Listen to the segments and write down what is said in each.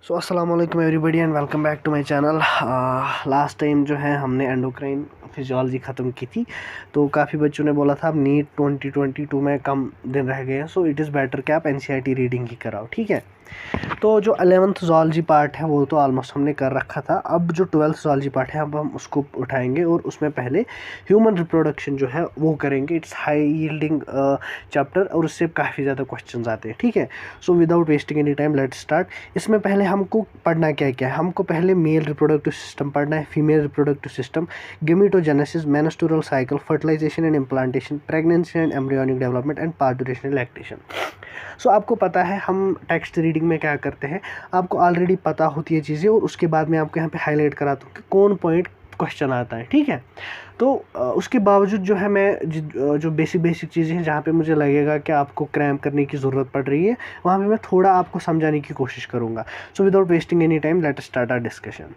सो अस्सलाम वालेकुम everybody and welcome back to my channel. Last time जो है हमने एंडोक्राइन फिजियोलॉजी ख़त्म की थी, तो काफ़ी बच्चों ने बोला था अब नीट 2022 में कम दिन रह गए हैं, सो इट इज़ बेटर कि आप एनसीईआरटी रीडिंग ही कराओ। ठीक है, तो जो 11th ज़ूलॉजी पार्ट है वो तो ऑलमोस्ट हमने कर रखा था। अब जो 12th ज़ूलॉजी पार्ट है अब हम उसको उठाएंगे और उसमें पहले ह्यूमन रिप्रोडक्शन जो है वो करेंगे। इट्स हाई यील्डिंग चैप्टर और उससे काफ़ी ज़्यादा क्वेश्चंस आते हैं। ठीक है, सो without wasting any time let's start. इसमें पहले हमको पढ़ना क्या क्या है। हमको पहले मेल रिप्रोडक्टिव सिस्टम पढ़ना है, female reproductive system, gametogenesis, menstrual cycle, fertilization and implantation, pregnancy and embryonic development and parturition and lactation. So आपको पता है हम टेक्स्ट रीडिंग में क्या करते हैं, आपको ऑलरेडी पता होती है चीज़ें और उसके बाद मैं आपको यहाँ पे हाईलाइट कराता हूँ कि कौन पॉइंट क्वेश्चन आता है। ठीक है, तो उसके बावजूद जो है मैं जो बेसिक चीज़ें हैं जहाँ पे मुझे लगेगा कि आपको क्रैम करने की ज़रूरत पड़ रही है वहाँ पे मैं थोड़ा आपको समझाने की कोशिश करूँगा। So without wasting any time let start our discussion.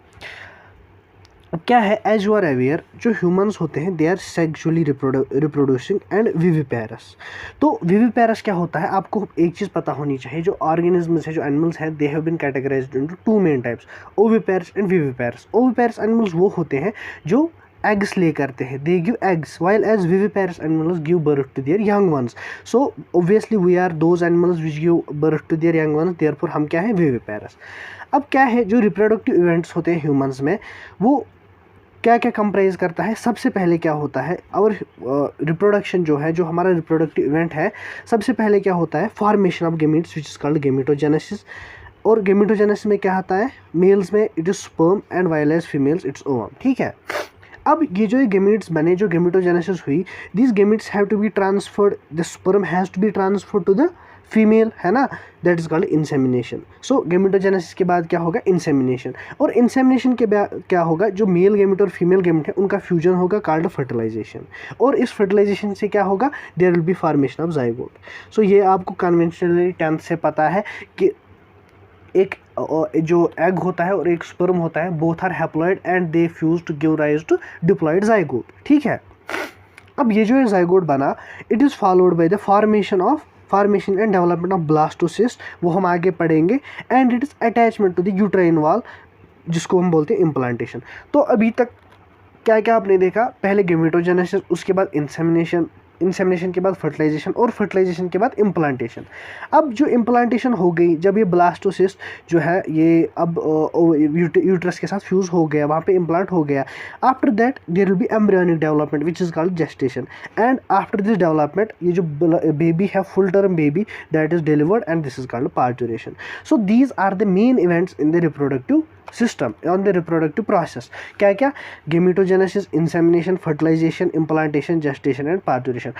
अब क्या है, एज यू आर अवेयर, जो ह्यूमंस होते हैं they are sexually reproducing and viviparous. तो विविपेरस क्या होता है, आपको एक चीज़ पता होनी चाहिए। जो ऑर्गेनिजम्स है, जो एनिमल्स हैं, they have been categorized into two main types, oviparous and viviparous. Oviparous animals वो होते हैं जो एग्स ले करते हैं, they give eggs, while as viviparous animals give birth to their young ones. So obviously we are those animals which give birth to their young ones, therefore हम क्या है, viviparous. अब क्या है, जो रिप्रोडक्टिव इवेंट्स होते हैं ह्यूमंस में वो क्या क्या कंप्राइज करता है। सबसे पहले क्या होता है, और रिप्रोडक्शन जो है, जो हमारा रिप्रोडक्टिव इवेंट है, सबसे पहले क्या होता है, formation of gametes which is called gametogenesis. और गेमेटोजेनेसिस में क्या आता है, मेल्स में it is sperm and while as females it's ovum. ठीक है, अब ये जो गेमीट्स बने, जो गेमेटोजेनेसिस हुई, this gametes have to be transferred, the sperm has to be transferred to the female, है ना, that is called insemination. So gametogenesis के बाद क्या होगा, इंसेमिनेशन। और इंसेमिनेशन के बाद क्या होगा, जो मेल गेमेट और फीमेल गेमेट है उनका फ्यूजन होगा, कॉल्ड फर्टिलाइजेशन। और इस फर्टिलाइजेशन से क्या होगा, there will be formation of zygote. So ये आपको कन्वेंशनली 10th से पता है कि एक जो एग होता है और एक स्पर्म होता है, both are haploid and they fuse to give rise to diploid zygote. ठीक है, अब ये जो है जाइगोट बना, it is followed by the formation and development of blastocyst, वो हम आगे पढ़ेंगे, and it is attachment to the uterine wall, जिसको हम बोलते हैं इम्प्लांटेशन। तो अभी तक क्या क्या आपने देखा, पहले गेमेटोजेनेसिस, उसके बाद इंसेमिनेशन, इंसेमिनेशन के बाद फर्टिलाइजेशन और फर्टिलाइजेशन के बाद इम्प्लांटेशन। अब जो इम्प्लांटेशन हो गई, जब ये ब्लास्टोसिस्ट जो है ये अब यूट्रस के साथ फ्यूज़ हो गया, वहाँ पे इम्प्लांट हो गया, after that there will be embryonic development which is called gestation, and after this development ये जो बेबी है, full term baby, that is delivered and this is called parturition. So these are the main events in the reproductive system on the reproductive process. क्या क्या, gametogenesis, insemination, fertilization, implantation, gestation and parturition.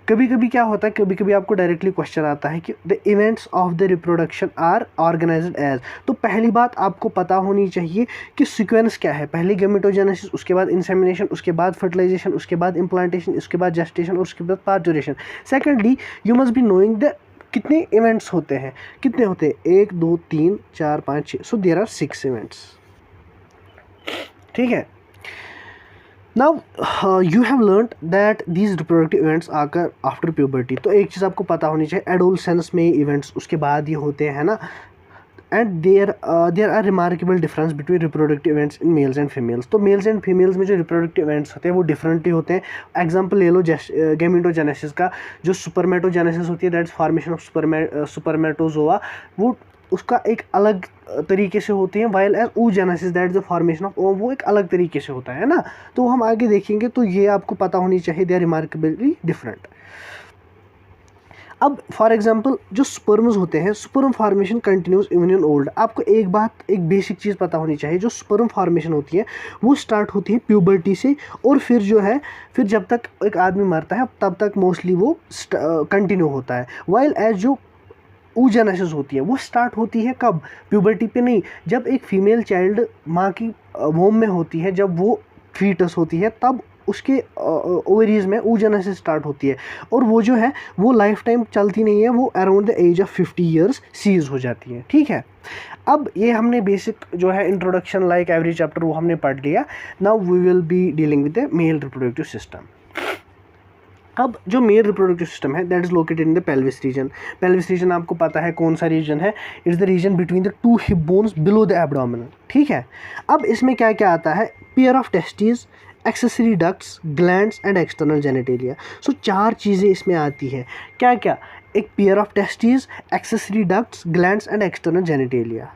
कभी कभी क्या होता है, कभी कभी आपको डायरेक्टली क्वेश्चन आता है कि the events of the reproduction are organized as. तो पहली बात आपको पता होनी चाहिए कि सीक्वेंस क्या है, पहले गेमेटोजेनेसिस, उसके बाद इंसेमिनेशन, उसके बाद फर्टिलाइजेशन, उसके बाद इम्प्लांटेशन, उसके बाद जेस्टेशन और उसके बाद parturition. Secondly you must be knowing the कितने इवेंट्स होते हैं, कितने होते हैं, 1 2 3 4 5 6, सो देयर आर 6 इवेंट्स। ठीक है, now you have learned that these reproductive events आकर आफ्टर प्यूबर्टी। तो एक चीज़ आपको पता होनी चाहिए, एडोलसेंस में इवेंट्स उसके बाद ये होते हैं ना, and there are remarkable difference between reproductive events in males and females. तो मेल्स एंड फीमेल्स में जो रिप्रोडक्टिव इवेंट्स होते हैं वो डिफरेंटली होते हैं। एग्जांपल ले लो गेमेटोजेनेसिस का, जो सुपरमेटोजेनेसिस होती है, दैट्स फॉर्मेशन ऑफ सुपरमेटोजोआ, वो उसका एक अलग तरीके से होती है, while as oogenesis, that the formation of ova, वो एक अलग तरीके से होता है ना। तो हम आगे देखेंगे, तो ये आपको पता होनी चाहिए, दे आर रिमार्केबली डिफरेंट। अब फॉर एग्जांपल जो स्पर्म्स होते हैं, sperm formation continues even in old. आपको एक बात, एक बेसिक चीज़ पता होनी चाहिए, जो स्पर्म फॉर्मेशन होती है वो स्टार्ट होती है प्यूबर्टी से, और फिर जो है, फिर जब तक एक आदमी मरता है तब तक मोस्टली वो कंटिन्यू होता है। वाइल एज जो oogenesis होती है वो स्टार्ट होती है कब, प्यूबर्टी पे नहीं, जब एक फीमेल चाइल्ड माँ की वोम में होती है, जब वो फीटस होती है, तब उसके ओवरीज में oogenesis स्टार्ट होती है, और वो जो है वो लाइफ टाइम चलती नहीं है, वो around the age of 50 years cease हो जाती है। ठीक है, अब ये हमने बेसिक जो है इंट्रोडक्शन लाइक एवरी चैप्टर वो हमने पढ़ लिया। Now we will be dealing with the male reproductive system. अब जो मेल रिप्रोडक्टिव सिस्टम है that is located in the pelvis region. Pelvis region आपको पता है कौन सा रीजन है, it's the region between the two hip bones below the abdomen, ठीक है। अब इसमें क्या क्या आता है, pair of testis, accessory ducts, glands and external genitalia. So 4 चीज़ें इसमें आती है, क्या क्या, एक pair of testis, accessory ducts, glands and external genitalia.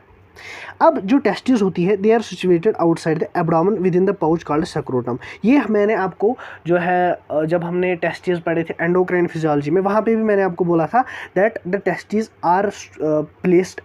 अब जो टेस्टिस होती है they are situated outside the abdomen within the pouch called scrotum. ये मैंने आपको जो है जब हमने टेस्टिस पढ़े थे एंडोक्राइन फिजियोलॉजी में, वहाँ पे भी मैंने आपको बोला था that the testis are placed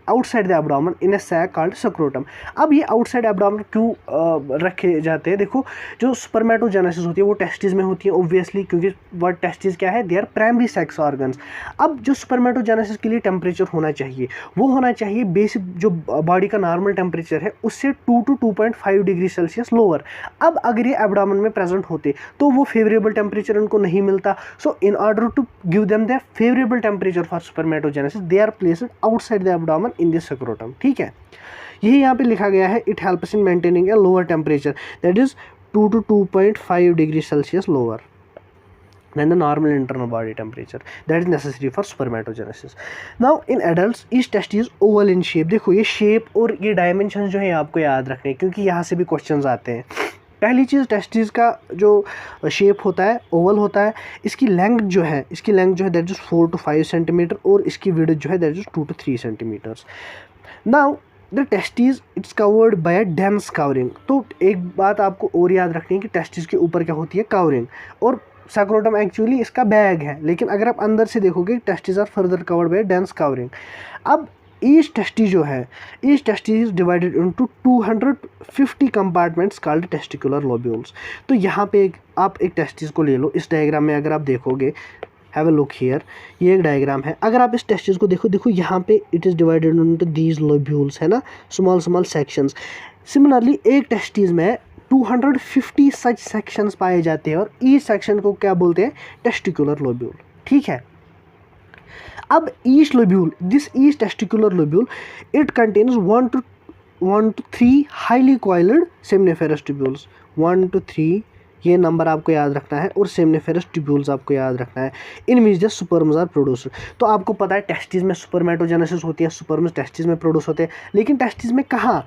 outside the abdomen in a sac called scrotum. अब ये आउटसाइड एब्डोमेन क्यों रखे जाते हैं, देखो जो स्पर्मेटोजेनेसिस होती है वो टेस्टिस में होती है ऑब्वियसली, क्योंकि वर्ड टेस्टिस क्या है, they are primary sex organs. अब जो स्पर्मेटोजेनेसिस के लिए टेम्परेचर होना चाहिए वो होना चाहिए बेसिक जो बॉडी का नॉर्मल टेम्परेचर है उससे 2 to 2.5 डिग्री सेल्सियस लोअर। अब अगर ये एब्डोमेन में प्रेजेंट होते तो वो फेवरेबल टेम्परेचर उनको नहीं मिलता। So in order to give them the favourable temperature for spermatogenesis they are placed outside the abdomen in this scrotum, ठीक है। यही यहाँ पे लिखा गया है, it helps in maintaining a lower temperature that is 2 to 2.5 degree Celsius lower than the normal internal body temperature that is necessary for spermatogenesis. Now in adults each test is oval in shape। देखो ये shape और ये dimension जो है आपको याद रखने हैं क्योंकि यहाँ से भी क्वेश्चंस आते हैं। पहली चीज़ टेस्टिस का जो शेप होता है ओवल होता है, इसकी लेंथ जो है दैट इज 4 to 5 सेंटीमीटर और इसकी विड्थ जो है that is 2 to 3 centimetres. Now the testis it's covered by dense covering. तो एक बात आपको और याद रखनी है कि टेस्टिस के ऊपर क्या होती है, कवरिंग, और सक्रोटम एक्चुअली इसका बैग है, लेकिन अगर आप अंदर से देखोगे testis are further covered by dense covering. अब ईच टेस्टी जो है, each testis is divided into 250 compartments called testicular lobules. तो यहाँ पे आप एक टेस्टिस को ले लो, इस डायग्राम में अगर आप देखोगे, हैव अ लुक हियर, ये एक डायग्राम है, अगर आप इस टेस्टिस को देखो यहाँ पे it is divided into these lobules, है ना, स्मॉल स्मॉल सेक्शंस। सिमिलरली एक टेस्टिस में 250 सच सेक्शंस पाए जाते हैं और ईच सेक्शन को क्या बोलते हैं, टेस्टिकुलर लोब्यूल, ठीक है। अब each lobule, this each testicular lobule it contains 1 to 3 highly coiled seminiferous tubules. 1 to 3 ये नंबर आपको याद रखना है और सेमिनिफेरस ट्यूब्यूल्स आपको याद रखना है, in which the sperms are produced. तो आपको पता है टेस्टिस में स्पर्मेटोजेनेसिस होती है, स्पर्म्स टेस्टिस में प्रोड्यूस होते हैं, लेकिन टेस्टिस में कहाँ,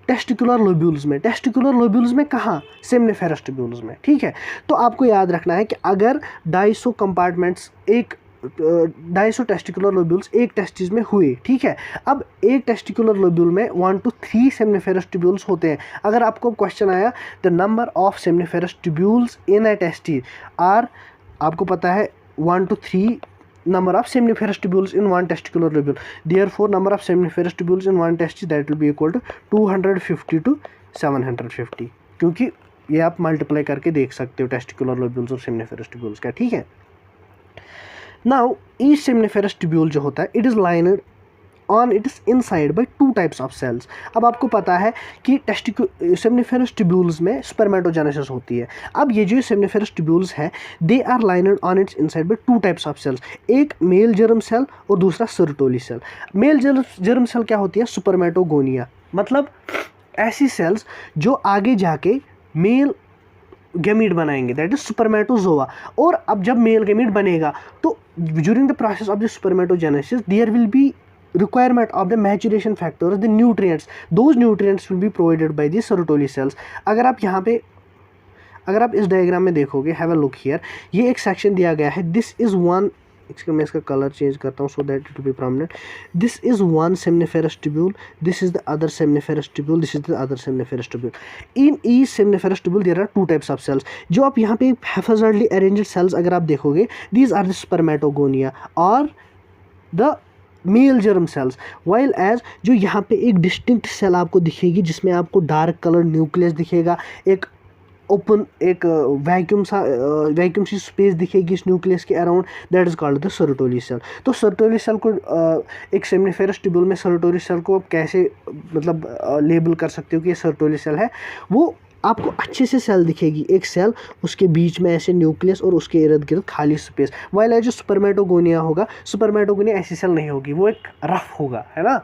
टेस्टिकुलर लोब्यूल्स में, टेस्टिकुलर लोब्यूल्स में कहाँ, सेमिनिफेरस ट्यूब्यूल्स में, ठीक है। तो आपको याद रखना है कि अगर 250 कंपार्टमेंट्स 250 टेस्टिकुलर लोब्यूल्स एक टेस्टिस में हुए, ठीक है। अब एक टेस्टिकुलर लोब्यूल में 1 to 3 सेमिनिफेरस ट्यूब्यूल्स होते हैं। अगर आपको क्वेश्चन आया the number of seminiferous tubules in a testis are, आपको पता है 1 to 3 number of seminiferous tubules in one testicular lobule, therefore number of seminiferous tubules in one testis that will be equal to 250 to 750, क्योंकि ये आप multiply करके देख सकते हो टेस्टिकुलर लोब्यूल्स और सेमिनिफेरस ट्यूब्यूल्स का, ठीक है। नाउ ईच सेमिनिफेरस ट्यूब्यूल जो होता है it is lined on it is inside by 2 types of cells. अब आपको पता है कि सेमिनिफेरस ट्यूब्यूल्स में स्पर्मेटोजेनेसिस होती है। अब ये जो सेमिनिफेरस ट्यूब्यूल्स है they are lined on its inside by 2 types of cells, एक मेल जर्म सेल और दूसरा Sertoli cell. Male germ cell क्या होती है, सुपरमेटोगोनिया, मतलब ऐसी सेल्स जो आगे जाके मेल गैमीट बनाएंगे, दैट इज स्पर्मेटोजोआ। और अब जब मेल गैमीट बनेगा तो during the process of the spermatogenesis there will be requirement of the maturation factors, the nutrients, those nutrients will be provided by the Sertoli cells। अगर आप इस diagram में देखोगे, हैव अ लुक हियर, ये एक section दिया गया है, दिस इज वन, मैं इसका कलर चेंज करता हूँ so that it will be prominent, this is one seminiferous tubule, this is the other seminiferous tubule, this is the other seminiferous tubule. In each seminiferous tubule there are 2 types of cells. जो आप यहाँ पे हैफाजर्डली arranged sales अगर आप देखोगे, these are the spermatogonia और the male germ cells, while as जो यहाँ पे एक डिस्टिंक्ट सेल आपको दिखेगी जिसमें आपको डार्क कलर न्यूक्लियस दिखेगा, एक ओपन एक वैक्यूम सी स्पेस दिखेगी इस न्यूक्लियस के around, that is called the Sertoli cell. तो सर्टोली सेल को एक सेमिनिफेरस ट्यूब्यूल में सर्टोली सेल को आप कैसे मतलब लेबल कर सकते हो कि ये सर्टोली सेल है, वो आपको अच्छे से सेल दिखेगी, एक सेल उसके बीच में ऐसे न्यूक्लियस और उसके इर्द गिर्द खाली स्पेस, वाइल जो स्पर्मेटोगोनिया होगा, स्पर्मेटोगोनिया ऐसी सेल नहीं होगी, वो एक रफ होगा, है ना,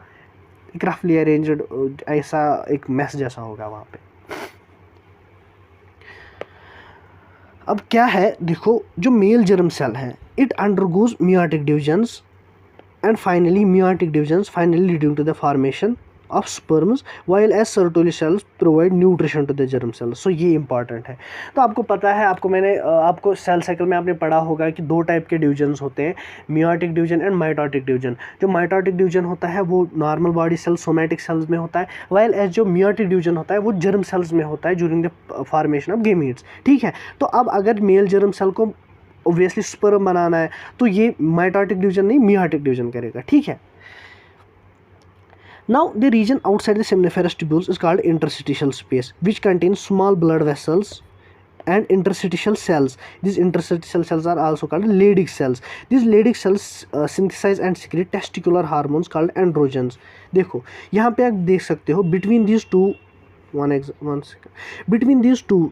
एक रफली अरेंज्ड ऐसा एक मैस जैसा होगा वहाँ पे। अब क्या है देखो, जो मेल जर्म सेल है it undergoes meiotic divisions and finally leading to the formation of sperms while as Sertoli cells provide nutrition to the germ cells. So ये इंपॉर्टेंट है। तो आपको पता है, आपको सेल साइकिल में आपने पढ़ा होगा कि दो टाइप के डिवीजन्स होते हैं, meiotic division and mitotic division. जो माइटोटिक डिवीजन होता है वो normal body cell somatic cells में होता है, वाइल एज जो मियोटिक डिवीजन होता है वो जर्म सेल्स में होता है during the formation of gametes. ठीक है, तो अब अगर मेल जर्म सेल को ऑब्वियसली स्पर्म बनाना है तो ये माइटोटिक डिवीजन नहीं मियोटिक डिवीजन करेगा। ठीक है, now the region outside the seminiferous tubules is called interstitial space, which contains small blood vessels and interstitial cells. These interstitial cells are also called Leydig cells. These Leydig cells synthesize and secrete testicular hormones called androgens. देखो यहाँ पे आप देख सकते हो between these two, between these two,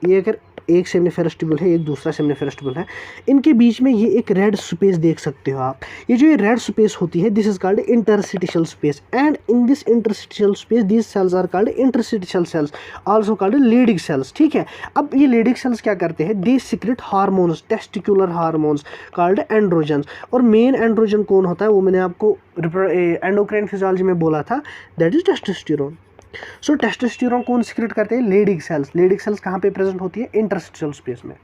ये अगर एक सेमनीफेरस ट्यूबुल है, एक दूसरा सेमनीफेरस ट्यूबुल है, इनके बीच में ये एक रेड स्पेस देख सकते हो आप। ये जो ये रेड स्पेस होती है this is called interstitial space, and in this interstitial space these cells are called interstitial cells, also called Leydig cells. ठीक है, अब ये लेडिग सेल्स क्या करते हैं, they secrete hormones, testicular hormones called androgens. और मेन एंड्रोजन कौन होता है वो मैंने आपको एंडोक्राइन फिजियोलॉजी में बोला था, that is testosterone. So testosterone कौन सीक्रेट करते हैं, लेडिग सेल्स। लेडिग सेल्स कहाँ पे प्रेजेंट होती है, इंटरस्टिशियल स्पेस में।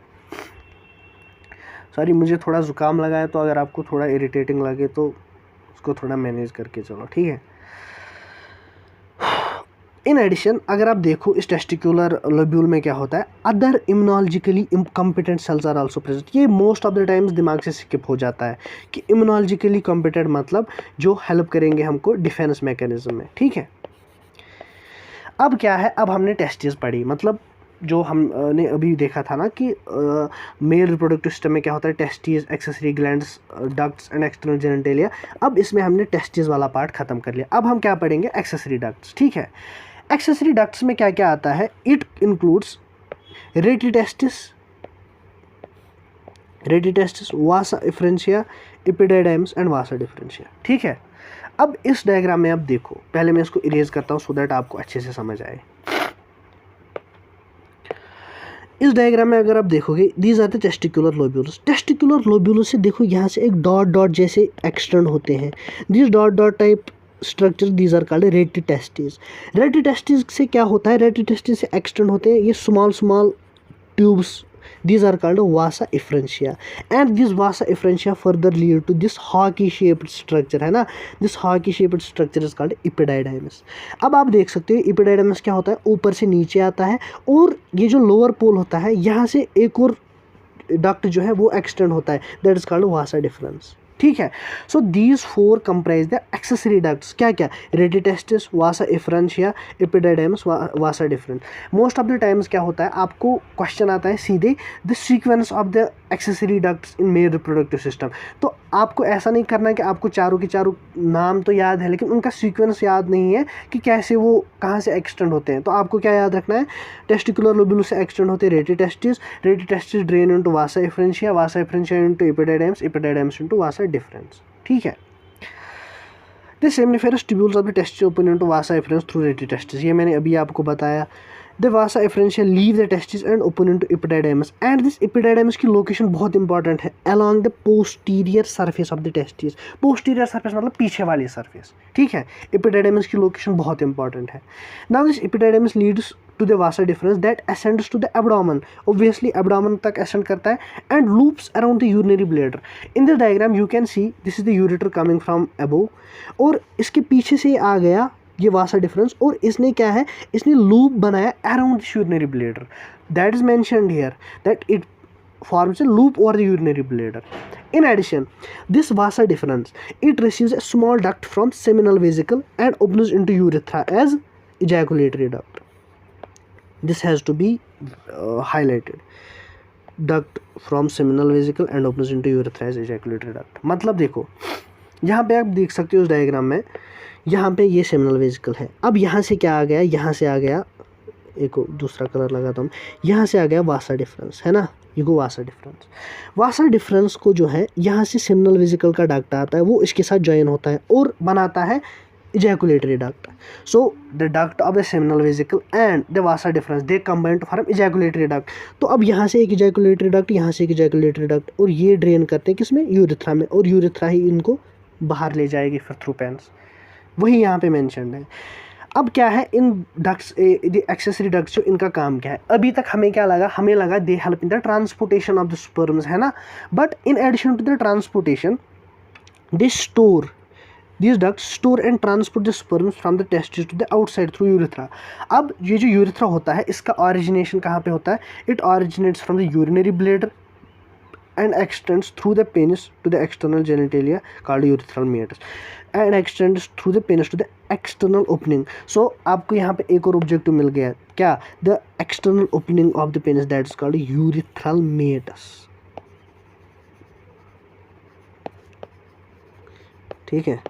सॉरी मुझे थोड़ा जुकाम लगा है, तो अगर आपको थोड़ा इरिटेटिंग लगे तो उसको थोड़ा मैनेज करके चलो। ठीक है, इन एडिशन अगर आप देखो इस टेस्टिकुलर लोब्यूल में क्या होता है, other immunologically competent cells are also present. ये मोस्ट ऑफ द टाइम्स दिमाग से स्किप हो जाता है कि इम्यूनोलॉजिकली कॉम्पिटेंट मतलब जो हेल्प करेंगे हमको डिफेंस मैकेनिज्म में। ठीक है, अब क्या है, अब हमने टेस्टिस पढ़ी, मतलब जो हमने अभी देखा था ना कि मेल रिप्रोडक्टिव सिस्टम में क्या होता है, testis, accessory glands, ducts and external genitalia. अब इसमें हमने टेस्टिस वाला पार्ट खत्म कर लिया, अब हम क्या पढ़ेंगे, एक्सेसरी डक्ट्स। ठीक है, एक्सेसरी डक्ट्स में क्या क्या आता है, it includes rete testis, vasa efferentia, epididymis and vasa deferentia. ठीक है, अब इस डायग्राम में आप देखो, पहले मैं इसको इरेज करता हूँ सो दैट आपको अच्छे से समझ आए। इस डायग्राम में अगर आप देखोगे these are the testicular lobules. Testicular lobules से देखो यहाँ से एक डॉट डॉट जैसे एक्सटेंड होते हैं, this dot dot type structure these are called rete testis. Rete testis से क्या होता है, रेटिटेस्टिस से एक्सटेंड होते हैं ये small tubes, these are called vasa efferentia, and this vasa efferentia further lead to this hockey shaped structure है ना, this hockey shaped structure is called epididymis। अब आप देख सकते हो epididymis क्या होता है, ऊपर से नीचे आता है, और ये जो लोअर पोल होता है यहाँ से एक और डक्ट जो है वो एक्सटेंड होता है, that is called vasa deferens. ठीक है, so these four comprise the accessory ducts, क्या क्या, rete testis, vasa efferentia, epididymis, vasa deferens. Most of the times क्या होता है, आपको क्वेश्चन आता है सीधे the sequence of the accessory ducts in male reproductive system. तो आपको ऐसा नहीं करना है कि आपको चारों के चारों नाम तो याद है लेकिन उनका सीक्वेंस याद नहीं है कि कैसे वो कहाँ से एक्सटेंड होते हैं। तो आपको क्या याद रखना है, टेस्टिकुलर लोब्यूल से एक्सटेंड होते हैं rete testis drain into vasa efferentia into epididymis into vasa deferens. ठीक है, the seminiferous tubules of the testis open into vasa efferens through rete testis, ये मैंने अभी आपको बताया। The vasa efferentia leave the testis and open into epididymis, and this epididymis की location बहुत important है, along the posterior surface of the testis. Posterior surface मतलब पीछे वाली सरफेस। ठीक है, एपिडाइडाइमस की लोकेशन बहुत इंपॉर्टेंट है। Now this epididymis leads to the vasa difference that ascends to the abdomen, obviously abdomen तक ascend करता है, and loops around the urinary bladder. In this diagram you can see this is the ureter coming from above, और इसके पीछे से आ गया ये वासा difference, और इसने क्या है, इसने लूप बनाया around the urinary bladder, that is mentioned here that it forms a loop over the urinary bladder. In addition, this vasa difference it receives a small duct from seminal vesicle and opens into urethra as ejaculatory duct. This has to be highlighted. Duct from seminal vesicle and opens into urethra as ejaculatory duct. मतलब देखो यहाँ पे आप देख सकते हो उस diagram में, यहाँ पे ये सेमिनल वेजिकल है, अब यहाँ से क्या आ गया, यहाँ से आ गया, एक दूसरा कलर लगाता हूँ, यहाँ से आ गया वासा डिफरेंस, है ना, ये को वासा डिफरेंस। वासा डिफरेंस को जो है यहाँ से सेमिनल वेजिकल का डक्ट आता है, वो इसके साथ ज्वाइन होता है और बनाता है ejaculatory duct. So the duct of the seminal vesicle and the vasa deferens they combine to form ejaculatory duct. तो अब यहाँ से एक ejaculatory duct, यहाँ से एक ejaculatory duct, और ये ड्रेन करते हैं किसमें, यूरिथ्रा में, और यूरिथ्रा ही इनको बाहर ले जाएगी फिर थ्रू पेन्स, वही यहाँ पे मेंशन्ड है। अब क्या है इन डक्ट्स, एक्सेसरी डक्ट्स जो इनका काम क्या है, अभी तक हमें क्या लगा, हमें लगा they help in the transportation of the sperms, है ना, but in addition to the transportation they store, these ducts store and transport the sperms from the testes to the outside through urethra. अब ये जो urethra होता है इसका origination कहाँ पे होता है, it originates from the urinary bladder and extends through the penis to the external genitalia called urethral meatus and extends through the penis to the external opening. So आपको यहाँ पे एक और ऑब्जेक्टिव मिल गया, क्या, the external opening of the penis, that is called urethral meatus. ठीक है,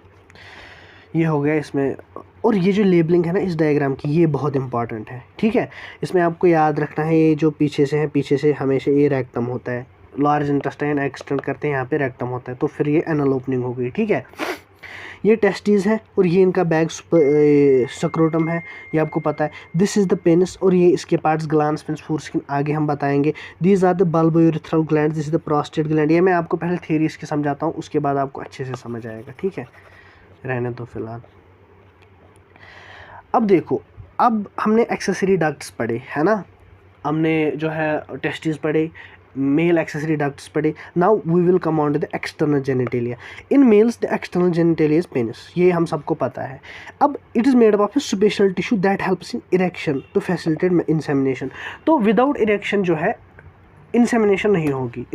ये हो गया इसमें। और ये जो लेबलिंग है ना इस डायग्राम की, ये बहुत इंपॉर्टेंट है, ठीक है। इसमें आपको याद रखना है, ये जो पीछे से है, पीछे से हमेशा ये रेक्टम होता है, लार्ज इंटेस्टाइन एक्सटेंड करते हैं, यहाँ पे रेक्टम होता है, तो फिर ये एनल ओपनिंग हो गई, ठीक है। ये टेस्टिस है और ये इनका बैग सक्रोटम है, ये आपको पता है। दिस इज़ द पेनिस और ये इसके पार्ट्स ग्लैंड्स, पेनिस, फोरस्किन आगे हम बताएंगे। These are the bulbourethral glands, this is the prostate gland. ये मैं आपको पहले थ्योरी इसकी समझाता हूँ, उसके बाद आपको अच्छे से समझ आएगा, ठीक है, रहने दो फिलहाल। अब देखो, अब हमने एक्सेसरी डक्ट्स पढ़े, है ना, हमने जो है टेस्टिस पढ़े, मेल एक्सेसरी डक्ट्स पढ़े। Now we will come on to the external genitalia. In males the external genitalia is penis, ये हम सबको पता है। अब it is made up of a special tissue that helps in erection to facilitate insemination. तो without erection जो है insemination नहीं होगी।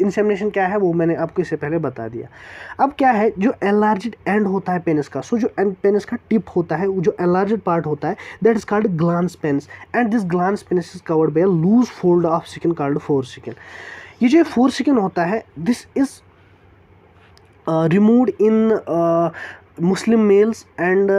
इंसेमिनेशन क्या है वो मैंने आपको इससे पहले बता दिया। अब क्या है, जो एनलार्ज्ड एंड होता है पेनिस का, सो जो पेनिस का टिप होता है, जो एनलार्ज्ड पार्ट होता है, that is called glans penis and this glans penis is covered by a loose fold of skin called foreskin. ये जो फोरस्किन होता है, this is removed in Muslim males and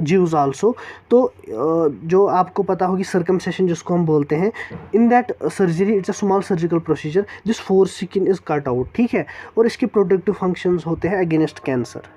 Jews also. तो जो आपको पता होगी सर्कमसेशन जिसको हम बोलते हैं, in that surgery it's a small surgical procedure, this foreskin is cut out, ठीक है, और इसके प्रोटेक्टिव फंक्शंस होते हैं against cancer.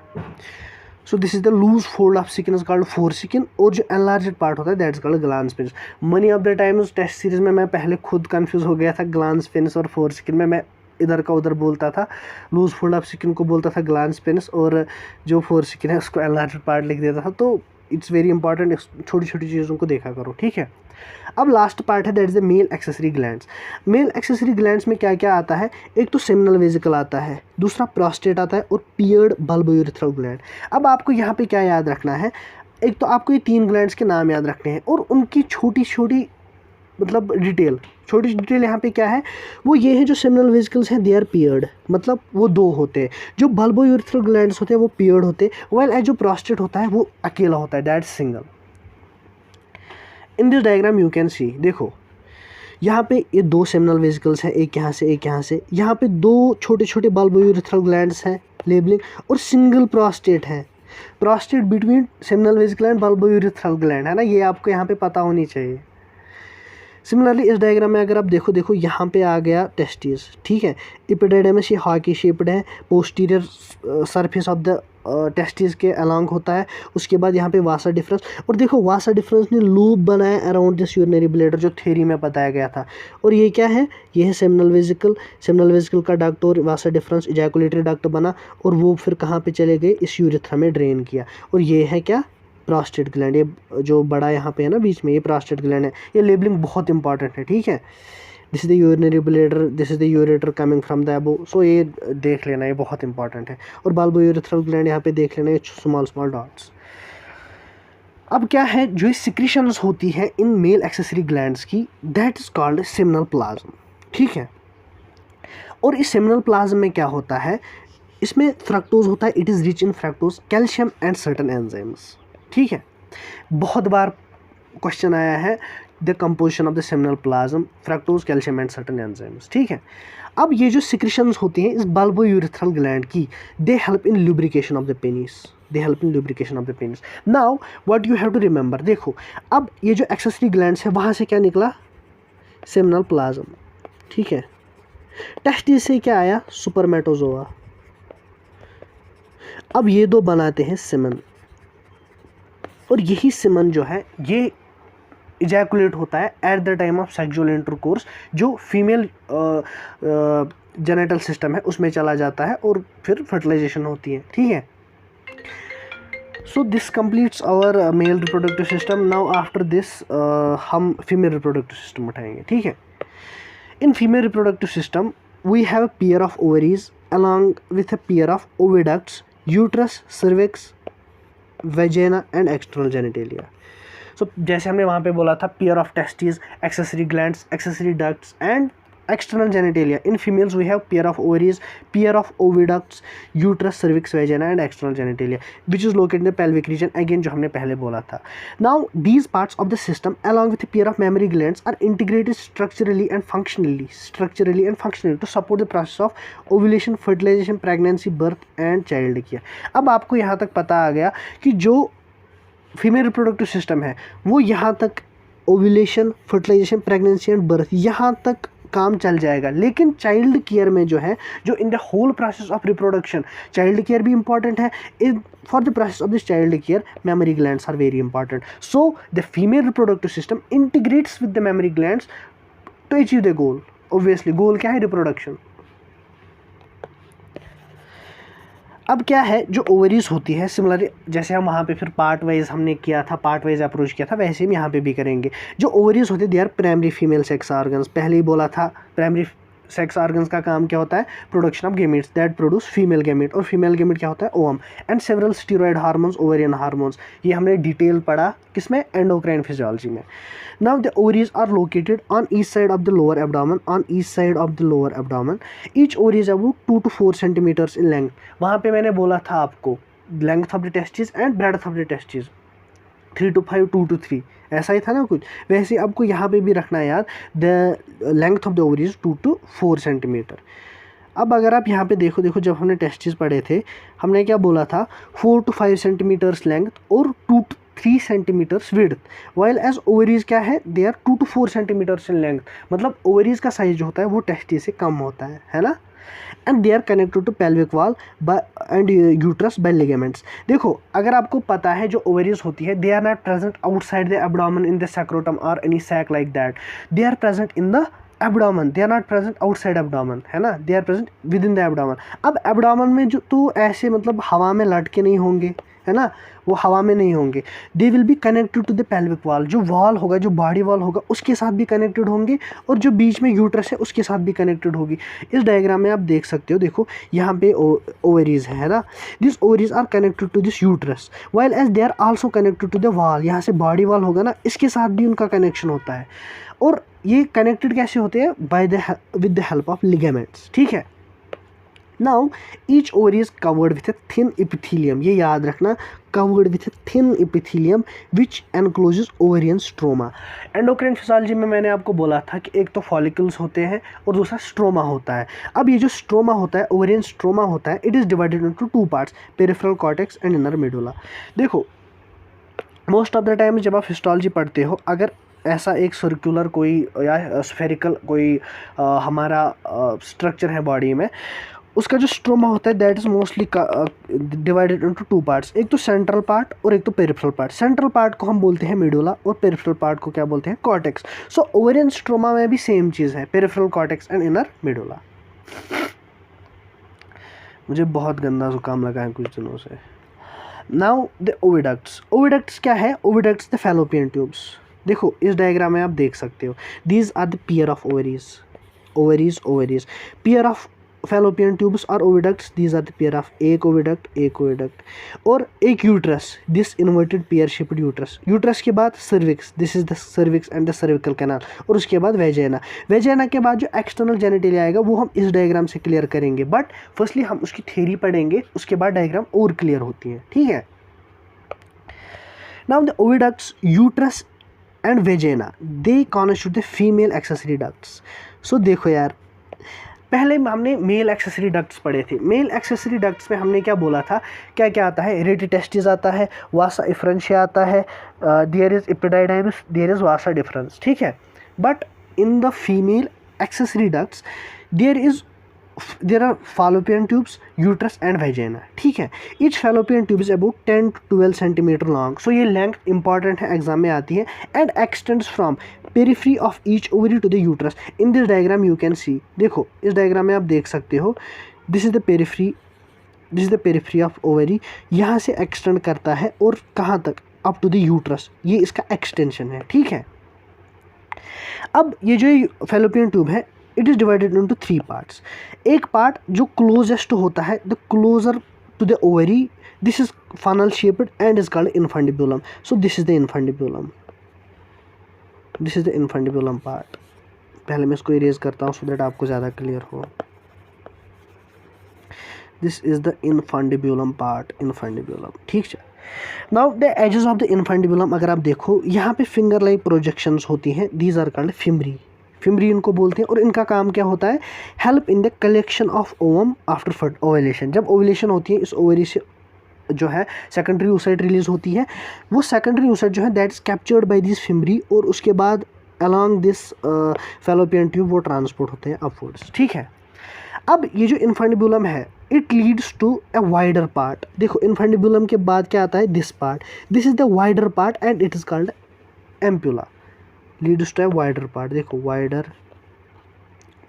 So this is the loose fold of skin is called foreskin, और जो एनलार्ज्ड पार्ट होता है that is called glans penis. Many of the times test series में मैं पहले खुद कंफ्यूज हो गया था, ग्लांस पेनिस और फोरस्किन में मैं इधर का उधर बोलता था, लूज फोल्ड ऑफ स्किन को बोलता था ग्लांस पेनिस, और जो फोरस्किन है उसको एनलार्ज्ड पार्ट लिख देता था। तो इट्स वेरी इंपॉर्टेंट, छोटी छोटी चीज़ों को देखा करो, ठीक है। अब लास्ट पार्ट है that is the male accessory glands. Male accessory glands में क्या क्या आता है, एक तो सेमिनल वेसिकल आता है, दूसरा प्रोस्टेट आता है, और पियर्ड बल्बोयूरेथ्रल ग्लैंड। अब आपको यहाँ पे क्या याद रखना है, एक तो आपको ये 3 ग्लैंड्स के नाम याद रखने हैं, और उनकी छोटी छोटी मतलब छोटी डिटेल यहाँ पे क्या है, वो ये है, जो सेमिनल वेसिकल्स हैं दे आर पियर्ड, मतलब वो 2 होते हैं। जो बल्बोयूरेथ्रल ग्लैंड्स होते हैं वो पियर्ड होते हैं, व्हाइल जो प्रोस्टेट होता है वो अकेला होता है, that single. In this diagram you can see, देखो यहाँ पे ये 2 सेमिनल वेसिकल्स हैं, एक यहाँ से एक यहाँ से, यहाँ पे 2 छोटे छोटे बल्बोयूरेथ्रल ग्लैंड्स हैं, लेबलिंग, और सिंगल प्रोस्टेट है, prostate between seminal vesicle and bulbourethral gland, है ना, ये आपको यहाँ पे पता होनी चाहिए। सिमिलरली इस डायग्राम में अगर आप देखो यहाँ पे आ गया टेस्टिस, ठीक है, एपिडिडमिस ये हॉकी शेप्ड है, posterior surface of the testis के अलॉन्ग होता है। उसके बाद यहाँ पे वासा डिफरेंस, और देखो वासा डिफरेंस ने लूप बनाया अराउंड दिस यूरिनरी ब्लैडर, जो थ्योरी में बताया गया था। और ये क्या है, ये है सेमिनल वेसिकल का डक्ट, और वासा डिफरेंस इजैकुलेटरी डक्ट बना, और वो फिर कहाँ पे चले गए, इस यूरिथ्रा में ड्रेन किया। और ये है क्या, प्रोस्टेट ग्लैंड, ये जो बड़ा यहाँ पे है ना बीच में, ये प्रोस्टेट ग्लैंड है। ये लेबलिंग बहुत इंपॉर्टेंट है, ठीक है। This is the urinary bladder, this is the ureter coming from the above, so ये देख लेना, ये बहुत इंपॉर्टेंट है। और बल्बोयूरेथ्रल ग्लैंड यहाँ पे देख लेना, ये स्मॉल डॉट्स। अब क्या है, जो सिक्रीशंस होती है इन मेल एक्सेसरी ग्लैंड्स की, that is called seminal plasm, ठीक है। और इस सेमिनल प्लाज्म में क्या होता है, इसमें फ्रक्टोज होता है, it is rich in fructose, calcium and certain enzymes, ठीक है। बहुत बार क्वेश्चन आया है, the composition of the seminal plasm, fructose, calcium and certain enzymes, ठीक है। अब ये जो सिक्रीशंस होती हैं इस बल्बोयूरेथ्रल ग्लैंड की, they help in lubrication of the penis, now what you have to remember, देखो अब ये जो एक्सेसरी ग्लैंड्स है वहाँ से क्या निकला, सेमिनल प्लाज्म, ठीक है। टेस्टिस से क्या आया, सुपरमेटोजोआ। अब ये 2 बनाते हैं सेमन, और यही सीमन जो है ये इजैकुलेट होता है eight the time of sexual intercourse, जो फीमेल जेनेटल सिस्टम है उसमें चला जाता है और फिर फर्टिलाइजेशन होती है, ठीक है। So this completes our male reproductive system. Now after this हम फीमेल रिप्रोडक्टिव सिस्टम उठाएंगे, ठीक है। In female reproductive system we have a pair of ovaries along with a pair of oviducts, uterus, cervix, vagina and external genitalia. So जैसे हमने वहाँ पे बोला था pair of testis, accessory glands, accessory ducts and external genitalia. In females we have pair of ovaries, pair of oviducts, uterus, cervix, vagina and external genitalia which is located in the pelvic region, again जो हमने पहले बोला था. Now these parts of the system along with a pair of mammary glands are integrated structurally and functionally to support the process of ovulation, fertilization, pregnancy, birth and child care. अब आपको यहाँ तक पता आ गया कि जो फीमेल रिप्रोडक्टिव सिस्टम है वो यहाँ तक ovulation, fertilization, pregnancy and birth यहाँ तक काम चल जाएगा, लेकिन चाइल्ड केयर में जो है, जो in the whole process of reproduction child care भी इंपॉर्टेंट है. For the process of this child care mammary glands are very important. So the female reproductive system integrates with the mammary glands to achieve the goal. Obviously goal क्या है? Reproduction. अब क्या है, जो ovaries होती है similarly जैसे हम वहाँ पे फिर पार्ट वाइज हमने किया था, पार्ट वाइज अप्रोच किया था, वैसे ही यहाँ पे भी करेंगे. जो ओवरीज होते हैं they are primary female sex organs. पहले ही बोला था प्राइमरी सेक्स ऑर्गन्स का काम क्या होता है? Production of gametes that produce female gamete. और फीमेल गेमेट क्या होता है? Ovum. And several steroid hormones, ovarian hormones. ये हमने डिटेल पढ़ा किसमें? एंडोक्राइन फिजियोलॉजी में. Now the ovaries are located on each side of the lower abdomen. Each ovary is about 2 to 4 centimeters in length. वहाँ पे मैंने बोला था आपको length of the testes and breadth of the testes 3 to 5, 2 to 3. ऐसा ही था ना कुछ, वैसे आपको यहाँ पे भी रखना है यार. The length of the ovary is 2 to 4 centimeter. अब अगर आप यहाँ पे देखो जब हमने टेस्टिस पढ़े थे हमने क्या बोला था? 4 to 5 सेंटीमीटर्स लेंथ और 2 to 3 centimetres width. While as ovaries क्या है? They are 2 to 4 centimetres in length. मतलब ओवरीज का साइज जो होता है वो टेस्टिस से कम होता है ना. And they are connected to pelvic wall and uterus by ligaments. देखो अगर आपको पता है जो ओवरीज होती है they are not present outside the abdomen in the scrotum और any sac like that. They are present in the abdomen. They are not present outside abdomen, है ना. They are present within the abdomen. अब abdomen में जो तो ऐसे मतलब हवा में लटके नहीं होंगे, है ना, वो हवा में नहीं होंगे. They will be connected to the pelvic wall. जो वॉल होगा, जो बॉडी वॉल होगा उसके साथ भी कनेक्टेड होंगे और जो बीच में यूट्रस है उसके साथ भी कनेक्टेड होगी. इस डायग्राम में आप देख सकते हो. देखो यहाँ पे ओवरीज है ना. This ovaries are connected to this uterus while as they are also connected to the wall. यहाँ से बॉडी वॉल होगा ना, इसके साथ भी उनका कनेक्शन होता है. और ये कनेक्टेड कैसे होते हैं? By the with the help of ligaments. ठीक है. Now each ovary is covered with a thin epithelium. ये याद रखना, covered with a thin epithelium which encloses ovarian stroma. Endocrine physiology में मैंने आपको बोला था कि एक तो फॉलिकल्स होते हैं और दूसरा स्ट्रोमा होता है. अब ये जो स्ट्रोमा होता है, ओवेरियन स्ट्रोमा होता है, it is divided into 2 parts, peripheral cortex and inner medulla. देखो मोस्ट ऑफ द टाइम जब आप हिस्टोलॉजी पढ़ते हो, अगर ऐसा एक सर्कुलर कोई या स्फेरिकल कोई हमारा स्ट्रक्चर है बॉडी में, उसका जो स्ट्रोमा होता है that is mostly divided into 2 parts. एक तो सेंट्रल पार्ट और एक तो पेरिफेरल पार्ट. सेंट्रल पार्ट को हम बोलते हैं मेडुला और पेरिफेरल पार्ट को क्या बोलते हैं? कॉर्टेक्स. सो ओवेरियन स्ट्रोमा में भी सेम चीज़ है, peripheral cortex and inner medulla. मुझे बहुत गंदा जुकाम लगा है कुछ दिनों से. Now the oviducts. ओविडक्ट्स क्या है? Oviducts the fallopian tubes. देखो इस डायग्राम में आप देख सकते हो, these are the pair of ovaries. Pair of fallopian tubes और oviducts, these are the pair of एक ओविडक्ट और एक uterus, this inverted pear shaped uterus. Uterus के बाद cervix, this is the cervix and the cervical canal. और उसके बाद vagina के बाद जो एक्सटर्नल जेनिटलिया आएगा वो हम इस डायग्राम से क्लियर करेंगे. बट फर्स्टली हम उसकी थ्योरी पढ़ेंगे, उसके बाद डायग्राम और क्लियर होती है. ठीक है. Now the oviducts, uterus and vagina, they constitute the female accessory ducts. So देखो यार, पहले हमने मेल एक्सेसरी डक्ट्स पढ़े थे. मेल एक्सेसरी डक्ट्स में हमने क्या बोला था? क्या क्या आता है? रेटिटेस्टिस आता है, वासा इफ्रेंशिया आता है, there is epididymis, there is vasa deferens. ठीक है. But in the female accessory ducts there is there are fallopian tubes, uterus and vagina, ठीक है। Each fallopian tube is about 10 to 12 centimetre long, so ये length important है, exam में आती है, and extends from periphery of each ovary to the uterus. In this diagram you can see, देखो इस diagram में आप देख सकते हो, this is the periphery, this is the periphery of ovary, यहाँ से एक्सटेंड करता है और कहाँ तक, अप टू द यूट्रस, ये इसका एक्सटेंशन है, ठीक है। अब ये जो fallopian ट्यूब है, it is divided into 3 parts. एक पार्ट जो क्लोजेस्ट होता है, the closer to the ovary, this is funnel shaped and is called infundibulum. So this is the infundibulum, this is the infundibulum part. पहले मैं इसको erase करता हूँ so that आपको ज़्यादा क्लियर हो। This is the infundibulum part, infundibulum, ठीक है। Now the edges of the infundibulum, अगर आप देखो यहाँ पे फिंगर लाइक प्रोजेक्शंस होती हैं, these are called fimbriae, fimbriae इनको बोलते हैं। और इनका काम क्या होता है, help in the collection of ovum after ovulation. जब ओवुलेशन होती है, इस ओवरी से जो है सेकेंडरी oocyte रिलीज होती है, वो सेकेंडरी oocyte जो है that is captured by this fimbria, और उसके बाद अलॉन्ग दिस fallopian ट्यूब वो ट्रांसपोर्ट होते हैं अपवर्ड्स, ठीक है। अब ये जो इनफंडिबुलम है, it leads to a wider part. देखो इनफंडिबुलम के बाद क्या आता है, this part, this is the wider part and it is called ampulla, leads to a wider part, देखो wider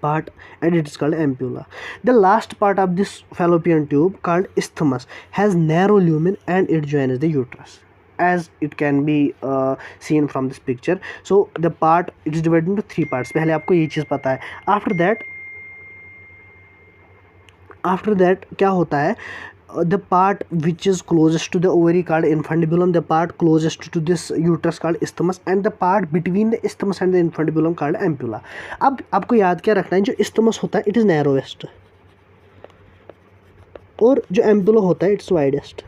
part and it is called ampulla. The last part of this fallopian tube called isthmus has narrow lumen and it joins the uterus, as it can be seen from this picture. So the part, it is divided into 3 parts. पहले आपको ये चीज़ पता है। after that क्या होता है, the part which is closest to the ovary called infundibulum, the part closest to this uterus called isthmus, and the part between the isthmus and the infundibulum called ampulla. अब आपको याद क्या रखना है, जो isthmus होता है it is narrowest, और जो ampulla होता है it's widest।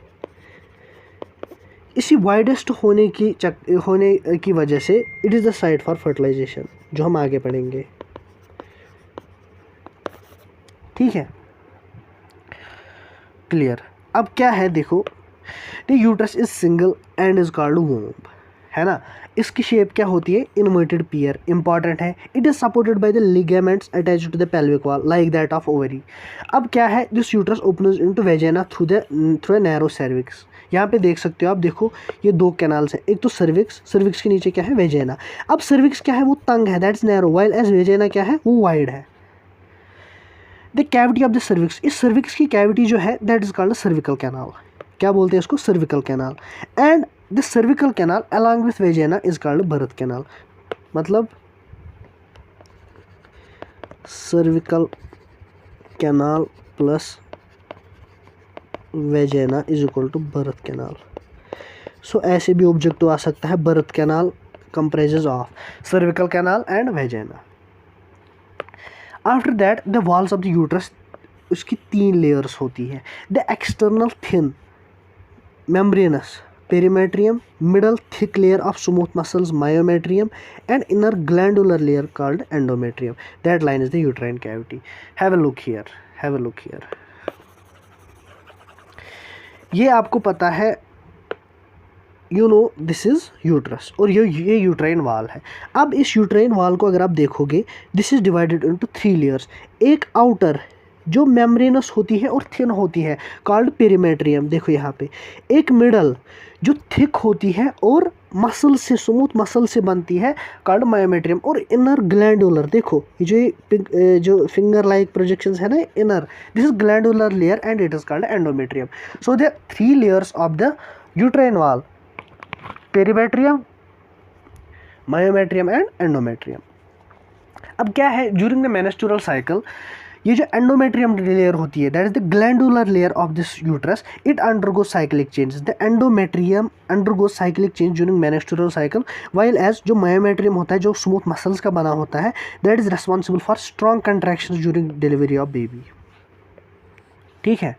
इसी widest होने की वजह से it is the site for fertilization, जो हम आगे पढ़ेंगे, ठीक है, क्लियर। अब क्या है, देखो the uterus is single and is called womb, है ना। इसकी शेप क्या होती है, इनवर्टेड पियर, इंपॉर्टेंट है। It is supported by the ligaments attached to the pelvic wall like that of ovary. अब क्या है, this uterus opens into vagina through a narrow cervix. यहाँ पे देख सकते हो आप, देखो ये 2 कैनाल्स हैं, एक तो सर्विक्स, सर्विक्स के नीचे क्या है, वेजाइना। अब सर्विक्स क्या है, वो तंग है, that is narrow, while as vagina क्या है, वो वाइड है। The cavity of the cervix, इस सर्विक्स की कैविटी जो है that is called cervical canal, क्या बोलते हैं इसको, cervical canal. And this cervical canal along with vagina is called birth canal, मतलब cervical canal plus vagina is equal to birth canal. So ऐसे भी ऑब्जेक्टिव आ सकता है, birth canal comprises of cervical canal and vagina. After that the walls of the uterus, उसकी 3 layers होती है। The external thin membranes perimetrium, middle thick layer of smooth muscles myometrium, and inner glandular layer called endometrium, that line is the uterine cavity. Have a look here, have a look here. ये आपको पता है, you know this is uterus, और ये uterine वाल है। अब इस यूट्राइन वाल को अगर आप देखोगे, this is divided into 3 layers. एक आउटर जो मेम्ब्रेनस होती है और थिन होती है कॉल्ड पेरीमेट्रियम, देखो यहाँ पे। एक मिडल जो थिक होती है और मसल से, स्मूथ मसल से बनती है कॉल्ड मायोमेट्रियम, और इनर ग्लैंडुलर, देखो जो फिंगर लाइक प्रोजेक्शंस है ना, inner, this is glandular layer and it is called endometrium. So the 3 layers of the uterine वाल, पेरीमेट्रियम, मायोमेट्रियम एंड एंडोमेट्रियम। अब क्या है, ड्यूरिंग द मेंस्ट्रुअल साइकिल, ये जो एंडोमेट्रियम लेयर होती है that is the glandular layer of this uterus, it undergo cyclic changes. The endometrium undergo cyclic change during menstrual cycle, while as जो myometrium होता है, जो स्मूथ मसल्स का बना होता है, that is responsible for strong contractions during delivery of baby, ठीक है।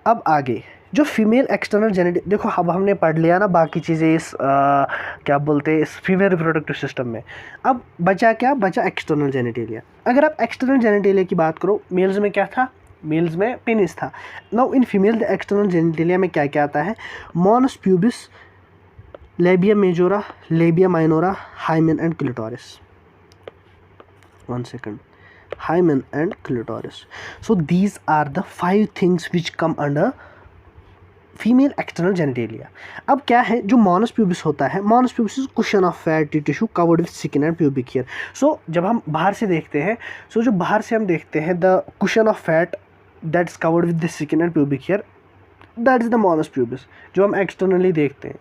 अब आगे जो फीमेल एक्सटर्नल जेनेटिक, देखो अब हमने पढ़ लिया ना बाकी चीज़ें इस क्या बोलते हैं, इस फीमेल रिप्रोडक्टिव सिस्टम में। अब बचा क्या, बचा एक्सटर्नल जेनेटेलिया। अगर आप एक्सटर्नल जेनेटेलिया की बात करो, मेल्स में क्या था, मेल्स में पेनिस था। Now in female the external genitalia में क्या क्या आता है, mons pubis, labia majora, labia minora, hymen and clitoris. 1 second, hymen and clitoris. So these are the 5 things which come under female external genitalia. अब क्या है जो मॉनस प्यूबिस होता है, mons pubis is cushion of fatty tissue covered with skin and pubic hair. So जब हम बाहर से देखते हैं, सो जो बाहर से हम देखते हैं the cushion of fat that is covered with the skin and pubic hair, that is the mons pubis जो हम एक्सटर्नली देखते हैं.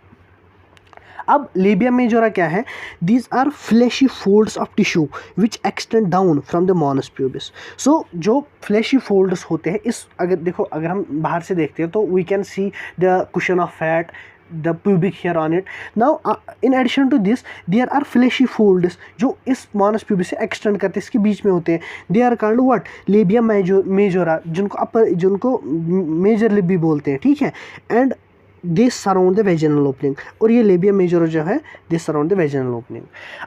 अब लेबिया मेजोरा क्या है? These are fleshy folds of tissue which extend down from the mons pubis. So जो fleshy folds होते हैं, इस अगर देखो अगर हम बाहर से देखते हैं तो we can see the cushion of fat, the pubic hair on it. Now in addition to this there are fleshy folds जो इस मॉनस प्यूबिस से एक्सटेंड करते हैं, इसके बीच में होते हैं. They are called what? Labia majora, जिनको मेजर लिप भी बोलते हैं, ठीक है. And they surround the vaginal opening, और ये लेबिया मेजोरा जो है they surround the vaginal opening.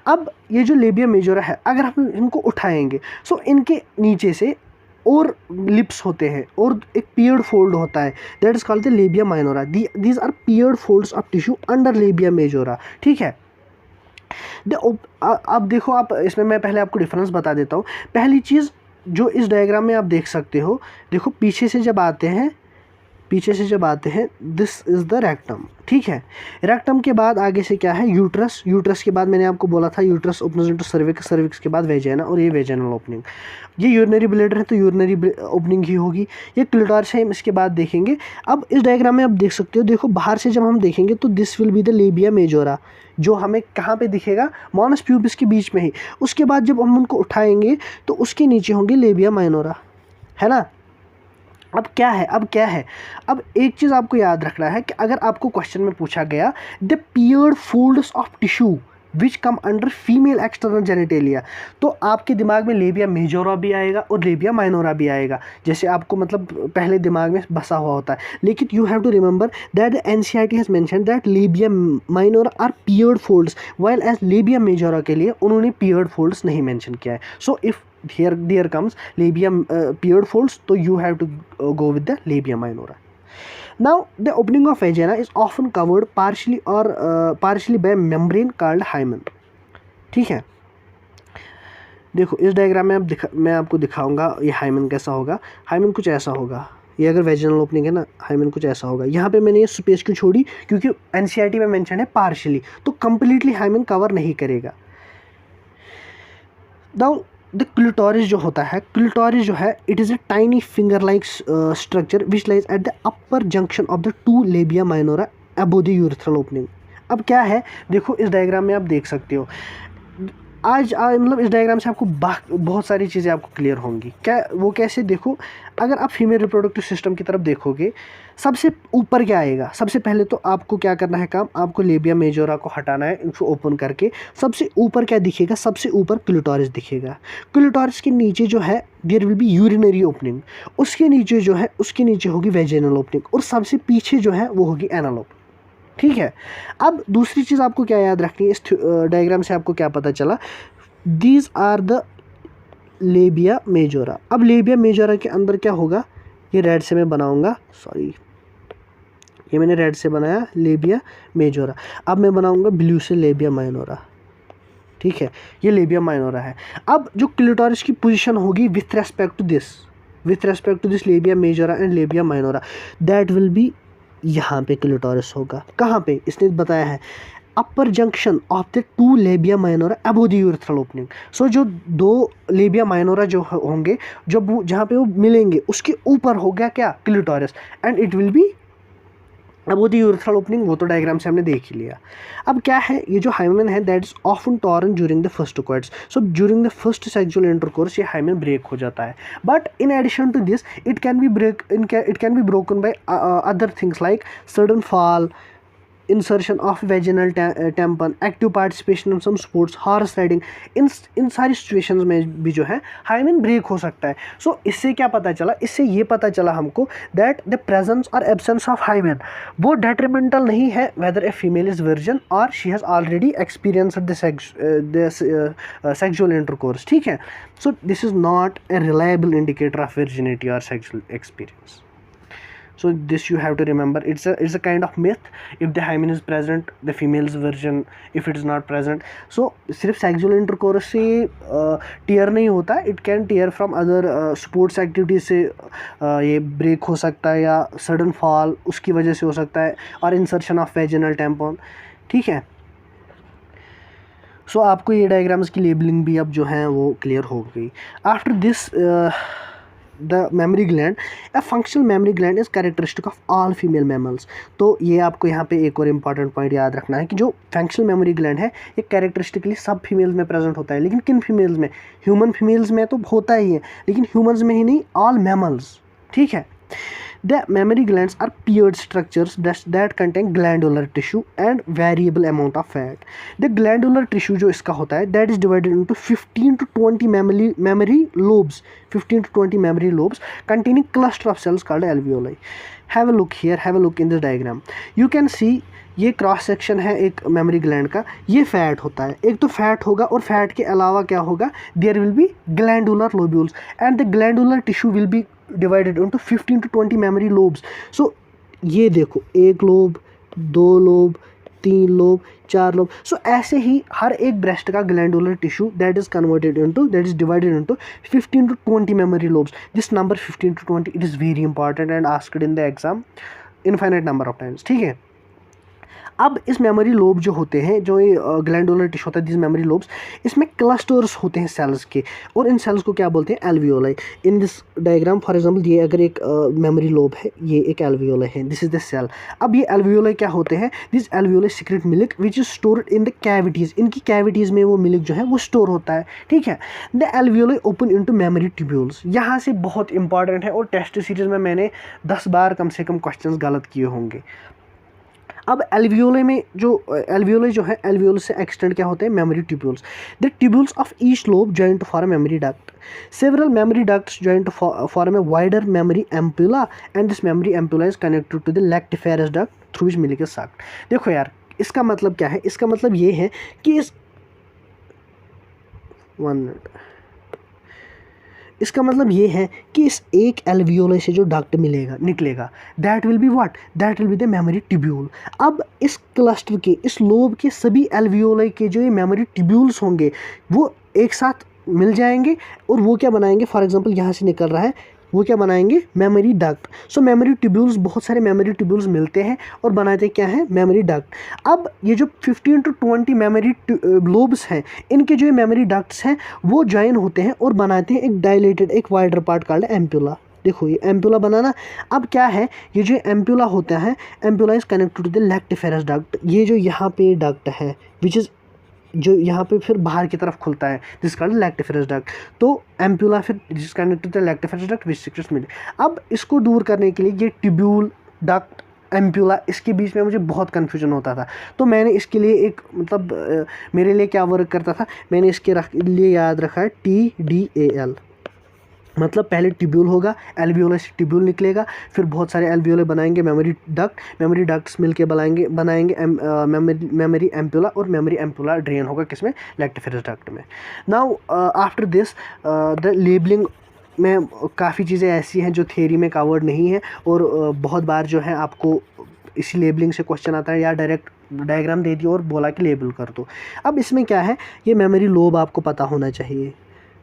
अब ये जो लेबिया मेजोरा है, अगर हम इनको उठाएंगे सो इनके नीचे से और लिप्स होते हैं और एक पियर्ड फोल्ड होता है, that is called the labia minora. These are paired folds of tissue under labia majora, ठीक है. अब देखो, आप इसमें मैं पहले आपको डिफरेंस बता देता हूँ. पहली चीज़ जो इस डायग्राम में आप देख सकते हो, देखो पीछे से जब आते हैं दिस इज़ द रेक्टम, ठीक है. रेक्टम के बाद आगे से क्या है? यूट्रस. यूट्रस के बाद मैंने आपको बोला था uterus opens into cervix, cervix के बाद वेजाइना, और ये वेजाइनल ओपनिंग. ये यूरिनरी ब्लैडर है तो यूरिनरी ओपनिंग ही होगी. ये क्लिटोरिस है, हम इसके बाद देखेंगे. अब इस डायग्राम में आप देख सकते हो, देखो बाहर से जब हम देखेंगे तो this will be the labia majora, जो हमें कहाँ पे दिखेगा? मॉनस प्यूबिस के बीच में ही. उसके बाद जब हम उनको उठाएंगे तो उसके नीचे होंगे लेबिया माइनोरा, है ना. अब क्या है? अब एक चीज़ आपको याद रखना है कि अगर आपको क्वेश्चन में पूछा गया the peered folds of tissue which come under female external genitalia, तो आपके दिमाग में लेबिया मेजोरा भी आएगा और लेबिया माइनोरा भी आएगा, जैसे आपको मतलब पहले दिमाग में बसा हुआ होता है. लेकिन you have to remember that the NCERT has mentioned that labia minora are paired folds, while as labia majora के लिए उन्होंने पियर्ड फोल्ड्स नहीं मेंशन किया है. So if here comes labia paired folds, so you have to go with the labia minora. Now the opening of vagina is often covered partially by membrane called hymen, ठीक है. देखो इस diagram में मैं आपको दिखाऊंगा ये हाइमन कैसा होगा. हाइमन कुछ ऐसा होगा. ये अगर वेजिनल ओपनिंग है ना, हाइमन कुछ ऐसा होगा. यहाँ पे मैंने ये स्पेस क्यों छोड़ी? क्योंकि एनसीईआरटी में मेंशन है पार्शियली, तो कंप्लीटली हाइमन कवर नहीं करेगा. नाउ द क्लिटोरिस जो होता है, क्लिटोरिस जो है it is a tiny finger like structure which lies at the upper junction of the two labia minora above the urethral opening. अब क्या है? देखो इस डायग्राम में आप देख सकते हो. आज मतलब इस डायग्राम से आपको बहुत सारी चीज़ें आपको क्लियर होंगी. क्या वो कैसे? देखो अगर आप फीमेल रिप्रोडक्टिव सिस्टम की तरफ देखोगे, सबसे ऊपर क्या आएगा? सबसे पहले तो आपको क्या करना है काम? आपको लेबिया मेजोरा को हटाना है, इनको ओपन करके. सबसे ऊपर क्या दिखेगा? सबसे ऊपर क्लिटोरिस दिखेगा. क्लिटोरिस के नीचे जो है there will be urinary opening, उसके नीचे जो है उसके नीचे होगी वेजिनल ओपनिंग, और सबसे पीछे जो है वो होगी एनल ओपनिंग, ठीक है. अब दूसरी चीज़ आपको क्या याद रखनी है? इस डायग्राम से आपको क्या पता चला? These are the labia majora. अब लेबिया मेजोरा के अंदर क्या होगा? ये रेड से मैं बनाऊंगा, सॉरी ये मैंने रेड से बनाया लेबिया मेजोरा. अब मैं बनाऊंगा ब्लू से लेबिया माइनोरा, ठीक है. ये लेबिया माइनोरा है. अब जो क्लिटोरिस की पोजीशन होगी with respect to this labia majora and labia minora, that will be यहाँ पे क्लिटोरिस होगा. कहाँ पे? इसने बताया है upper junction of the two labia minora above the urethral opening. So जो दो लेबिया माइनोरा जो होंगे, जब जहाँ पे वो मिलेंगे उसके ऊपर हो गया क्या? Clitoris, and it will B above the urethral opening. वो तो डायग्राम से हमने देख ही लिया. अब क्या है? ये जो हाइमन है that is often torn during the first coitus. So during the first sexual intercourse ये हाइमन ब्रेक हो जाता है. But in addition to this it can be broken by other things like sudden fall, insertion of vaginal tampon, active participation in some sports, horse riding. इन सारी situations में भी जो है हाइमन ब्रेक हो सकता है. सो इससे क्या पता चला? इससे ये पता चला हमको दैट द प्रेजेंस और एब्सेंस ऑफ हाइमन वो डेट्रीमेंटल नहीं है whether a female is virgin और she has already experienced the sexual intercourse, ठीक है. So this is not a reliable indicator of virginity और sexual experience. So this you have to remember. It's a kind of myth. If the hymen is present, the female's version, if it is not present. So सिर्फ sexual intercourse से tear नहीं होता, it can tear from other sports activities से ये break हो सकता है, या sudden fall उसकी वजह से हो सकता है, और insertion of vaginal tampon, ठीक है। सो आपको ये डायग्राम्स की लेबलिंग भी अब जो है वो क्लियर हो गई। After this the memory gland, a functional mammary gland is characteristic of all female mammals. तो ये आपको यहाँ पे एक और इम्पॉर्टेंट पॉइंट याद रखना है कि जो फंक्शनल मेमोरी ग्लैंड है ये कैरेक्टरिस्टिकली सब फीमेल्स में प्रेजेंट होता है, लेकिन किन फीमेल्स में? ह्यूमन फीमेल्स में तो होता ही है, लेकिन ह्यूमन्स में ही नहीं, ऑल मैमल्स, ठीक है। The mammary glands are paired structures that contain glandular tissue and variable amount of fat. The glandular tissue जो इसका होता है that is divided into 15 to 20 mammary lobes, 15 to 20 mammary lobes containing cluster of cells called alveoli. Have a look here, have a look in this diagram. You can see ये cross section है एक memory gland का, ये fat होता है, एक तो fat होगा और फैट के अलावा क्या होगा, there will be glandular lobules and the glandular tissue will be divided into 15 to 20 mammary lobes. So ये देखो, एक लोब, दो लोब, तीन लोब, चार लोब। सो ऐसे ही हर एक ब्रेस्ट का glandular tissue that is converted into, that is divided into 15 to 20 mammary lobes. This number 15 to 20 it is very important and asked in the exam infinite number of times, ठीक है। अब इस memory lobe जो होते हैं, जो ये glandular tissue होता है, दिस मेमोरी लोब्स, इसमें क्लस्टर्स होते हैं सेल्स के, और इन सेल्स को क्या बोलते हैं, alveoli. In this diagram for example ये अगर एक मेमोरी लोब है, ये एक एल्वियोलाई है, दिस इज द सेल। अब ये एल्वियोलाई क्या होते हैं, this alveoli secret milk which is stored in the cavities, इनकी कैविटीज़ में वो मिल्क जो है वो स्टोर होता है, ठीक है। The alveoli open into mammary tubules, यहाँ से बहुत इंपॉर्टेंट है, और टेस्ट सीरीज में मैंने 10 बार कम से कम क्वेश्चन गलत किए होंगे। अब एल्वियोले में जो एल्वियोले जो है, एल्वियोले से एक्सटेंड क्या होते हैं, mammary tubules. The tubules of each lobe join to form mammary duct. Several mammary ducts join to form a wider mammary ampulla and this mammary ampulla is connected to the lactiferous duct through which milk is sucked. देखो यार, इसका मतलब क्या है, इसका मतलब ये है कि इसका मतलब ये है कि इस एक एल्वियोले से जो डक्ट निकलेगा that will be what, that will be the memory tubule. अब इस क्लस्टर के, इस लोब के सभी एल्वियोले के जो ये मेमोरी ट्यूब्यूल्स होंगे वो एक साथ मिल जाएंगे, और वो क्या बनाएंगे, फॉर एग्जांपल यहाँ से निकल रहा है, वो क्या बनाएंगे, मेमोरी डक्ट। सो मेमोरी ट्यूब्यूल्स, बहुत सारे मेमोरी ट्यूब्यूल्स मिलते हैं और बनाते क्या है, मेमोरी डक्ट। अब ये जो 15 to 20 मेमोरी लोब्स हैं, इनके जो मेमोरी डक्ट्स हैं वो ज्वाइन होते हैं और बनाते हैं एक डायलेटेड, एक वाइडर पार्ट कॉल्ड एम्पुला। देखो ये एम्पुला बनाना। अब क्या है, ये जो एम्पुला होता है, ampulla is connected to the lactiferous duct. ये जो यहाँ पे डक्ट है विच इज़, जो यहाँ पे फिर बाहर की तरफ खुलता है, जिस कॉल्ड लैक्टिफेरस डक्ट। तो एम्पुला फिर जिस connected to the lactiferous duct which secretes milk. अब इसको दूर करने के लिए ये ट्यूब्यूल, डक्ट, एम्पुला, इसके बीच में मुझे बहुत कन्फ्यूजन होता था, तो मैंने इसके लिए एक मतलब मेरे लिए क्या वर्क करता था, मैंने इसके लिए याद रखा है TDAL। मतलब पहले ट्यूब्यूल होगा, एल्वियोले से ट्यूब्यूल निकलेगा, फिर बहुत सारे एल्वियोले बनाएंगे मेमोरी डक्ट्स मिलके बनाएंगे मेमोरी एम्पुला, और मेमोरी एम्पुला ड्रेन होगा किसमें, लैक्टिफेरस डक्ट में। Now after this the labelling में काफ़ी चीज़ें ऐसी हैं जो थियरी में कवर्ड नहीं है, और बहुत बार जो है आपको इसी लेबलिंग से क्वेश्चन आता है, या डायरेक्ट डायग्राम दे दिया और बोला कि लेबल कर दो। अब इसमें क्या है, ये मेमोरी लोब आपको पता होना चाहिए,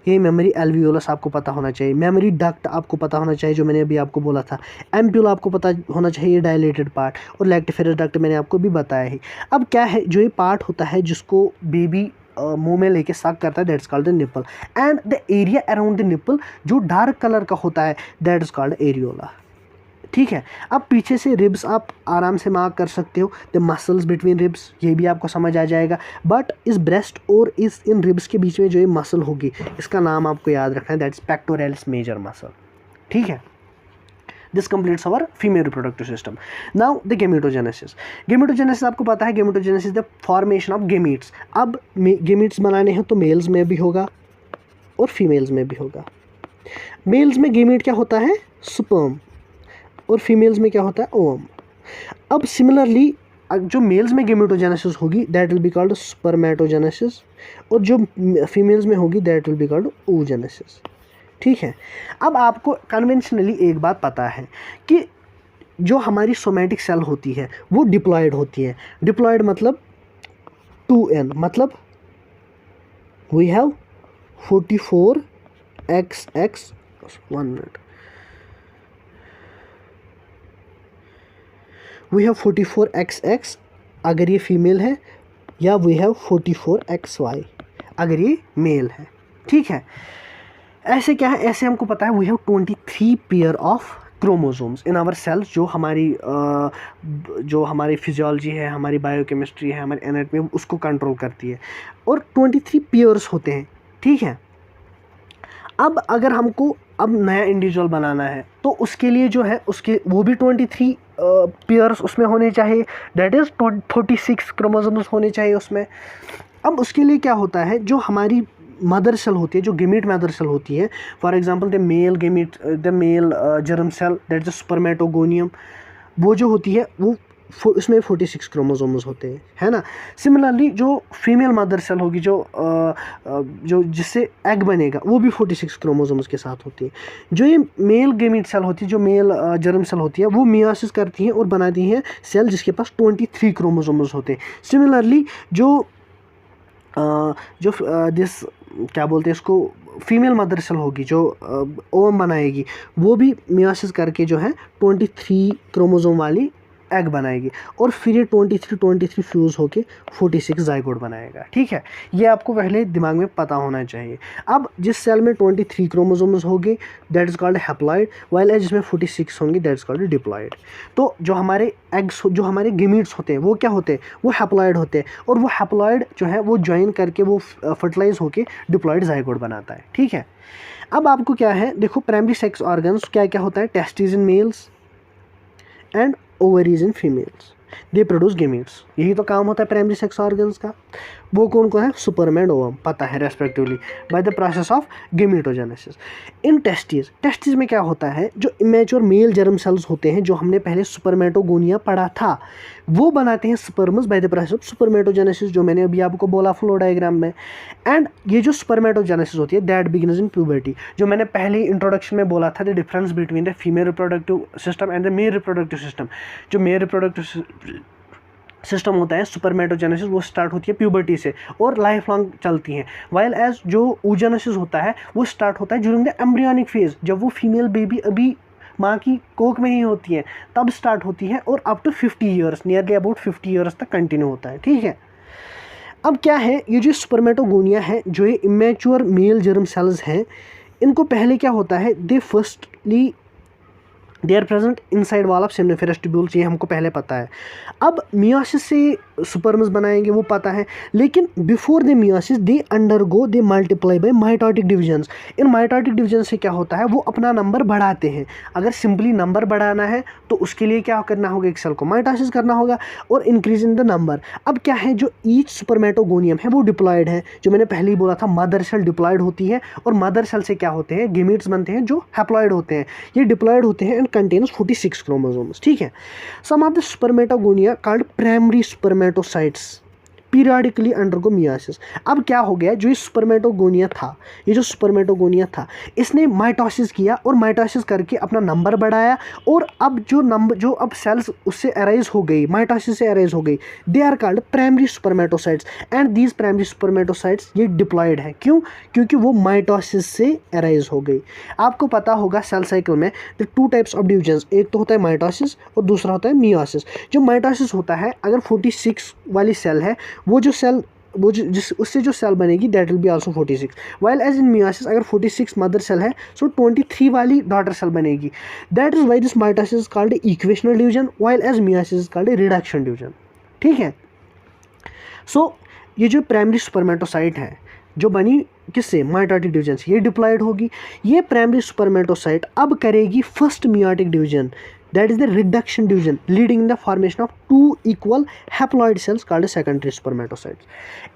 ये मेमोरी एल्वियोलस आपको पता होना चाहिए, मेमोरी डक्ट आपको पता होना चाहिए जो मैंने अभी आपको बोला था, एम्प्यूला आपको पता होना चाहिए डायलेटेड पार्ट, और लैक्टिफेरस डक्ट मैंने आपको भी बताया ही। अब क्या है, जो ये पार्ट होता है जिसको बेबी मुंह में लेके सक करता है, that's called the nipple, and the area around the nipple जो डार्क कलर का होता है दैट इज कॉल्ड एरियोला, ठीक है। अब पीछे से रिब्स आप आराम से मार्क कर सकते हो, द मसल्स बिटवीन रिब्स, ये भी आपको समझ आ जाएगा। बट इस ब्रेस्ट और इन रिब्स के बीच में जो ये मसल होगी, इसका नाम आपको याद रखना है, that is pectoralis major muscle, ठीक है। This completes our female reproductive system. Now the gametogenesis आपको पता है, gametogenesis the formation of gametes. अब गेमीट्स बनाने हैं तो मेल्स में भी होगा और फीमेल्स में भी होगा। मेल्स में गेमीट क्या होता है, स्पर्म, और फीमेल्स में क्या होता है, ओवम। अब सिमिलरली जो मेल्स में गेमेटोजेनेसिस होगी that will be called spermatogenesis, और जो फीमेल्स में होगी that will be called oogenesis, ठीक है। अब आपको कन्वेंशनली एक बात पता है कि जो हमारी सोमेटिक सेल होती है वो डिप्लॉयड होती है। डिप्लॉयड मतलब 2n, मतलब we have 44XX 1 minute, we have 44XX अगर ये फीमेल है, या वी हैव 44XY अगर ये मेल है। ठीक है, ऐसे क्या है, ऐसे हमको पता है we have 23 pair of chromosomes in our cells, जो हमारी फिजियोलॉजी है, हमारी बायोकेमिस्ट्री है, हमारी एनाटॉमी उसको कंट्रोल करती है, और 23 पेयर्स होते हैं। ठीक है, अब अगर हमको अब नया इंडिविजुअल बनाना है तो उसके लिए जो है उसके वो भी 23 पेयर्स उसमें होने चाहिए, दैट इज़ 46 क्रोमोसोम्स होने चाहिए उसमें। अब उसके लिए क्या होता है, जो हमारी मदर सेल होती है, जो गेमीट मदर सेल होती है, for example the male germ cell that is spermatogonium, वो जो होती है वो उसमें 46 क्रोमोसोम्स होते हैं, है ना। सिमिलरली जो फीमेल मदर सेल होगी, जो जिससे एग बनेगा, वो भी 46 क्रोमोसोम्स के साथ होती है। जो ये मेल गेमीट सेल होती है, जो मेल जर्म सेल होती है, वो मियोसिस करती है और बनाती है सेल जिसके पास 23 क्रोमोसोम्स होते हैं। सिमिलरली दिस क्या बोलते हैं इसको, फीमेल मदर सेल होगी जो ओवम बनाएगी, वो भी मियोसिस करके जो है 23 क्रोमोसोम वाली एग बनाएगी, और फिर ये 23 फ्यूज़ होके 46 जाइगोट बनाएगा। ठीक है, ये आपको पहले दिमाग में पता होना चाहिए। अब जिस सेल में 23 क्रोमोसोम्स होंगे that is called haploid, while as जिसमें 46 होंगे दैट इज़ कॉल्ड डिप्लॉइड। तो जो हमारे एग्स, जो हमारे गेमीट्स होते हैं, वो क्या होते हैं, वो हैप्लॉइड होते हैं, और वो हैप्लॉइड जो है वो ज्वाइन करके वो फर्टिलाइज होके डिप्लॉइड जाइगोट बनाता है। ठीक है, अब आपको क्या है, देखो प्राइमरी सेक्स ऑर्गन्स क्या क्या होता है, testis in males and ovaries in females, they produce gametes, यही तो काम होता है प्राइमरी सेक्स ऑर्गन्स का। वो कौन कौन है, स्पर्म एंड ओवम, पता है respectively by the process of gametogenesis. इन टेस्टिस में क्या होता है, जो इमेच्योर मेल जर्म सेल्स होते हैं, जो हमने पहले स्पर्मेटोगोनिया पढ़ा था, वो बनाते हैं sperms bye the process of spermatogenesis, जो मैंने अभी आपको बोला फ्लो डायग्राम में। एंड ये जो स्पर्मेटोजेनेसिस होती है दैट बिगिन्स इन प्यूबर्टी, जो मैंने पहले ही इंट्रोडक्शन में बोला था, the difference between the female reproductive system and the male reproductive system. जो मेल रिप्रोडक्टिव सिस्टम होता है स्पर्मेटोजेनेसिस, वो स्टार्ट होती है प्यूबर्टी से और लाइफ लॉन्ग चलती हैं, वाइल एज जो oogenesis होता है वो स्टार्ट होता है ड्यूरिंग द एम्ब्रियोनिक फेज, जब वो फीमेल बेबी अभी माँ की कोख में ही होती है तब स्टार्ट होती है, और up to 50 years, nearly about 50 years तक कंटिन्यू होता है। ठीक है, अब क्या है, ये जो स्पर्मेटोगोनिया है, जो ये इमेच्योर मेल जर्म सेल्स हैं, इनको पहले क्या होता है, they are present inside wall of seminiferous tubules, ये हमको पहले पता है। अब मियोसिस से स्पर्म्स बनाएंगे वो पता है, लेकिन before the meiosis they multiply by mitotic divisions. In mitotic division से क्या होता है, वो अपना नंबर बढ़ाते हैं। अगर सिंपली नंबर बढ़ाना है तो उसके लिए क्या करना होगा, एक सेल को माइटोसिस करना होगा और इंक्रीज इन द नंबर। अब क्या है, जो ईच स्पर्मेटोगोनियम है वो डिप्लॉयड है, जो मैंने पहले ही बोला था, मदर सेल डिप्लॉयड होती है, और मदर सेल से क्या होते हैं, गेमीट्स बनते हैं जो हैप्लॉयड होते हैं। ये डिप्लॉयड होते हैं एंड कंटेन्स 46 क्रोमोसोम्स। ठीक है, some of the spermatogonia called primary spermatocytes periodically undergo meiosis. अब क्या हो गया, जो ये स्पर्मेटोगोनिया था, इसने माइटोसिस किया और माइटोसिस करके अपना नंबर बढ़ाया, और अब जो अब सेल्स उससे अराइज हो गई, माइटोसिस से अराइज हो गई, they are called primary spermatocytes, and these primary spermatocytes ये डिप्लॉयड है। क्यों, क्योंकि वो माइटोसिस से अराइज हो गई। आपको पता होगा सेल साइकिल में द 2 टाइप्स ऑफ डिविजन्स, एक तो होता है माइटोसिस और दूसरा होता है मियोसिस। जो माइटोसिस होता है, अगर 46 वाली सेल है, वो उससे जो सेल बनेगी that will be also 46, while as in meiosis अगर 46 मदर सेल है सो 23 वाली डॉटर सेल बनेगी। That is why this mitosis is called equational division, while as meiosis is called reduction division. ठीक है, सो ये जो प्राइमरी स्पर्मेटोसाइट है जो बनी किससे, माइटोटिक डिवीजन से, ये डिप्लॉयड होगी। ये प्राइमरी स्पर्मेटोसाइट अब करेगी first meiotic division, that is the reduction division leading in the formation of 2 equal haploid cells called secondary spermatocytes।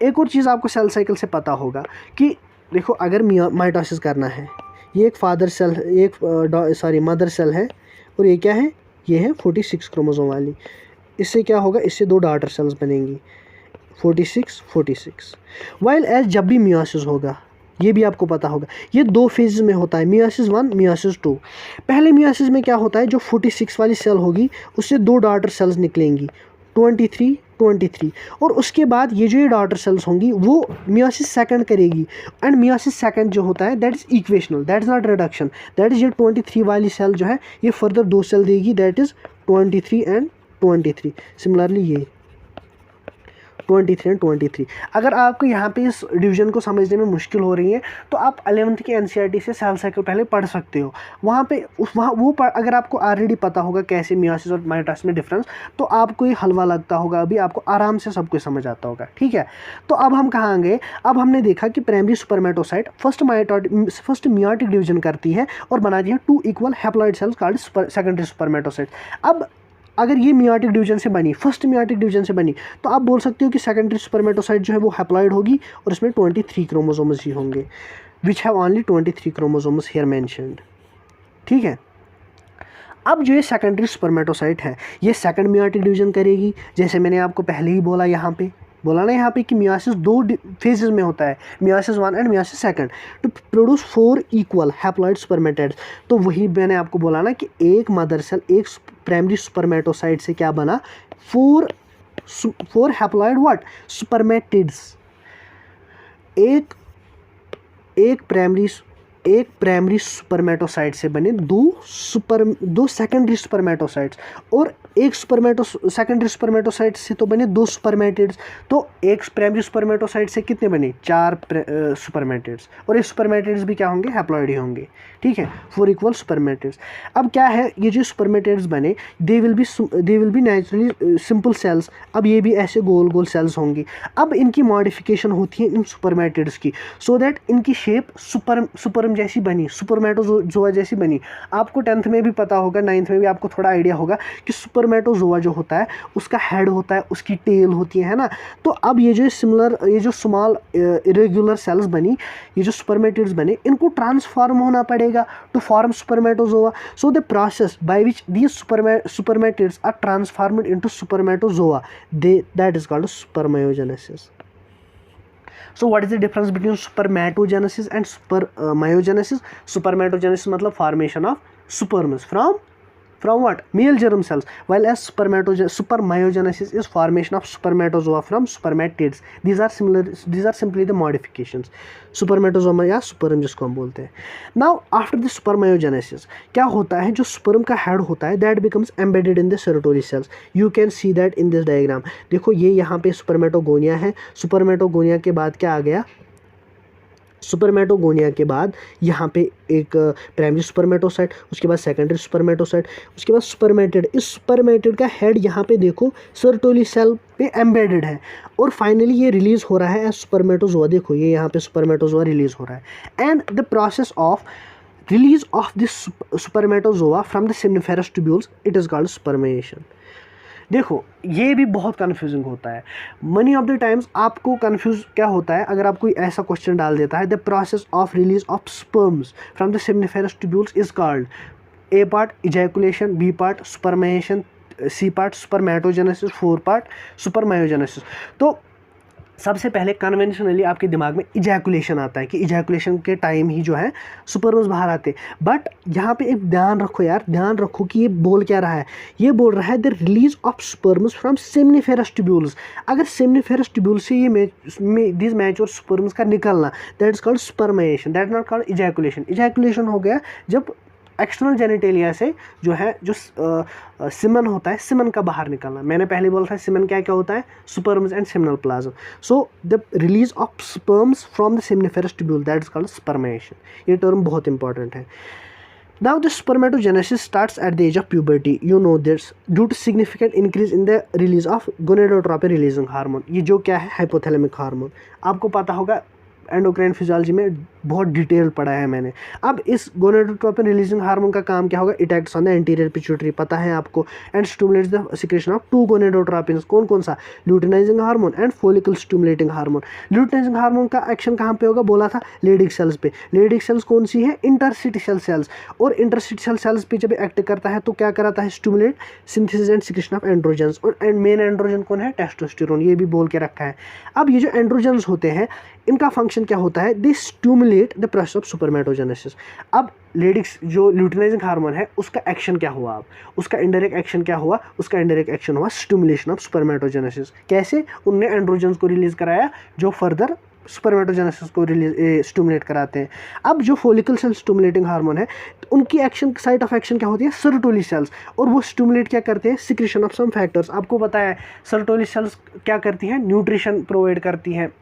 एक और चीज़ आपको सेल साइकिल से पता होगा कि देखो, अगर माइटोसिस करना है, ये एक फादर सेल, मदर सेल है, और ये क्या है, ये है 46 क्रोमोसोम वाली। इससे क्या होगा, इससे 2 डॉटर सेल्स बनेंगी 46 46। वाइल एज जब भी मियोसिस होगा ये भी आपको पता होगा। ये 2 फेजेस में होता है, मियोसिस 1 मियोसिस 2। पहले मियोसिस में क्या होता है, जो 46 वाली सेल होगी उससे 2 डॉटर सेल्स निकलेंगी, 23 और उसके बाद ये डॉटर सेल्स होंगी वो मियोसिस सेकंड करेगी। एंड मियोसिस सेकंड जो होता है that is equational, that is not reduction, that is ये 23 वाली सेल जो है ये फर्दर 2 सेल देगी, दैट इज़ 23 एंड 23। सिमिलरली ये 23 एंड 23। अगर आपको यहाँ पे इस डिवीजन को समझने में मुश्किल हो रही है तो आप 11th के एनसीईआरटी से सेल साइकिल पहले पढ़ सकते हो। वहाँ पे अगर आपको ऑलरेडी पता होगा कैसे मियोसिस और माइटोसिस में डिफरेंस, तो आपको ये हलवा लगता होगा, अभी आपको आराम से सब कुछ समझ आता होगा, ठीक है। तो अब हम कहाँ गए, अब हमने देखा कि primary spermatocyte first meiotic division करती है और बनाती है 2 equal haploid cells called secondary spermatocyte. अब अगर ये मियोटिक डिवीजन से बनी, फर्स्ट मियोटिक डिवीजन से बनी, तो आप बोल सकते हो कि सेकेंडरी स्पर्मेटोसाइट जो है वो हैप्लॉइड होगी और इसमें 23 क्रोमोसोम्स ही होंगे, which have only 23 chromosomes here mentioned, ठीक है। अब जो ये सेकेंडरी स्पर्मेटोसाइट है ये सेकंड मियोटिक डिवीजन करेगी, जैसे मैंने आपको पहले ही बोला ना यहाँ पे कि मियोसिस 2 फेजेस में होता है, meiosis 1 and meiosis second, to produce 4 equal haploid spermatids. तो वही मैंने आपको बोला ना कि एक मदर सेल एक प्राइमरी स्पर्मेटोसाइट से क्या बना, 4 हैप्लॉइड व्हाट स्पर्मेटिड्स। एक प्राइमरी स्पर्मेटोसाइट से बने 2 सेकेंडरी स्पर्मेटोसाइट्स, और एक सेकेंडरी स्पर्मेटोसाइट से तो बने 2 स्पर्मेटिड्स। तो एक प्राइमरी स्पर्मेटोसाइट से कितने बने, 4 स्पर्मेटिड्स, और ये स्पर्मेटिड्स भी क्या होंगे, हैप्लॉइड ही होंगे, ठीक है, 4 इक्वल स्पर्मेटिड्स। अब क्या है, ये जो स्पर्मेटिड्स बने they will be naturally simple cells. अब ये भी ऐसे गोल गोल सेल्स होंगी। अब इनकी मॉडिफिकेशन होती है इन स्पर्मेटिड्स की, सो दैट इनकी शेप सुपर्म जैसी बनी, सुपर्मेटोजोआ जैसी बनी। आपको 10th में भी पता होगा, 9th में भी आपको थोड़ा आइडिया होगा कि सुपर्मेटोजोआ जो होता है उसका हेड होता है, उसकी टेल होती है ना। तो अब ये जो स्मॉल इरेगुलर सेल्स बनी, ये जो स्पर्मेटिड्स बने, इनको ट्रांसफॉर्म होना पड़ेगा to form spermatozoa. So the process by which these spermatids are transformed into spermatozoa, that is called spermiogenesis. So what is the difference between spermatogenesis and spermiogenesis? Spermatogenesis मतलब formation of sperms from what? Male germ cells, while as spermiogenesis is formation of spermatozoa from spermatids. These are simply the modifications. Spermatozoa या sperm जिसको हम बोलते हैं. Now after the spermiogenesis क्या होता है, जो sperm का head होता है that becomes embedded in the sertoli cells. You can see that in this diagram. देखो ये यहाँ पे spermatogonia है, spermatogonia के बाद क्या आ गया, सुपरमेटोगोनिया के बाद यहाँ पे एक प्राइमरी स्पर्मेटोसाइट, उसके बाद सेकेंडरी स्पर्मेटोसाइट, उसके बाद स्पर्मेटिड। इस स्पर्मेटिड का हेड यहाँ पे देखो सर्टोली सेल पे एम्बेडेड है, और फाइनली ये रिलीज हो रहा है एज स्पर्मेटोजोआ। देखो ये यहाँ पे स्पर्मेटोजोआ रिलीज हो रहा है, and the process of release of this spermatozoa from the seminiferous tubules it is called spermiation. देखो ये भी बहुत कन्फ्यूजिंग होता है, मनी ऑफ द टाइम्स आपको कन्फ्यूज क्या होता है अगर आप कोई ऐसा क्वेश्चन डाल देता है, the process of release of sperms from the seminiferous tubules is called, A part ejaculation, B part spermiation, C part spermatogenesis, 4 part spermiogenesis. तो सबसे पहले कन्वेंशनली आपके दिमाग में इजैकुलेशन आता है कि इजैकुलेशन के टाइम ही जो है स्पर्म्स बाहर आते, बट यहाँ पे एक ध्यान रखो कि ये बोल क्या रहा है, ये बोल रहा है the release of sperms from सेमनिफेरस tubules. अगर सेमनिफेरस ट्यूब्यूल से ये दिस मैच्योर स्पर्म्स का निकलना, that is called spermiation, that is not called ejaculation. Ejaculation हो गया जब एक्सटर्नल जेनिटेलिया से जो है जो सिमन होता है, सिमन का बाहर निकलना। मैंने पहले बोला था सिमन क्या होता है, sperms and seminal plasm. So the release of sperms from the seminiferous tubule that is called spermiation. ये टर्म बहुत इंपॉर्टेंट है। Now the spermatogenesis starts at the age of puberty. You know this due to significant increase in the release of gonadotropin releasing hormone. ये जो क्या है, hypothalamic hormone. आपको पता होगा एंडोक्राइन फिजियोलॉजी में बहुत डिटेल पढ़ा है मैंने। अब इस गोनाडोट्रोपिन रिलीजिंग हार्मोन का काम क्या होगा, it acts on the anterior pituitary, पता है आपको, and stimulates the secretion of 2 gonadotropins. कौन सा, luteinizing hormone and follicle stimulating hormone. Luteinizing hormone का एक्शन कहाँ पे होगा, बोला था लेडिक सेल्स पे। लेडिक सेल्स कौन सी है, इंटरस्टिशियल सेल्स, और इंटरस्टिशियल सेल्स पे जब एक्ट करता है तो क्या कराता है, stimulate synthesis and secretion of androgens, और मेन एंड्रोजन कौन है, टेस्टोस्टेरोन। ये भी बोल के रखा है। अब ये जो एंड्रोजन्स होते हैं इनका फंक्शन एक्शन क्या होता है, दे stimulate the process of spermatogenesis. अब लेडीज जो ल्यूटिनाइजिंग हार्मोन है उसका एक्शन क्या हुआ, अब उसका इनडायरेक्ट एक्शन क्या हुआ, उसका इनडायरेक्ट एक्शन हुआ स्टिमुलेशन ऑफ स्पर्मेटोजेनेसिस। कैसे, उनने एंड्रोजन्स को रिलीज कराया जो फर्दर स्पर्मेटोजेनेसिस को स्टिमुलेट कराते हैं। अब जो फॉलिकल सेल स्टिमुलेटिंग हार्मोन है उनकी एक्शन, साइट ऑफ एक्शन क्या होती है, सर्टोली सेल्स, और वो स्टिमुलेट क्या करते हैं, सिक्रेशन ऑफ सम फैक्टर्स। आपको पता है सर्टोली सेल्स क्या करती हैं, न्यूट्रिशन प्रोवाइड करती हैं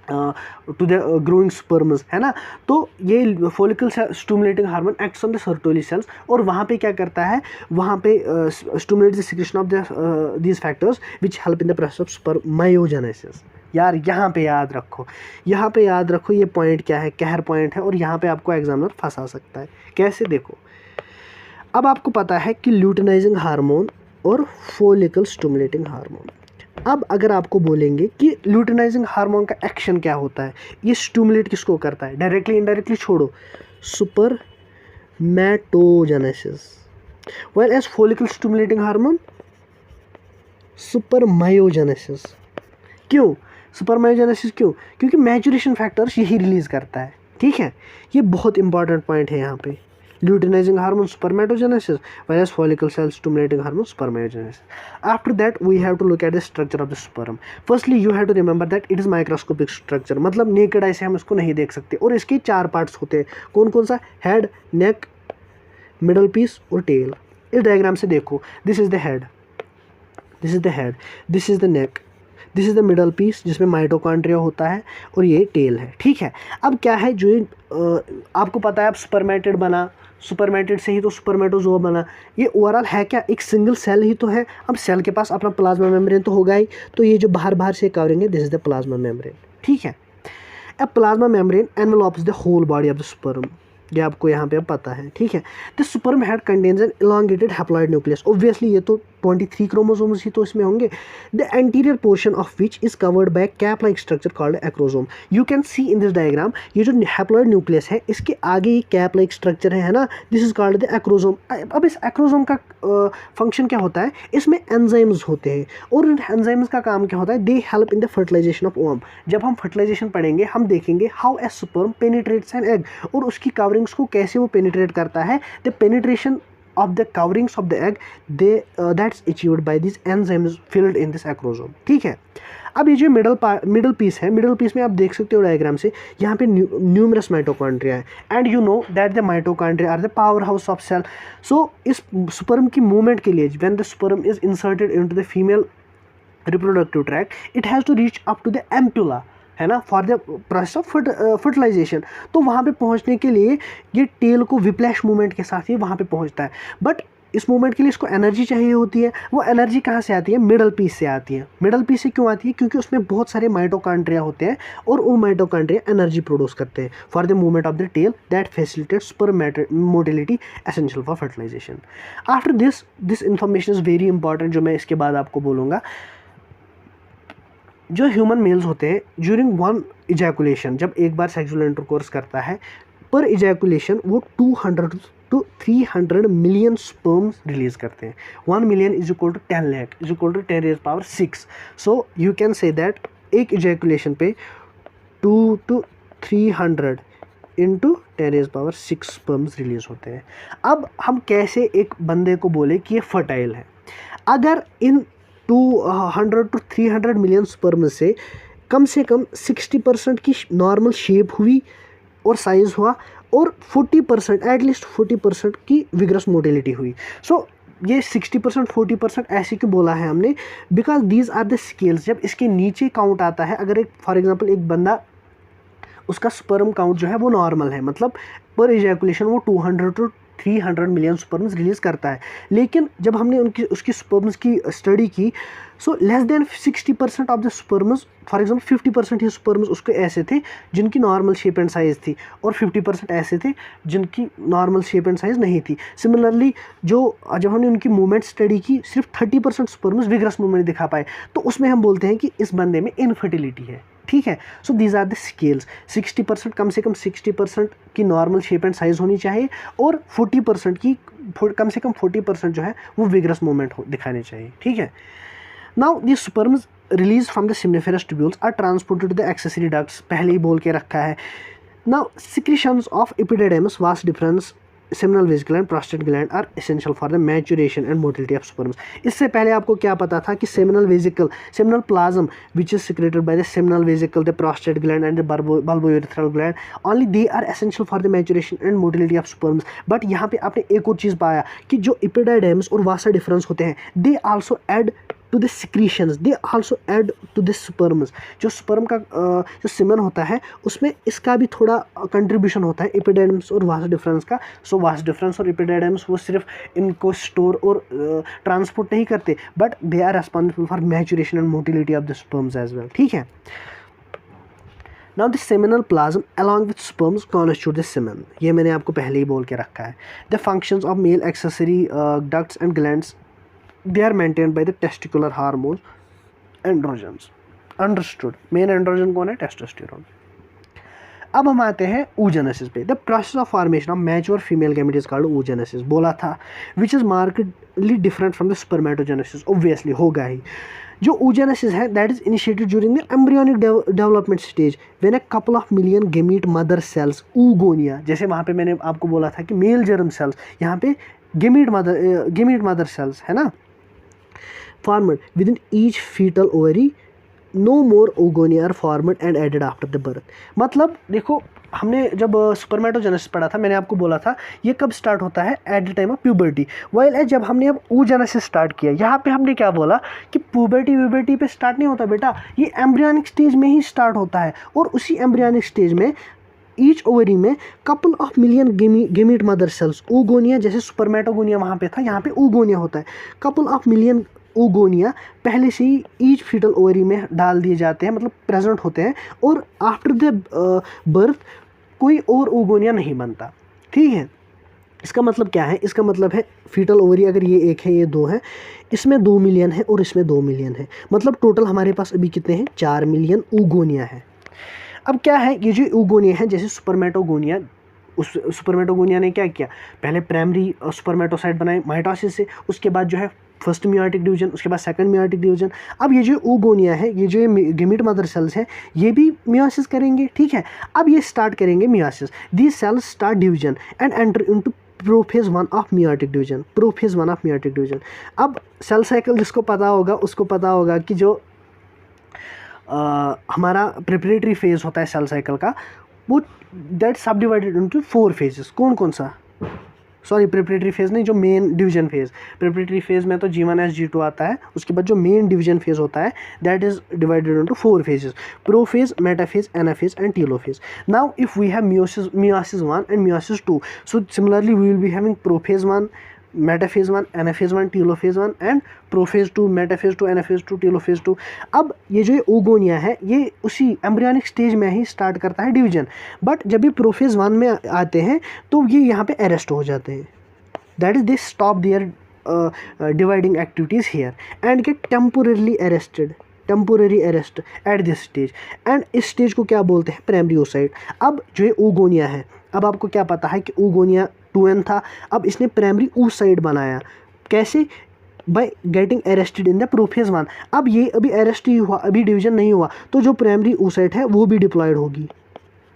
टू द ग्रोइंग स्पर्म्स, है ना। तो ये follicle stimulating hormone acts on the Sertoli cells, और वहाँ पे क्या करता है, वहाँ पे stimulate the secretion of these factors which help in the process of spermiogenesis. यार यहाँ पे याद रखो, यहाँ पे याद रखो ये पॉइंट क्या है, कहर पॉइंट है, और यहाँ पे आपको एग्जामिनर फंसा सकता है। कैसे, देखो अब आपको पता है कि ल्यूटिनाइजिंग हार्मोन और फॉलिकल स्टिमुलेटिंग हार्मोन। अब अगर आपको बोलेंगे कि ल्यूटिनाइजिंग हार्मोन का एक्शन क्या होता है, ये स्टिमुलेट किसको करता है, डायरेक्टली इनडायरेक्टली छोड़ो, spermatogenesis, while as follicle stimulating hormone spermiogenesis. क्यों सुपरमायोजेनेसिस, क्यों, क्योंकि मैचुरेशन फैक्टर्स यही रिलीज करता है, ठीक है। ये बहुत इंपॉर्टेंट पॉइंट है यहाँ पे, luteinizing hormone spermatogenesis whereas follicle cell stimulating hormone spermiogenesis. After that we have to look at the structure of the sperm. Firstly you have to remember that it is microscopic structure, मतलब naked eye से हम इसको नहीं देख सकते, और इसके 4 parts होते हैं। कौन कौन सा, हेड, नेक, मिडल पीस और टेल। इस डायग्राम से देखो, this is the head, this is the head, this is the neck, this is the middle piece जिसमें माइटोकॉन्ड्रिया होता है, और ये टेल है, ठीक है। अब क्या है, जो आपको पता है अब स्पर्मेटिड बना, सुपरमेटिड से ही तो स्पर्मेटोजोआ बना। ये ओवरऑल है क्या, एक सिंगल सेल ही तो है। अब सेल के पास अपना प्लाज्मा मेम्ब्रेन तो होगा ही, तो ये जो बाहर से कवरिंग है, this is the plasma membrane, ठीक है। अब plasma membrane envelops the whole body of the sperm, ये आपको यहाँ पे अब पता है, ठीक है। The sperm head contains an elongated haploid nucleus, obviously ये तो 23 क्रोमोसोम्स ही तो इसमें होंगे। The anterior portion of which is covered by cap like structure called acrosome. You can see in this diagram, ये जो हैप्लॉइड न्यूक्लियस है इसके आगे ये कैप लाइक स्ट्रक्चर है ना, this is called the acrosome. अब इस एक्रोसोम का फंक्शन क्या होता है, इसमें एंजाइम्स होते हैं, और इन एंजाइम्स का काम क्या होता है, they help in the fertilization of ovum. जब हम फर्टिलाइजेशन पढ़ेंगे हम देखेंगे how a sperm penetrates an egg, और उसकी कवरिंग्स को कैसे वो पेनिट्रेट करता है। The penetration of the coverings of the egg that's achieved by these enzymes filled in this acrosome, ठीक है। अब ये जो मिडल पीस है, मिडल पीस में आप देख सकते हो डायग्राम से, यहाँ पे न्यूमरस माइटोकॉन्ड्रिया है, and you know that the mitochondria are the power house of cell. So इस स्पर्म की मूवमेंट के लिए when the sperm is inserted into the female reproductive tract, it has to reach up to the ampulla, है ना, for the process of fertilization. तो वहाँ पे पहुँचने के लिए ये टेल को विप्लैश मूवमेंट के साथ ही वहाँ पे पहुँचता है, बट इस मूवमेंट के लिए इसको एनर्जी चाहिए होती है। वो एनर्जी कहाँ से आती है, मिडल पीस से आती है। मिडल पीस से क्यों आती है, क्योंकि उसमें बहुत सारे माइटोकॉन्ड्रिया होते हैं, और वो माइटोकॉन्ड्रिया एनर्जी प्रोड्यूस करते हैं for the movement of the tail that facilitates sperm motility essential for fertilization. After this information is very important, जो मैं इसके बाद आपको बोलूँगा। जो ह्यूमन मेल्स होते हैं ड्यूरिंग वन इजैकुलेशन, जब एक बार सेक्सुअल इंटरकोर्स करता है, पर इजैकुलेशन वो 200 to 300 मिलियन स्पर्म्स रिलीज करते हैं। 1 million is equal to 10 lakh is equal to 10 raised power 6। So you can say that एक इजैकुलेशन पे 2 to 300 into 10 raised power 6 sperms release होते हैं। अब हम कैसे एक बंदे को बोले कि ये फर्टाइल है, अगर इन 200 to 300 मिलियन स्पर्म से कम 60% की नॉर्मल शेप हुई और साइज हुआ, और 40% एटलीस्ट 40% की विग्रस मोटिलिटी हुई। सो ये 60% 40% ऐसे क्यों बोला है हमने, because these are the scales. जब इसके नीचे काउंट आता है, अगर एक फॉर एग्जांपल एक बंदा, उसका स्पर्म काउंट जो है वो नॉर्मल है, मतलब पर इजैकुलेशन वो 200 to 300 मिलियन स्पर्म्स रिलीज करता है, लेकिन जब हमने उसकी स्पर्म्स की स्टडी की, so less than 60% of the sperms, for example 50% ही स्पर्म्स उसके ऐसे थे जिनकी नॉर्मल शेप एंड साइज़ थी, और 50% ऐसे थे जिनकी नॉर्मल शेप एंड साइज़ नहीं थी। सिमिलरली जब हमने उनकी मूवमेंट स्टडी की, सिर्फ 30% स्पर्म्स विग्रस मूवमेंट दिखा पाए, तो उसमें हम बोलते हैं कि इस बंदे में इनफर्टिलिटी है, ठीक है। So these are the scales. 60% कम से कम 60% की नॉर्मल शेप एंड साइज़ होनी चाहिए, और 40% की कम से कम 40% जो है वो विग्रस मूवमेंट दिखाने चाहिए, ठीक है। Now the sperms release from the seminiferous tubules are transported to the accessory ducts, पहले ही बोल के रखा है। Now secretions of epididymis vas deferens seminal vesicle and prostate gland are essential for the maturation and motility of sperms। इससे पहले आपको क्या पता था कि seminal vesicle, seminal plasm which is secreted by the seminal vesicle, the prostate gland and the bulbourethral gland, only they are essential for the maturation and motility of sperms। but यहाँ पे आपने एक और चीज़ पाया कि जो epididymis और vasa difference होते हैं, they also add to the secretions, they also add to the sperms। जो sperm का जो semen होता है उसमें इसका भी थोड़ा कंट्रीब्यूशन होता है epididymis और vasa difference का। सो vasa difference और epididymis वो सिर्फ इनको स्टोर और ट्रांसपोर्ट नहीं करते, but they are responsible for maturation and motility of the sperms as well. ठीक है। Now the seminal plasma along with sperms constitute the semen, ये मैंने आपको पहले ही बोल के रखा है। The functions of male accessory ducts and glands they are maintained by the testicular hormones androgens। understood। Main androgen कौन है? टेस्टोस्टेरोन। अब हम आते हैं oogenesis पे। The process of formation of mature female gamete is called oogenesis, बोला था, which is markedly different from the spermatogenesis. Obviously होगा ही। जो oogenesis है that is initiated during the embryonic development stage when a couple of million gamete mother cells oogonia, जैसे वहाँ पे मैंने आपको बोला था कि मेल जर्म सेल्स, यहाँ पे गेमीट मदर सेल्स है ना, formed within each fetal ovary, no more oogonia are formed and added after the birth। मतलब देखो, हमने जब स्पर्मेटोजेनेसिस पढ़ा था, मैंने आपको बोला था ये कब स्टार्ट होता है? Eight the time of puberty. While जब हमने अब oogenesis स्टार्ट किया, यहाँ पे हमने क्या बोला कि प्यूबर्टी पे स्टार्ट नहीं होता बेटा, ये एम्ब्रियोनिक स्टेज में ही स्टार्ट होता है। और उसी एम्ब्रियोनिक स्टेज में ईच ओवरी में couple of million gamete mother cells oogonia, जैसे स्पर्मेटोगोनिया वहाँ पे था, यहाँ पे oogonia होता है। कपल ऑफ मिलियन oogonia पहले से ही ईच फीटल ओवरी में डाल दिए जाते हैं, मतलब प्रेजेंट होते हैं, और आफ्टर द बर्थ कोई और oogonia नहीं बनता। ठीक है। इसका मतलब क्या है? इसका मतलब है फीटल ओवरी अगर ये एक है, ये दो है, इसमें 2 मिलियन है और इसमें 2 मिलियन है, मतलब टोटल हमारे पास अभी कितने हैं? 4 मिलियन oogonia है। अब क्या है, ये जो oogonia है, जैसे स्पर्मेटोगोनिया, उस स्पर्मेटोगोनिया ने क्या किया? पहले प्राइमरी स्पर्मेटोसाइट बनाए माइटोसिस से, उसके बाद जो है फर्स्ट मियोटिक डिवीजन, उसके बाद सेकंड मियोटिक डिवीजन। अब ये जो oogonia है, ये जो गेमीट मदर सेल्स हैं, ये भी मियोसिस करेंगे। ठीक है। अब ये स्टार्ट करेंगे meiosis. These cells start division and enter into prophase 1 of meiotic division. Prophase 1 of meiotic division. अब सेल साइकिल जिसको पता होगा उसको पता होगा कि जो हमारा प्रिपरेटरी फेज होता है सेल साइकिल का, वो दैट सब डिवाइडेड इनटू 4 फेजेस। कौन कौन सा? सॉरी, प्रिपरेटरी फेज नहीं, जो main division phase. Preparatory phase में तो G1S G2 आता है, उसके बाद जो मेन डिवीजन फेज होता है that is divided into 4 phases: prophase, metaphase, anaphase and telophase. Now if we have meiosis 1 and meiosis 2, so similarly we will be having prophase 1, metaphase 1, anaphase 1, telophase 1 and prophase 2, metaphase 2, anaphase 2, telophase 2। अब ये जो oogonia है, ये उसी embryonic stage में ही start करता है division, but जब ये प्रोफेज 1 में आते हैं तो ये यहाँ पे अरेस्ट हो जाते हैं। That is they stop their dividing activities here and get temporarily arrested, temporary arrest at this stage. And इस स्टेज को क्या बोलते हैं? Primary oocyte। अब जो ये oogonia है, अब आपको क्या पता है कि oogonia 2n था, अब इसने प्राइमरी oocyte बनाया। कैसे? By getting arrested in the prophase 1। अब ये अभी अरेस्ट ही हुआ, अभी डिवीजन नहीं हुआ, तो जो प्राइमरी oocyte है वो भी डिप्लॉयड होगी,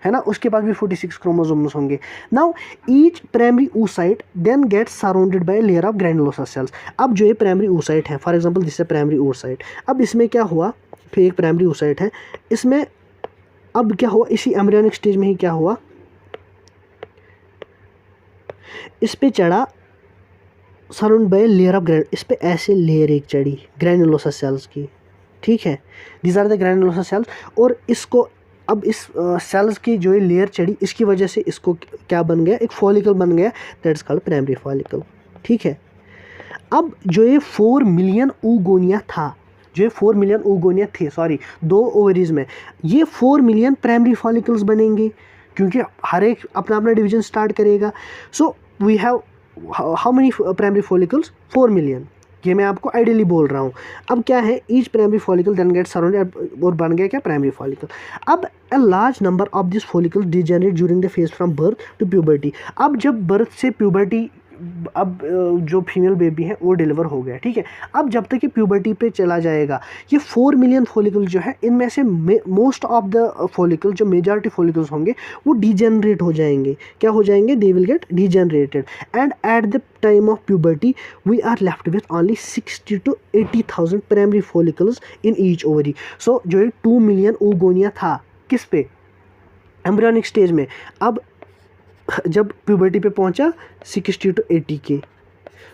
है ना, उसके पास भी 46 क्रोमोसोम्स होंगे। Now each primary oocyte then gets surrounded by layer of granulosa cells. अब जो ये प्राइमरी oocyte है, for example this is primary oocyte, अब इसमें क्या हुआ? फिर एक प्राइमरी oocyte है, इसमें अब क्या हुआ? इसी एम्ब्रियोनिक स्टेज में ही क्या हुआ? इस पे चढ़ा सराउंड बाय लेयर ऑफ इस पे ऐसे लेयर एक चढ़ी ग्रैनुलोसा सेल्स की। ठीक है, these are the granulosa cells. और इसको अब इस सेल्स की जो ये लेयर चढ़ी, इसकी वजह से इसको क्या बन गया? एक फॉलिकल बन गया, दैट्स कॉल्ड प्राइमरी फॉलिकल। ठीक है। अब जो ये 4 मिलियन oogonia था, जो ये 4 मिलियन oogonia थे, सॉरी 2 ओवरीज में, ये 4 मिलियन प्राइमरी फॉलिकल्स बनेंगे, क्योंकि हर एक अपना अपना डिवीजन स्टार्ट करेगा। So we have how many primary follicles? 4 million. ये मैं आपको आइडियली बोल रहा हूँ। अब क्या है? Each primary follicle then get surrounded, और बन गया क्या? Primary follicle. अब a large number of this follicle degenerate during the phase from birth to puberty. अब जब बर्थ से प्यूबर्टी अब जो फीमेल बेबी है वो डिलीवर हो गया, ठीक है। अब जब तक ये प्यूबर्टी पे चला जाएगा, ये 4 मिलियन फॉलिकल जो है, इनमें से मोस्ट ऑफ द फॉलिकल, जो मेजॉरिटी फॉलिकल्स होंगे वो डिजेनरेट हो जाएंगे। क्या हो जाएंगे? They will get degenerated, and at the time of puberty we are left with only 60 to 80,000 primary follicles in each ovary. So जो ये 2 मिलियन ओगोनिया था किस पे? एम्ब्रियोनिक स्टेज में। अब जब प्यूबर्टी पे पहुंचा 60 to 80 के।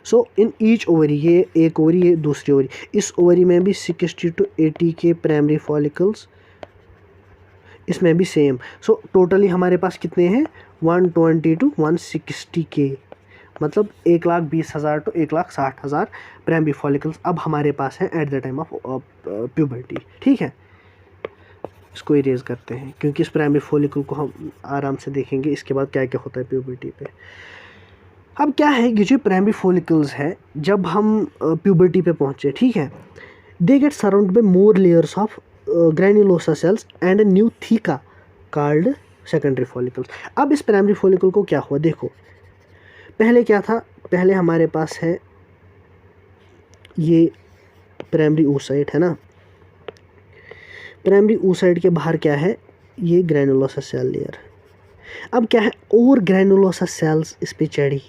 सो इन ईच ओवरी, ये एक ओवरी, ये दूसरी ओवरी, इस ओवरी में भी 60 to 80 के प्राइमरी फॉलिकल्स, इसमें भी सेम। सो टोटली हमारे पास कितने हैं? 120 to 160 के, मतलब 1,20,000 to 1,60,000 प्राइमरी फॉलिकल्स अब हमारे पास हैं eight the time of puberty, ठीक है। इसको इरेज करते हैं क्योंकि इस प्राइमरी फॉलिकल को हम आराम से देखेंगे इसके बाद क्या क्या होता है प्यूबर्टी पे। अब क्या है, ये जो प्राइमरी फॉलिकल्स है जब हम प्यूबर्टी पे पहुँचे, ठीक है, they get surround by more layers of granulosa cells and new theca called secondary follicles. अब इस प्राइमरी फॉलिकल को क्या हुआ, देखो पहले क्या था, पहले हमारे पास है ये प्राइमरी oocyte है ना, प्राइमरी oocyte के बाहर क्या है, ये ग्रैनुलोसा सेल लेयर। अब क्या है, और ग्रैनुलोसा सेल्स इस पे चढ़ी,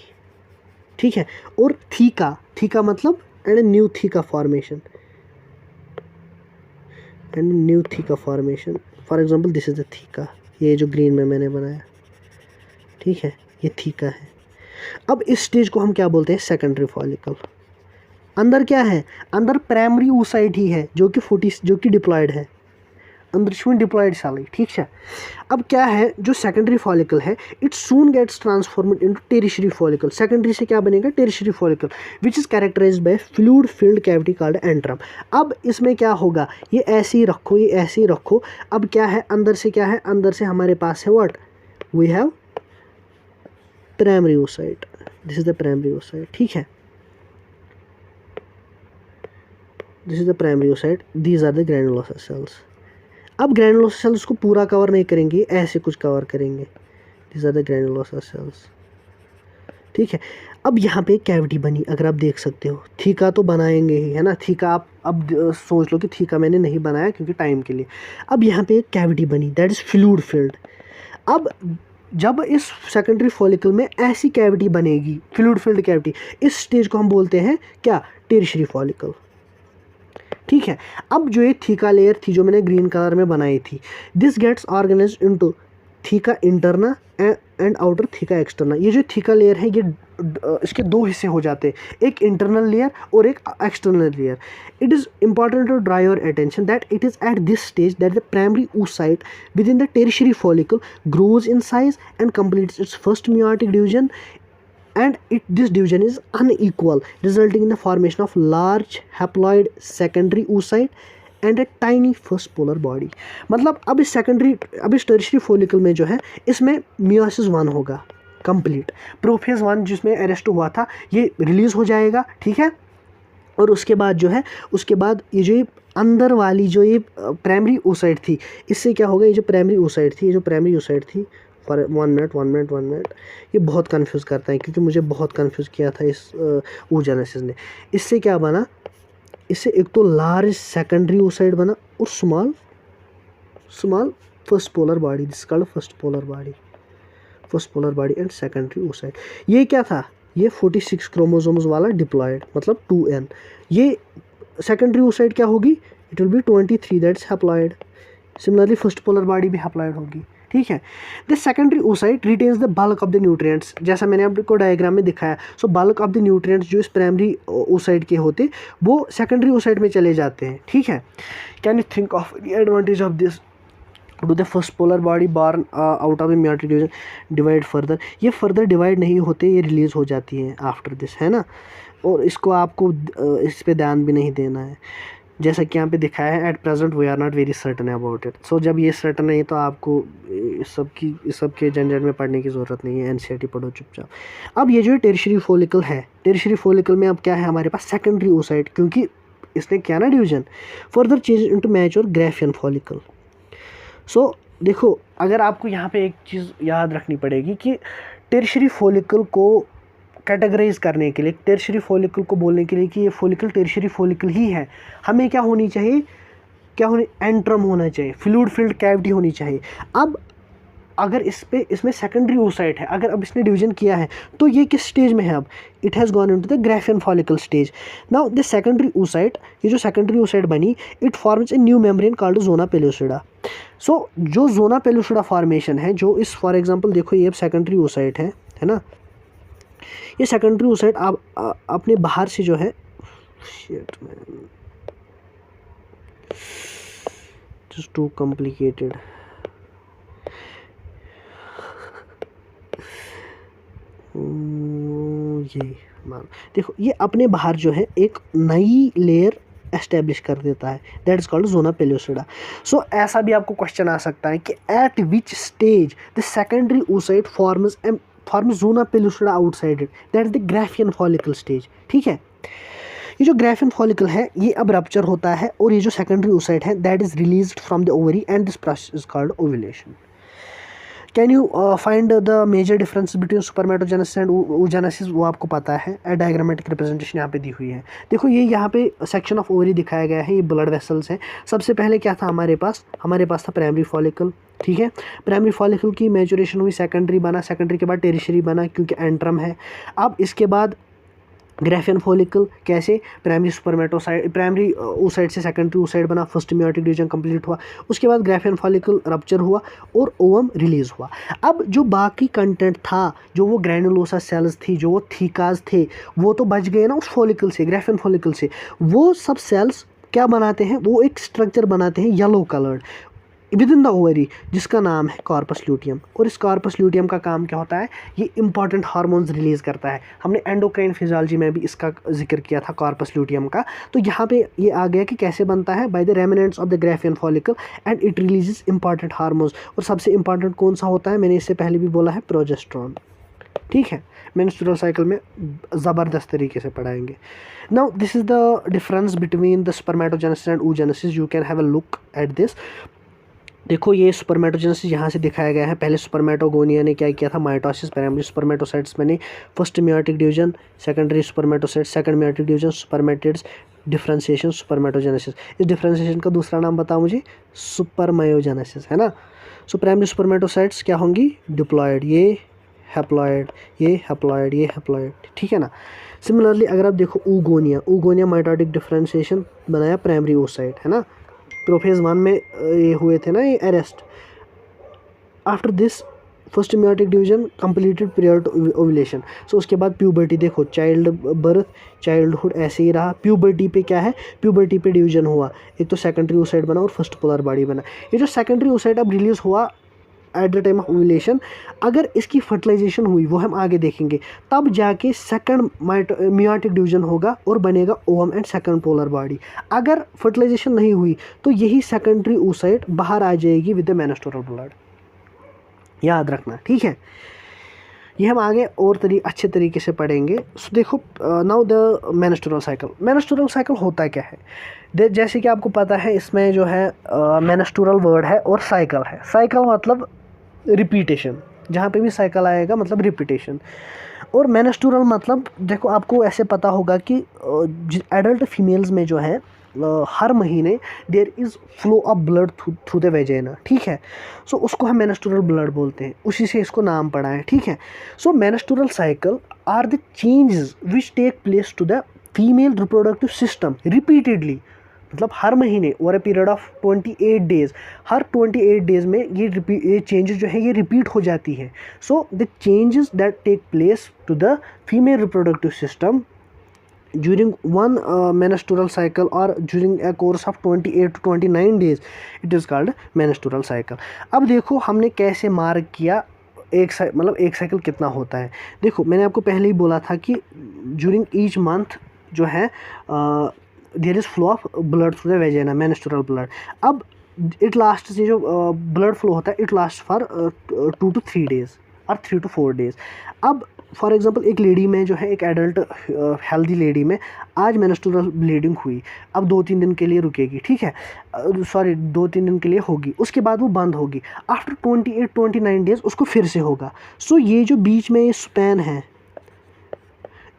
ठीक है, और थीका, थीका मतलब and new theca formation, and new theca formation. For example this is the theca, ये जो ग्रीन में मैंने बनाया, ठीक है, ये थीका है। अब इस स्टेज को हम क्या बोलते हैं? Secondary follicle. अंदर क्या है? अंदर प्राइमरी oocyte ही है जो कि डिप्लॉयड है, अंदर छुन डिप्लॉयड सेल, ठीक है। अब क्या है, जो सेकेंडरी फॉलिकल है it soon gets transformed into tertiary follicle. Secondary से क्या बनेगा? Tertiary follicle, which is characterized by fluid filled cavity called antrum. अब इसमें क्या होगा, ये ऐसे ही रखो, ये ऐसे ही रखो। अब क्या है, अंदर से क्या है, अंदर से हमारे पास है what, we have primary oocyte, this is the primary oocyte, ठीक है, this is the primary oocyte, these are the granulosa cells. अब ग्रैनुलोसा सेल्स उसको पूरा कवर नहीं करेंगे, ऐसे कुछ कवर करेंगे, these are the granulosa cells, ठीक है। अब यहाँ पे एक कैविटी बनी, अगर आप देख सकते हो, थीका तो बनाएंगे ही, है ना, थीका आप अब सोच लो कि थीका मैंने नहीं बनाया क्योंकि टाइम के लिए। अब यहाँ पे एक कैविटी बनी, दैट इज फ्लूइड फिल्ड। अब जब इस सेकेंडरी फॉलिकल में ऐसी कैविटी बनेगी, फ्लूइड फिल्ड कैविटी, इस स्टेज को हम बोलते हैं क्या? टेरिशरी फॉलिकल, ठीक है। अब जो ये थीका लेयर थी जो मैंने ग्रीन कलर में बनाई थी, this gets organised into theca interna and outer theca externa. ये जो थीका लेयर है ये इसके दो हिस्से हो जाते हैं, एक इंटरनल लेयर और एक external layer. It is important to draw your attention that it is at this stage that the primary oocyte within the tertiary follicle grows in size and completes its first meiotic division, and this division is unequal, resulting in the formation of large haploid secondary oocyte and a tiny first polar body. मतलब अब इस tertiary follicle में जो है इसमें meiosis 1 होगा complete, prophase 1 जिसमें arrest हुआ था ये रिलीज़ हो जाएगा, ठीक है। और उसके बाद जो है, उसके बाद ये जो अंदर वाली जो ये प्राइमरी oocyte थी, इससे क्या होगा, ये जो प्राइमरी oocyte थी फॉर 1 मिनट, ये बहुत कंफ्यूज करता है क्योंकि मुझे बहुत कंफ्यूज किया था इस oogenesis ने। इससे क्या बना, इससे एक तो लार्ज सेकेंडरी oocyte बना और small first polar body, this called first polar body and secondary oocyte। ये क्या था, ये 46 क्रोमोसोम्स वाला डिप्लॉयड, मतलब 2n। ये सेकेंडरी oocyte क्या होगी, it will B 23, that's haploid. Similarly first polar body भी हैप्लॉयड होगी, ठीक है। The secondary oocyte retains the bulk of the nutrients, जैसा मैंने आपको डायग्राम में दिखाया। सो बल्क ऑफ द न्यूट्रिएंट्स जो इस प्राइमरी oocyte के होते वो सेकेंडरी oocyte में चले जाते हैं, ठीक है। Can you think of the advantage of this? Do the first polar body born out of the meiotic division divide further? ये फर्दर डिवाइड नहीं होते, ये रिलीज़ हो जाती है आफ्टर दिस, है ना। और इसको आपको इस पे ध्यान भी नहीं देना है, जैसा कि यहाँ पे दिखाया है, at present we are not very certain about it. So जब ये सर्टन नहीं तो आपको इस सब के झंझट में पढ़ने की ज़रूरत नहीं है, एनसीईआरटी पढ़ो चुपचाप। अब ये जो टेरिशरी फॉलिकल है, टेरिशरी फॉलिकल में अब क्या है हमारे पास, सेकेंडरी oocyte, क्योंकि इसने क्या ना division, further change into mature Graafian follicle. So देखो, अगर आपको यहाँ पे एक चीज़ याद रखनी पड़ेगी कि टेरिशरी फॉलिकल को कैटेगराइज करने के लिए, टेरिशरी फॉलिकल को बोलने के लिए कि ये फॉलिकल टेरिशरी फॉलिकल ही है, हमें क्या होनी चाहिए, एंट्रम होना चाहिए, फ्लूइड फिल्ड कैविटी होनी चाहिए। अब अगर इसमें सेकेंडरी oocyte है, अगर अब इसने डिवीजन किया है तो ये किस स्टेज में है, अब it has gone into the Graafian follicle stage. Now the secondary oocyte, ये जो सेकेंडरी oocyte बनी, it forms a new membrane called zona pellucida. So जो जोना पेलुसिडा फॉर्मेशन है, जो इस फॉर एग्जांपल देखो ये अब सेकेंडरी oocyte है ना, ये सेकेंडरी oocyte आप अपने बाहर से जो है, जस्ट टू कॉम्प्लिकेटेड, ये मान देखो ये अपने बाहर जो है एक नई लेयर एस्टेब्लिश कर देता है, that is called zona pellucida. So ऐसा भी आपको क्वेश्चन आ सकता है कि at which stage the secondary oocyte forms zona pellucida outside it, that is the Graafian follicle stage. ठीक है, ये जो ग्राफियन फॉलिकल है ये अब रप्चर होता है और ये जो सेकेंडरी oocyte है that is released from the ovary and this process is called ovulation. Can you find the major difference between spermatogenesis and oogenesis, वो आपको पता है, डायग्रामेटिक रिप्रेजेंटेशन यहाँ पे दी हुई है। देखो ये यहाँ पे सेक्शन ऑफ ओवरी दिखाया गया है, ये ब्लड वेसल्स हैं। सबसे पहले क्या था हमारे पास था प्राइमरी फॉलिकल। ठीक है, प्राइमरी फॉलिकल की मैचुरेशन हुई, सेकेंडरी बना, सेकेंडरी के बाद टेरिशरी बना क्योंकि एंट्रम है। अब इसके बाद ग्राफियन फॉलिकल, कैसे, प्राइमरी स्पर्मेटोसाइट, प्राइमरी oocyte से सेकेंडरी oocyte बना, फर्स्ट मेयोटिक डिवीजन कंप्लीट हुआ, उसके बाद ग्राफियन फॉलिकल रप्चर हुआ और ओवम रिलीज हुआ। अब जो बाकी कंटेंट था, जो वो ग्रैनुलोसा सेल्स थी, जो वो थीकाज थे, वो तो बच गए ना उस फॉलिकल से, ग्राफियन फॉलिकल से। वो सब सेल्स क्या बनाते हैं, वो एक स्ट्रक्चर बनाते हैं yellow coloured with in the ovary, जिसका नाम है कॉर्पस ल्यूटियम। और इस कॉर्पस ल्यूटियम का काम क्या होता है, ये इंपॉर्टेंट हार्मोन्स रिलीज करता है। हमने एंडोक्राइन फिजियोलॉजी में भी इसका जिक्र किया था कॉर्पस ल्यूटियम का। तो यहाँ पे ये आ गया कि कैसे बनता है, by the remnants of the Graafian follicle and it releases important hormones. और सबसे इंपॉर्टेंट कौन सा होता है, मैंने इससे पहले भी बोला है, प्रोजेस्टेरोन। ठीक है, मेंस्ट्रुअल साइकिल में ज़बरदस्त तरीके से पढ़ाएंगे। Now this is the difference between the spermatogenesis and oogenesis, you can have a look at this. देखो ये स्पर्मेटोजेनेसिस यहाँ से दिखाया गया है। पहले स्पर्मेटोगोनिया ने क्या किया था, माइटोसिस, प्राइमरी स्पर्मेटोसाइट्स बने, first meiotic division, secondary spermatocytes, second meiotic division, spermatids, differentiation, spermatogenesis. इस डिफरेंशिएशन का दूसरा नाम बताओ मुझे, सुपरमायोजेनेसिस, है ना। सो प्राइमरी स्पर्मेटोसाइट्स क्या होंगी, डिप्लॉयड, ये हैप्लॉयड, ये हैप्लॉयड, ये हैप्लॉयड। ठीक है ना। सिमिलरली अगर आप देखो ऊगोनिया माइटोटिक डिफरेंशिएशन बनाया प्राइमरी oocyte, है ना। प्रोफेज 1 में ये हुए थे ना, ये arrest. After this first meiotic division completed period ovulation. So उसके बाद प्यूबर्टी, देखो चाइल्ड बर्थ, चाइल्डहुड ऐसे ही रहा। प्यूबर्टी पे क्या है, प्यूबर्टी पे डिवीजन हुआ, एक तो सेकेंडरी oocyte बना और फर्स्ट पोलर बॉडी बना। ये जो सेकेंडरी oocyte अब रिलीज हुआ eight the time of ovulation, अगर इसकी फर्टिलाइजेशन हुई, वो हम आगे देखेंगे, तब जाके सेकंड मेयोटिक डिवीजन होगा और बनेगा ovum and second polar body. अगर फर्टिलाइजेशन नहीं हुई तो यही सेकेंडरी oocyte बाहर आ जाएगी विद द मेंस्ट्रुअल ब्लड, याद रखना। ठीक है, ये हम आगे और अच्छे तरीके से पढ़ेंगे। सो देखो नाउ द मेंस्ट्रुअल साइकिल होता क्या है, जैसे कि आपको पता है इसमें जो है मेंस्ट्रुअल वर्ड है और साइकिल है। साइकिल मतलब रिपीटेशन, जहाँ पे भी साइकिल आएगा मतलब रिपीटेशन। और मेंस्ट्रुअल मतलब देखो आपको ऐसे पता होगा कि एडल्ट फीमेल्स में जो है हर महीने there is flow of blood through the vagina. ठीक है, सो उसको हम मेंस्ट्रुअल ब्लड बोलते हैं, उसी से इसको नाम पड़ा है। ठीक है, so menstrual cycle are the changes which take place to the female reproductive system repeatedly, मतलब हर महीने over a period of 28 days, हर 28 डेज में ये चेंजेस जो है ये रिपीट हो जाती है। So the changes that take place to the female reproductive system during one menstrual cycle or during a course of 28 to 29 days, it is called menstrual cycle। अब देखो हमने कैसे मार्क किया एक साइकिल कितना होता है। देखो मैंने आपको पहले ही बोला था कि ड्यूरिंग ईच मंथ जो है there is flow of blood through the vagina, menstrual blood. अब इट लास्ट से जो ब्लड फ्लो होता है it last for 2 to 3 days और 3 to 4 days। अब फॉर एग्जांपल एक लेडी में जो है, एक एडल्ट हेल्दी लेडी में आज मेंस्ट्रुअल ब्लीडिंग हुई, अब 2-3 दिन के लिए रुकेगी। ठीक है, 2-3 दिन के लिए होगी, उसके बाद वो बंद होगी। आफ्टर 28-29 डेज उसको फिर से होगा। सो ये जो बीच में ये स्पैन है,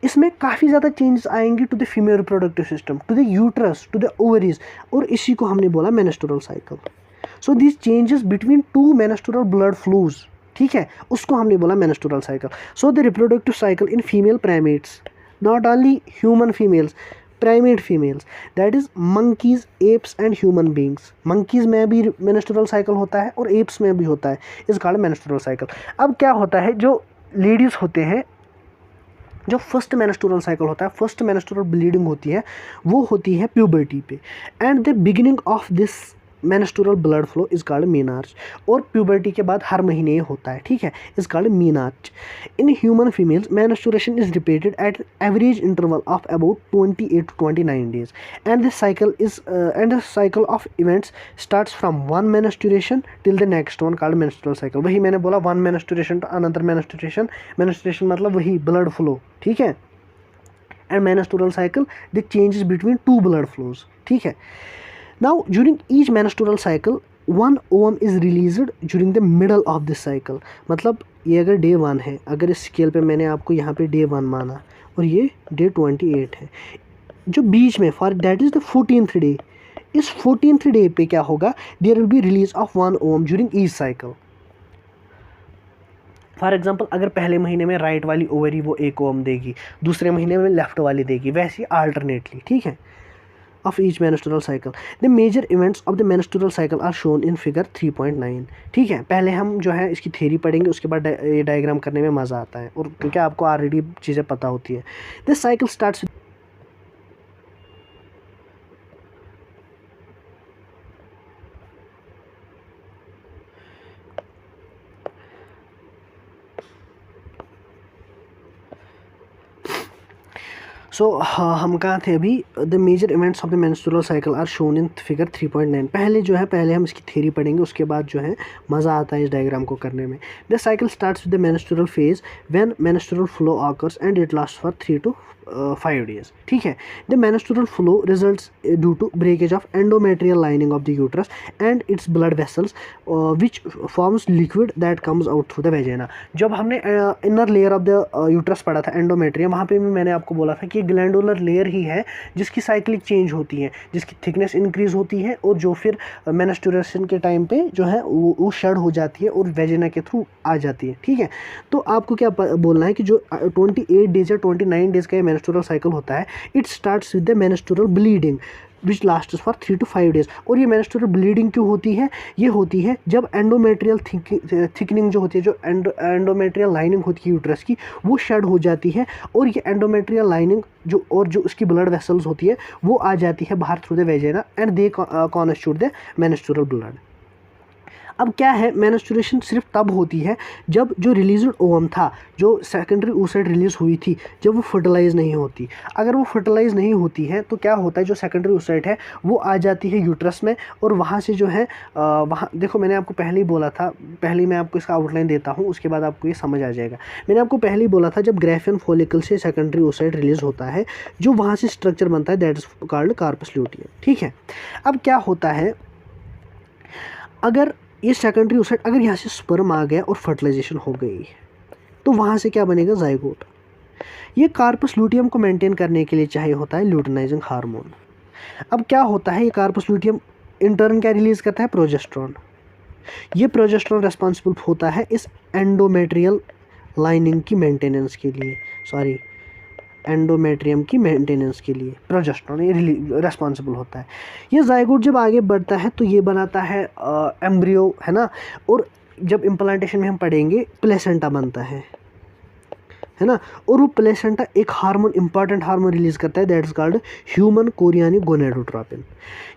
इसमें काफ़ी ज़्यादा चेंजेस आएंगे to the female reproductive system, to the uterus, to the ovaries, और इसी को हमने बोला menstrual cycle. So this changes between two menstrual blood flows, ठीक है, उसको हमने बोला menstrual cycle. So the reproductive cycle in female primates, not only human females, primate females, that is monkeys, apes and human beings. Monkeys में भी menstrual cycle होता है और एप्स में भी होता है, इस कॉल्ड मेंस्ट्रुअल साइकिल। अब क्या होता है, जो लेडीज़ होते हैं, जो फर्स्ट मेंस्ट्रुअल साइकिल होता है, फर्स्ट मेंस्ट्रुअल ब्लीडिंग होती है, वो होती है प्यूबर्टी पे, and the beginning of this menstrual blood flow is called menarche, और प्यूबर्टी के बाद हर महीने होता है, ठीक है, is called menarche. In human females menstruation is repeated at average interval of about 28 to 29 days, and the cycle of events starts from one menstruation till the next one called menstrual cycle। वही मैंने बोला, one menstruation to another menstruation, menstruation मतलब वही blood flow, ठीक है, and menstrual cycle the changes between two blood flows, ठीक है। Now during each menstrual cycle one ovum is released during the middle of this cycle। मतलब ये अगर day 1 है, अगर इस स्केल पे मैंने आपको यहाँ पे डे 1 माना और ये डे 28 है, जो बीच में for that is the 14th day, इस 14th डे पे क्या होगा, there will be release of one ovum during each cycle. For example अगर पहले महीने में राइट वाली ओवरी वो एक ओवम देगी, दूसरे महीने में लेफ्ट वाली देगी, वैसे अल्टरनेटली, ठीक है, of each menstrual cycle। The major events of the menstrual cycle are shown in figure 3.9। ठीक है, पहले हम जो है इसकी थ्योरी पढ़ेंगे, उसके बाद ये डायग्राम करने में मज़ा आता है, और क्योंकि आपको ऑलरेडी चीज़ें पता होती है। This cycle starts सो हम कहाँ थे अभी, the major events of the menstrual cycle are shown in figure 3.9। पहले जो है, पहले हम इसकी थ्योरी पढ़ेंगे, उसके बाद जो है मज़ा आता है इस डायग्राम को करने में। The cycle starts with the menstrual phase when menstrual flow occurs and it last for 3 to 5 days, ठीक है। The menstrual flow results due to breakage of endometrial lining of the uterus and its blood vessels which forms liquid that comes out through the vagina. जब हमने inner layer of the uterus पढ़ा था, endometrium, वहाँ पे भी मैंने आपको बोला था कि ग्लैंडुलर लेयर ही है जिसकी साइक्लिक चेंज होती है, जिसकी थिकनेस इंक्रीज होती है, और जो फिर मेंस्ट्रुएशन के टाइम पे जो है वो शेड हो जाती है और वेजिना के थ्रू आ जाती है, ठीक है। तो आपको क्या बोलना है कि जो 28 डेज या 29 डेज का मेंस्ट्रुअल साइकिल होता है, it starts with the menstrual bleeding which last for 3 to 5 days। और ये मेंस्ट्रुअल ब्लीडिंग क्यों होती है, ये होती है जब एंडोमेट्रियल थिकनिंग जो होती है, जो एंडोमेट्रियल लाइनिंग होती है यूट्रस की, वो शेड हो जाती है, और ये एंडोमेट्रियल लाइनिंग जो उसकी ब्लड वेसल्स होती है वो आ जाती है बाहर through the vagina, and they constitute the menstrual blood. अब क्या है, मेंस्ट्रुएशन सिर्फ तब होती है जब जो रिलीज्ड ओवम था, जो सेकेंडरी oocyte रिलीज हुई थी, जब वो फर्टिलाइज नहीं होती। अगर वो फर्टिलाइज नहीं होती है तो क्या होता है, जो सेकेंडरी oocyte है वो आ जाती है यूट्रस में, और वहाँ से जो है वहाँ देखो, मैंने आपको पहले ही बोला था, पहले मैं आपको इसका आउटलाइन देता हूँ, उसके बाद आपको ये समझ आ जाएगा। मैंने आपको पहले ही बोला था, जब ग्राफियन फॉलिकल से सेकेंडरी oocyte रिलीज होता है, जो वहाँ से स्ट्रक्चर बनता है, that is called corpus luteum, ठीक है। अब क्या होता है, अगर ये सेकेंडरी oocyte, अगर यहाँ से स्पर्म आ गया और फर्टिलाइजेशन हो गई, तो वहाँ से क्या बनेगा, जाइगोट। ये कार्पस ल्यूटियम को मेंटेन करने के लिए चाहिए होता है ल्यूटिनाइजिंग हार्मोन। अब क्या होता है, ये कार्पस ल्यूटियम इंटर्न क्या रिलीज करता है, प्रोजेस्टेरोन। ये प्रोजेस्टेरोन रेस्पॉन्सिबल होता है इस एंडोमेट्रियल लाइनिंग की मेंटेनेंस के लिए, सॉरी, एंडोमेट्रियम की मेंटेनेंस के लिए प्रोजेस्टेरोन ये रेस्पॉन्सिबल होता है। ये जाइगोट जब आगे बढ़ता है तो ये बनाता है एम्ब्रियो, है ना, और जब इम्प्लांटेशन में हम पढ़ेंगे प्लेसेंटा बनता है ना, और वो प्लेसेंटा एक हार्मोन, इंपॉर्टेंट हार्मोन रिलीज करता है, that is called human chorionic gonadotropin.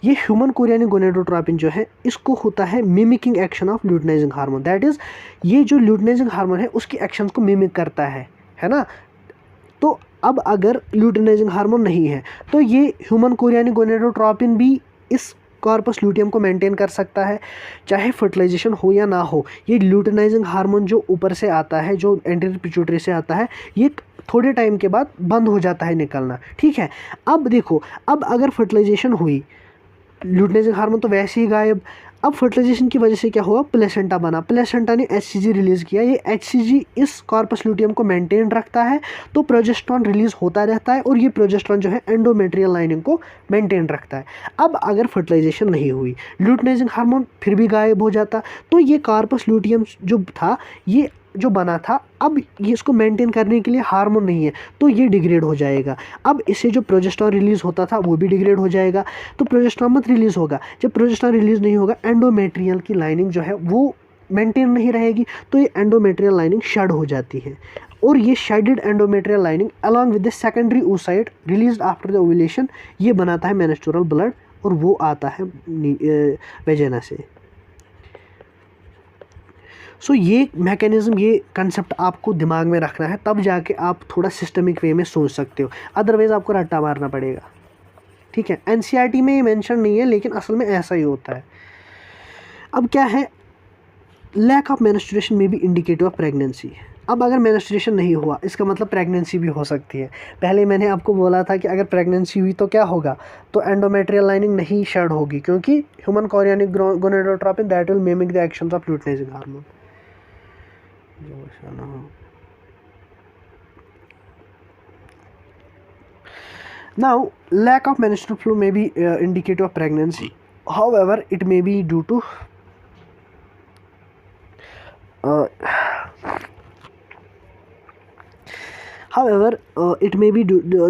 ये ह्यूमन कोरियानिक गोनेडोट्रोपिन जो है, इसको होता है mimicking action of luteinizing hormone, that is ये जो ल्यूटिनाइजिंग हार्मोन है उसकी एक्शंस को मिमिक करता है ना। तो अब अगर ल्यूटिनाइजिंग हार्मोन नहीं है तो ये ह्यूमन कोरियानिक गोनेडोट्रोपिन भी इस कार्पस ल्यूटियम को मेंटेन कर सकता है, चाहे फर्टिलाइजेशन हो या ना हो। ये ल्यूटिनाइजिंग हार्मोन जो ऊपर से आता है, जो एंटीरियर पिट्यूटरी से आता है, ये थोड़े टाइम के बाद बंद हो जाता है निकलना, ठीक है। अब देखो, अब अगर फर्टिलाइजेशन हुई, ल्यूटिनाइजिंग हार्मोन तो वैसे ही गायब, अब फर्टिलाइजेशन की वजह से क्या हुआ, प्लेसेंटा बना, प्लेसेंटा ने HCG रिलीज़ किया। ये HCG इस कॉर्पस ल्यूटियम को मेंटेन रखता है, तो प्रोजेस्टेरॉन रिलीज होता रहता है और ये प्रोजेस्टेरॉन जो है एंडोमेट्रियल लाइनिंग को मेंटेन रखता है। अब अगर फर्टिलाइजेशन नहीं हुई, ल्यूटिनाइजिंग हार्मोन फिर भी गायब हो जाता, तो ये कॉर्पस ल्यूटियम जो था, ये जो बना था, अब ये इसको मेंटेन करने के लिए हार्मोन नहीं है, तो ये डिग्रेड हो जाएगा। अब इससे जो प्रोजेस्टेरॉन रिलीज होता था वो भी डिग्रेड हो जाएगा, तो प्रोजेस्टेरॉन मत रिलीज होगा। जब प्रोजेस्टेरॉन रिलीज नहीं होगा, एंडोमेट्रियल की लाइनिंग जो है वो मेंटेन नहीं रहेगी, तो ये एंडोमेट्रियल लाइनिंग शेड हो जाती है। और ये shaded endometrial lining along with the secondary oocyte released after the ovulation, ये बनाता है मेंस्ट्रुअल ब्लड, और वो आता है वेजिना से। सो ये मैकेनिज्म, ये कंसेप्ट आपको दिमाग में रखना है, तब जाके आप थोड़ा सिस्टमिक वे में सोच सकते हो, अदरवाइज आपको रट्टा मारना पड़ेगा। ठीक है, NCERT में ये मेंशन नहीं है, लेकिन असल में ऐसा ही होता है। अब क्या है, लैक ऑफ मेंस्ट्रुएशन में भी इंडिकेटिव ऑफ प्रेगनेंसी। अब अगर मेंस्ट्रुएशन नहीं हुआ, इसका मतलब प्रेगनेंसी भी हो सकती है। पहले मैंने आपको बोला था कि अगर प्रेगनेंसी हुई तो क्या होगा, तो एंडोमेट्रियल लाइनिंग नहीं शेड होगी, क्योंकि human chorionic gonadotropin that will mimic the actions of luteinizing hormone. Now, lack of menstrual flow may be indicative of pregnancy. However, it may be due to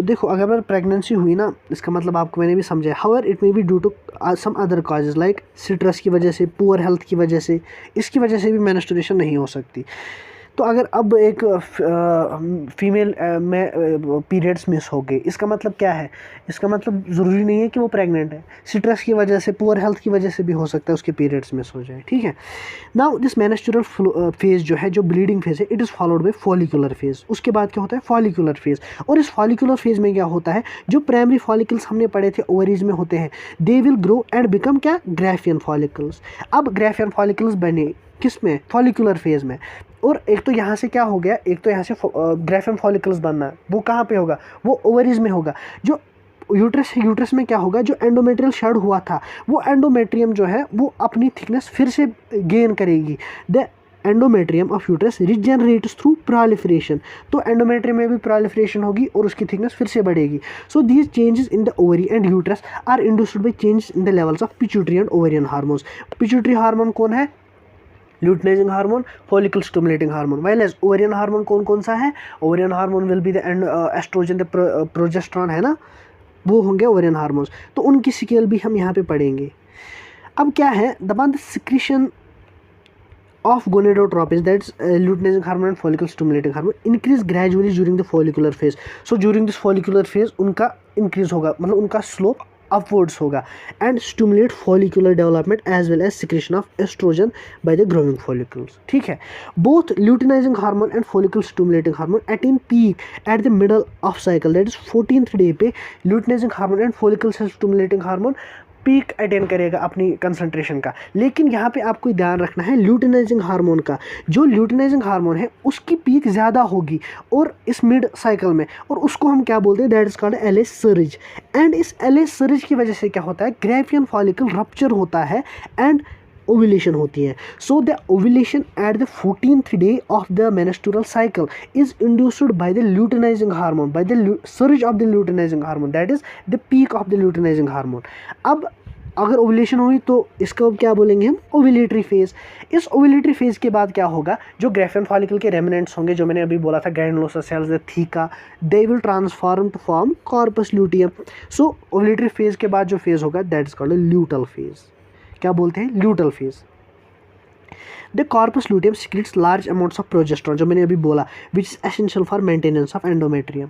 देखो, अगर प्रेगनेंसी हुई ना, इसका मतलब आपको मैंने भी समझा है। However it may be due to some other causes like stress की वजह से, पुअर हेल्थ की वजह से, इसकी वजह से भी मेंस्ट्रुएशन नहीं हो सकती। तो अगर अब एक फीमेल में पीरियड्स मिस हो गए, इसका मतलब क्या है, इसका मतलब ज़रूरी नहीं है कि वो प्रेग्नेंट है, स्ट्रेस की वजह से, पुअर हेल्थ की वजह से भी हो सकता है उसके पीरियड्स मिस हो जाए। ठीक है, नाउ दिस मेंस्ट्रुअल फेज जो है, जो ब्लीडिंग फेज है, it is followed bye follicular phase. उसके बाद क्या होता है, फॉलिकुलर फेज। और इस फॉलिकुलर फेज में क्या होता है, जो प्राइमरी फॉलिकल्स हमने पढ़े थे ओवरीज में होते हैं, they will grow and become क्या, ग्राफियन फॉलिकल्स। अब ग्राफियन फॉलिकल्स बने किस में, फॉलिकुलर फेज में। और एक तो यहाँ से क्या हो गया, एक तो यहाँ से ग्राफियन फॉलिकल्स बनना, वो कहाँ पे होगा, वो ओवरीज में होगा। जो यूट्रस है, यूट्रस में क्या होगा, जो एंडोमेट्रियल शेड हुआ था, वो एंडोमेट्रियम जो है वो अपनी थिकनेस फिर से गेन करेगी। The endometrium of uterus regenerates through proliferation. तो एंडोमेट्रियम में भी प्रोलिफरेशन होगी और उसकी थिकनेस फिर से बढ़ेगी। So these changes in the ovary and uterus are induced by changes in the levels of pituitary and ovarian hormones. Pituitary hormone कौन है, luteinising hormone, follicle stimulating hormone. While ovarian hormone कौन कौन सा है, ovarian hormone will be the estrogen, the progesterone है ना, वो होंगे ओवेरियन हार्मोन्स। तो उनकी स्केल भी हम यहाँ पे पढ़ेंगे। अब क्या है, the secretion of gonadotropins, that's luteinizing hormone and follicle stimulating hormone increase gradually during the follicular phase. So during this follicular phase उनका increase होगा, मतलब उनका slope upwards होगा, and stimulate follicular development as well as secretion of estrogen by the growing follicles. ठीक है, both luteinizing hormone and follicle stimulating hormone attain peak at the middle of cycle, that is 14th day पे luteinizing hormone and follicle stimulating hormone peak attain करेगा अपनी concentration का। लेकिन यहाँ पे आपको ध्यान रखना है ल्यूटिनाइजिंग हार्मोन का, जो ल्यूटिनाइजिंग हार्मोन है उसकी पीक ज़्यादा होगी और इस मिड साइकिल में, और उसको हम क्या बोलते हैं, that is called LH surge. And इस LH सर्ज की वजह से क्या होता है, ग्राफियन फॉलिकल रप्चर होता है एंड ओव्यूलेशन होती है। So the ovulation at the 14th day of the menstrual cycle is induced by the luteinizing hormone, by the surge of the luteinizing hormone, that is the peak of the luteinizing hormone. अब अगर ovulation हुई तो इसको क्या बोलेंगे हम, ovulatory phase. इस ovulatory phase के बाद क्या होगा, जो ग्राफियन फॉलिकल के रेमिनेंट्स होंगे, जो मैंने अभी बोला था, granulosa cells, the theca, they will transform to form corpus luteum. So ovulatory phase के बाद जो फेज होगा, that is called luteal phase. क्या बोलते हैं, luteal phase. The corpus luteum secretes large amounts of progesterone, जो मैंने अभी बोला, which is essential for maintenance of endometrium.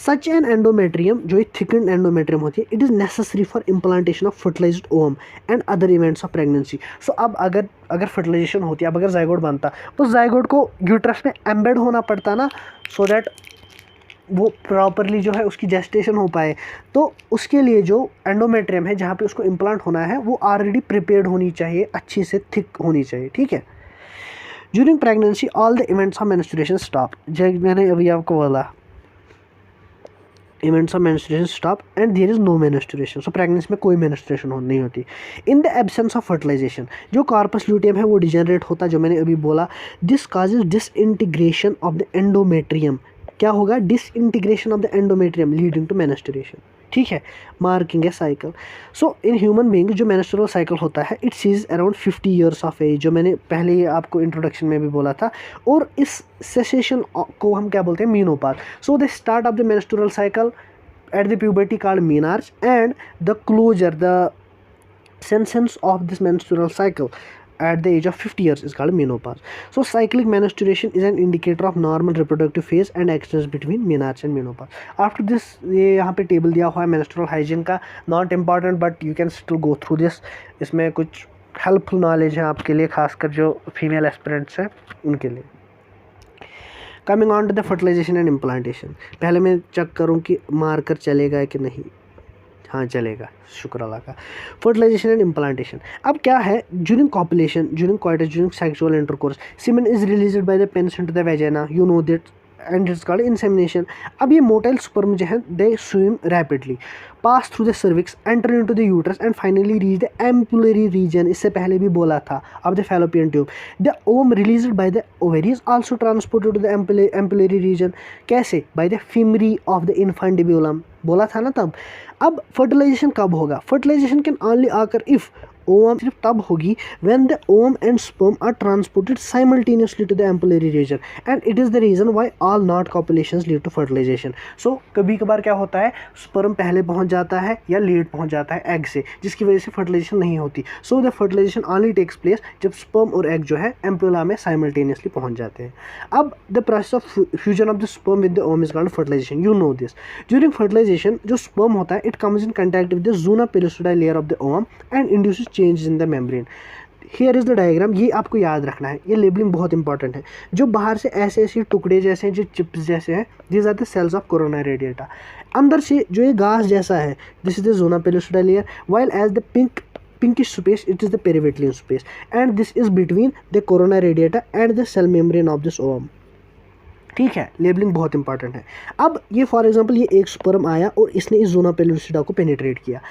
Such an endometrium, जो एक थिकन्ड एंडोमेट्रियम होती है, it is necessary for implantation of fertilised ovum and other events of pregnancy. So अब अगर फर्टिलाइजेशन होती है, अब अगर जाइगोट बनता, तो जाइगोट को यूट्रस में एम्बेड होना पड़ता ना, सो दैट वो प्रॉपरली जो है उसकी जेस्टेशन हो पाए। तो उसके लिए जो एंडोमेट्रियम है, जहाँ पे उसको इम्प्लांट होना है, वो ऑलरेडी प्रिपेयर्ड होनी चाहिए, अच्छी से थिक होनी चाहिए। ठीक है, during pregnancy all the events of menstruation stop. जब मैंने अभी आपको बोला events of menstruation stop and there is no menstruation. So pregnancy में कोई मेंस्ट्रुएशन नहीं होती। In the absence of fertilisation जो कार्पस ल्यूटियम है वो डिजेनरेट होता, जो मैंने अभी बोला। This causes disintegration of the endometrium. क्या होगा? Disintegration of the endometrium leading to menstruation. ठीक है, marking a cycle. So in human being जो मेंस्ट्रुअल साइकिल होता है it ceases around 50 years of age, जो मैंने पहले ही आपको इंट्रोडक्शन में भी बोला था। और इस सेसेशन को हम क्या बोलते हैं? Menopause. So the start of the menstrual cycle at the puberty called menarche, and the closure, the senescence of this menstrual cycle at the age of 50 years is called menopause. So cyclic menstruation is an indicator of normal reproductive phase and extends between menarche and menopause. After this ये यहाँ पे table दिया हुआ है menstrual hygiene का, not important but you can still go through this. इसमें कुछ helpful knowledge है आपके लिए, खासकर जो फीमेल एस्पिरेंट्स हैं उनके लिए। Coming on to the fertilisation and implantation. पहले मैं चेक करूँ कि मार्कर चलेगा कि नहीं। हाँ चलेगा, शुक्र अल्लाह का। Fertilization and implantation. अब क्या है? During copulation, during coitus, during sexual intercourse, semen is released by the penis into the vagina, you know that, and it's called insemination. अब ये मोटाइल स्पर्म जो है they swim rapidly, pass through the cervix, enter into the uterus and finally reach the ampullary region. इससे पहले भी बोला था of the Fallopian tube. The ovum released by the ovaries also transported to the ampullary region. कैसे? By the fimbriae of the infundibulum, बोला था ना तब। अब फर्टिलाइजेशन कब होगा? Fertilization can only occur if ovum, सिर्फ तब होगी when the ovum and sperm are transported simultaneously to the ampullary region and it is the reason why all knot copulations lead to fertilization. So कभी कभार क्या होता है? Sperm पहले पहुंच जाता है या लेट पहुंच जाता है एग से, जिसकी वजह से फर्टिलाइजेशन नहीं होती। So the fertilization only takes place जब स्पर्म और एग जो है एम्पुला में साइमल्टेनियसली पहुंच जाते हैं। अब the process of fusion of the sperm with the ovum is called fertilization, you know this. During fertilization जो स्पर्म होता है it comes in contact with the zona pellucida layer of the ovum and induces change in the membrane. Here is the diagram, ये आपको याद रखना है, ये labelling बहुत इंपॉर्टेंट है। जो बाहर से ऐसे ऐसे टुकड़े जैसे हैं, जो चिप्स जैसे हैं, these are the cells of corona radiata. अंदर से जो ये घास जैसा है, this is the zona pellucida layer, while as the pinkish space it is the perivitelium space and this is between the corona radiata and the cell membrane of this ovum. ठीक है, labelling बहुत important है। अब ये for example ये एक sperm आया और इसने इस ज़ोना पेलिसोइडा को पेनिट्रेट किया।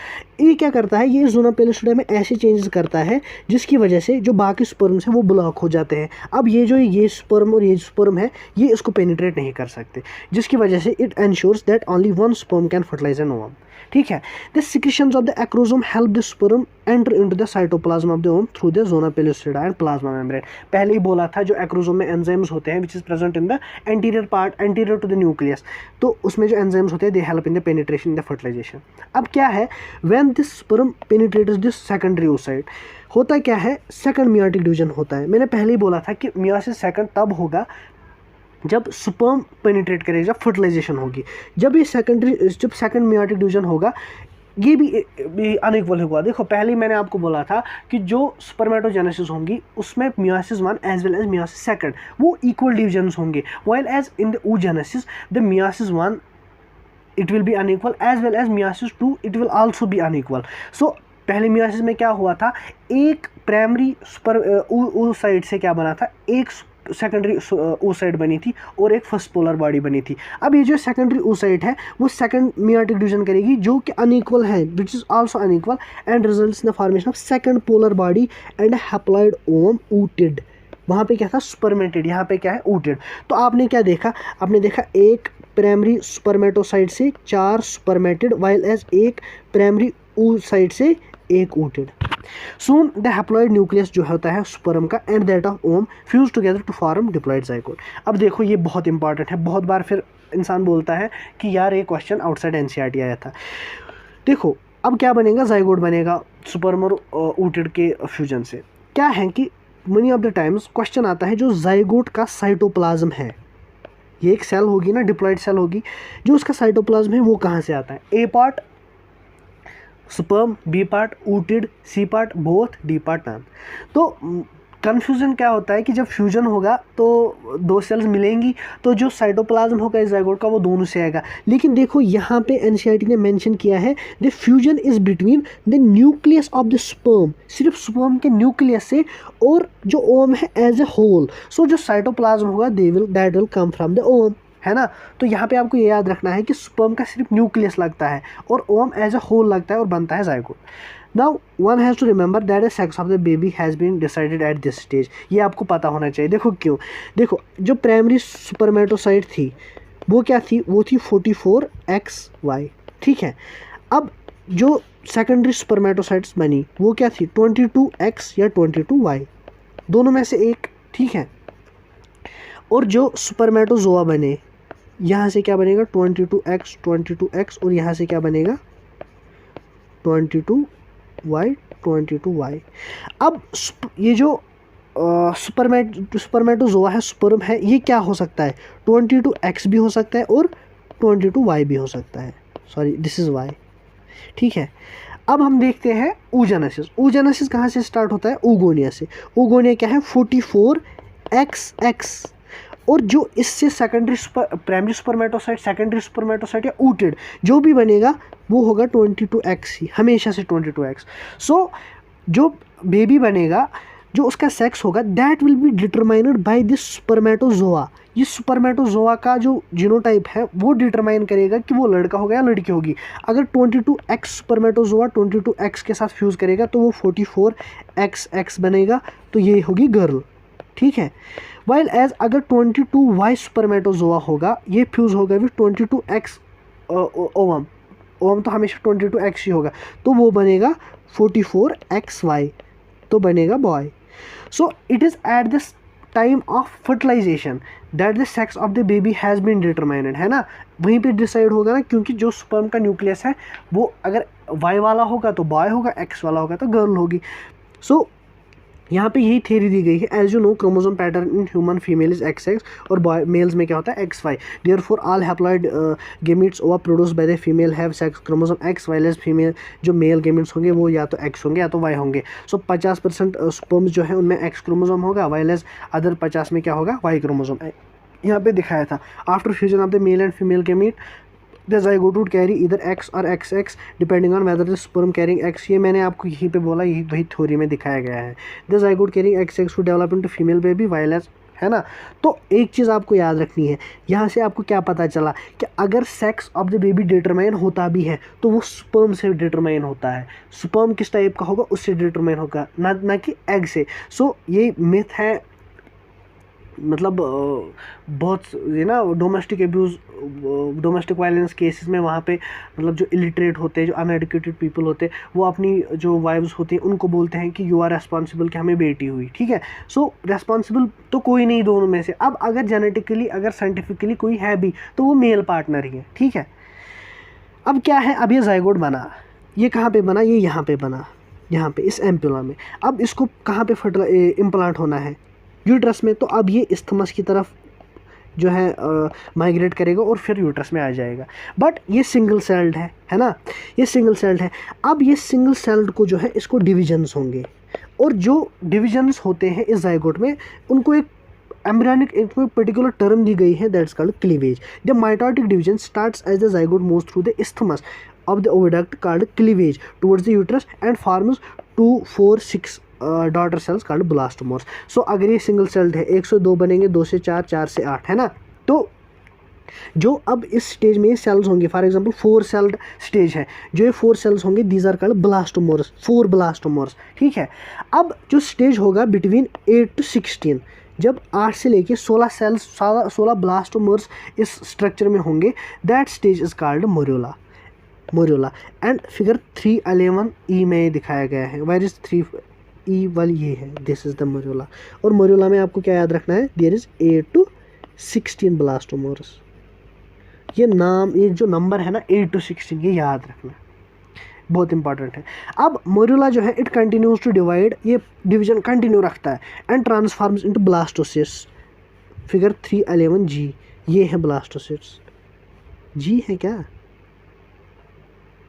ये क्या करता है? ये ज़ोना पेलिसोइडा में ऐसे चेंजेस करता है जिसकी वजह से जो बाकी स्पर्म्स हैं वो ब्लॉक हो जाते हैं। अब ये स्पर्म और ये स्पर्म है ये इसको पेनिट्रेट नहीं कर सकते, जिसकी वजह से it ensures that only one sperm can fertilize an ovum. ठीक है, the secretions of the acrosome help the sperm enter into the cytoplasm of the ovum through the zona pellucida and plasma membrane. पहले ही बोला था जो acrosome में enzymes होते हैं which is present in the anterior part, anterior to the nucleus, तो उसमें जो एंजाइम्स होते हैं they help in the penetration in the fertilisation. अब क्या है? When this sperm penetrates this secondary oocyte, होता क्या है? सेकंड मियोटिक डिवीजन होता है। मैंने पहले ही बोला था कि मियोसिस सेकंड तब होगा जब स्पर्म पेनिट्रेट करेगा, जब फर्टिलाइजेशन होगी। जब सेकंड मियोटिक डिवीजन होगा ये भी अनइक्वल होगा। देखो पहले ही मैंने आपको बोला था कि जो स्पर्मेटोजेनेसिस होंगी उसमें meiosis 1 as well as meiosis second वो इक्वल डिविजन्स होंगे, while as in the oogenesis the meiosis 1 it will be unequal as well as meiosis 2 it will also be unequal. So पहले मियोसिस में क्या हुआ था? एक प्राइमरी oocyte से क्या बना था? एक सेकेंडरी oocyte बनी थी और एक फर्स्ट पोलर बॉडी बनी थी। अब ये जो सेकेंडरी oocyte है वो सेकंड मियोटिक डिवीजन करेगी जो कि अनइक्वल है, which is also unequal and results in the formation of second polar body and haploid ovum ooted। वहाँ पे क्या था? स्पर्मेटेड, यहाँ पे क्या है? ooted। तो आपने क्या देखा? आपने देखा एक प्राइमरी स्पर्मेटोसाइट से 4 स्पर्मेटेड, वाइल एज एक प्राइमरी oocyte से एक ooted। Soon the haploid nucleus जो होता है स्पर्म का and that of ovum fuse together to form diploid zygote. अब देखो ये बहुत इंपॉर्टेंट है, बहुत बार फिर इंसान बोलता है कि यार ये क्वेश्चन आउटसाइड एनसीईआरटी आया था। देखो अब क्या बनेगा? जाइगोट बनेगा स्पर्म और ooted के फ्यूजन से। क्या है कि money of the times question आता है जो जाइगोट का साइटोप्लाज्म है, ये एक सेल होगी ना, डिप्लॉइड सेल होगी, जो उसका साइटोप्लाज्म है वो कहाँ से आता है? A part sperm, B part ooted, C part both, D part none. तो कन्फ्यूजन क्या होता है कि जब फ्यूजन होगा तो 2 सेल्स मिलेंगी तो जो साइटोप्लाज्म होगा इस जाइगोट का वो दोनों से आएगा। लेकिन देखो यहाँ पे एनसीईआरटी ने मेंशन किया है the fusion is between the nucleus of the sperm, सिर्फ स्पर्म के न्यूक्लियस से, और जो ओवम है एज ए होल। सो जो साइटोप्लाज्म होगा that will come from the ovum, है ना। तो यहाँ पे आपको ये याद रखना है कि स्पर्म का सिर्फ न्यूक्लियस लगता है और ओवम एज अ होल लगता है और बनता है zygote. Now one has to remember that the sex of the baby has been decided at this stage. ये आपको पता होना चाहिए। देखो क्यों, देखो जो प्राइमरी स्पर्मेटोसाइट थी वो क्या थी, वो थी 44XY, ठीक है। अब जो सेकेंडरी स्पर्मेटोसाइट्स बनी वो क्या थी, 22X या 22Y, दोनों में से एक, ठीक है। और जो स्पर्मेटोजोआ बने, यहाँ से क्या बनेगा 22X और यहाँ से क्या बनेगा 22Y 22Y। अब ये जो स्पर्मेटोजोआ है, स्पर्म है, ये क्या हो सकता है, 22X भी हो सकता है और 22Y भी हो सकता है, सॉरी दिस इज़ Y, ठीक है। अब हम देखते हैं oogenesis। oogenesis कहाँ से स्टार्ट होता है, oogonia से। oogonia क्या है 44XX। और जो इससे secondary primary spermatocyte, secondary spermatocyte या ooted जो भी बनेगा वो होगा 22X ही, हमेशा से 22X। सो जो बेबी बनेगा, जो उसका सेक्स होगा, that will be determined by this spermatozoa. ये स्पर्मेटोजोआ का जो जीनोटाइप है वो डिटरमाइन करेगा कि वो लड़का होगा या लड़की होगी। अगर 22X स्पर्मेटोजोआ 22X के साथ फ्यूज़ करेगा तो वो 44XX बनेगा, तो ये होगी गर्ल, ठीक है। वाइल एज अगर 22Y स्पर्मेटोजोआ होगा, ये फ्यूज़ होगा विथ 22X ओवम, ओवम तो हमेशा 22X ही होगा, तो वो बनेगा 44XY, तो बनेगा boy. So it is at this time of fertilisation that the sex of the baby has been determined, है ना, वहीं पे डिसाइड होगा ना, क्योंकि जो स्पर्म का न्यूक्लियस है वो अगर Y वाला होगा तो बॉय होगा, X वाला होगा तो गर्ल होगी। सो यहाँ पे यही थ्योरी दी गई है, as you know chromosome pattern in human female is XX और बॉय मेल्स में क्या होता है XY। Therefore all haploid gametes over produced by the female have sex chromosome X, while as female जो मेल गेमीट्स होंगे वो या तो X होंगे या तो Y होंगे। सो 50% स्पर्म्स जो है उनमें X क्रोमोसोम होगा, वाइल एज अदर 50 में क्या होगा Y क्रोमोसोम। यहाँ पे दिखाया था after fusion of the male and female gamete the zygote would carry either X or XX depending on whether the sperm carrying X, ये मैंने आपको यहीं पे बोला, यही वही थ्योरी में दिखाया गया है। the zygote carrying XX would develop into female baby while as, है ना। तो एक चीज़ आपको याद रखनी है, यहाँ से आपको क्या पता चला कि अगर sex of the baby determine होता भी है तो वो स्पर्म से डिटरमाइन होता है। स्पर्म किस टाइप का होगा उससे डिटरमाइन होगा, ना कि एग से। सो ये मिथ है, मतलब बहुत ये ना domestic abuse, domestic violence cases में वहाँ पे मतलब जो इलिटरेट होते हैं, जो अनएडुकेटेड पीपल होते हैं, वो अपनी जो वाइफ्स होती हैं उनको बोलते हैं कि यू आर रेस्पॉन्सिबल कि हमें बेटी हुई, ठीक है। सो रेस्पॉन्सिबल तो कोई नहीं दोनों में से। अब अगर जेनेटिकली, अगर साइंटिफिकली कोई है भी तो वो मेल पार्टनर ही है, ठीक है। अब क्या है, अब ये जायगोट बना, ये कहाँ पे बना, ये यहाँ पे बना, यहाँ पे इस एम्पुला में। अब इसको कहाँ पे इम्प्लांट होना है, यूट्रस में। तो अब ये इस्थमस की तरफ जो है माइग्रेट करेगा और फिर यूट्रस में आ जाएगा। बट ये सिंगल सेल्ड है ना, ये सिंगल सेल्ड है। अब ये सिंगल सेल्ड को जो है इसको डिविजन्स होंगे, और जो डिविजन्स होते हैं इस जायगोट में उनको एक एम्ब्रियोनिक एक पर्टिकुलर टर्म दी गई है, that's called cleavage. The mitotic division starts as the zygote moves through the isthmus of the oviduct called cleavage towards the uterus and forms 2, 4, 6 daughter cells called blastomeres. So अगर ये single celled है 1 से 2 बनेंगे, 2 से 4, 4 से 8, है ना। तो जो अब इस स्टेज में सेल्स होंगे, फॉर एग्जांपल 4 सेल्ड स्टेज है, जो ये 4 सेल्स होंगे दीज आर कॉल्ड ब्लास्टोमोर्स, 4 ब्लास्टोमोर्स, ठीक है। अब जो स्टेज होगा बिटवीन 8 to 16, जब 8 से लेके 16 सेल्स, 16 ब्लास्टोमोर्स इस स्ट्रक्चर में होंगे, that stage is called morula, morula. And figure 311E में दिखाया गया है, वेयर इज 3E वाली ये है, दिस इज द मोरियोला। और मोरियोला में आपको क्या याद रखना है, देयर इज 8 to 16 ब्लास्टोमोर्स। ये नाम, ये जो नंबर है ना 8 to 16, ये याद रखना बहुत इंपॉर्टेंट है। अब मोरियोला जो है इट कंटिन्यूज टू डिवाइड, ये डिवीजन कंटिन्यू रखता है, and transforms into blastocyst. Figure 311G, ये है ब्लास्टोसिस्ट, जी है क्या,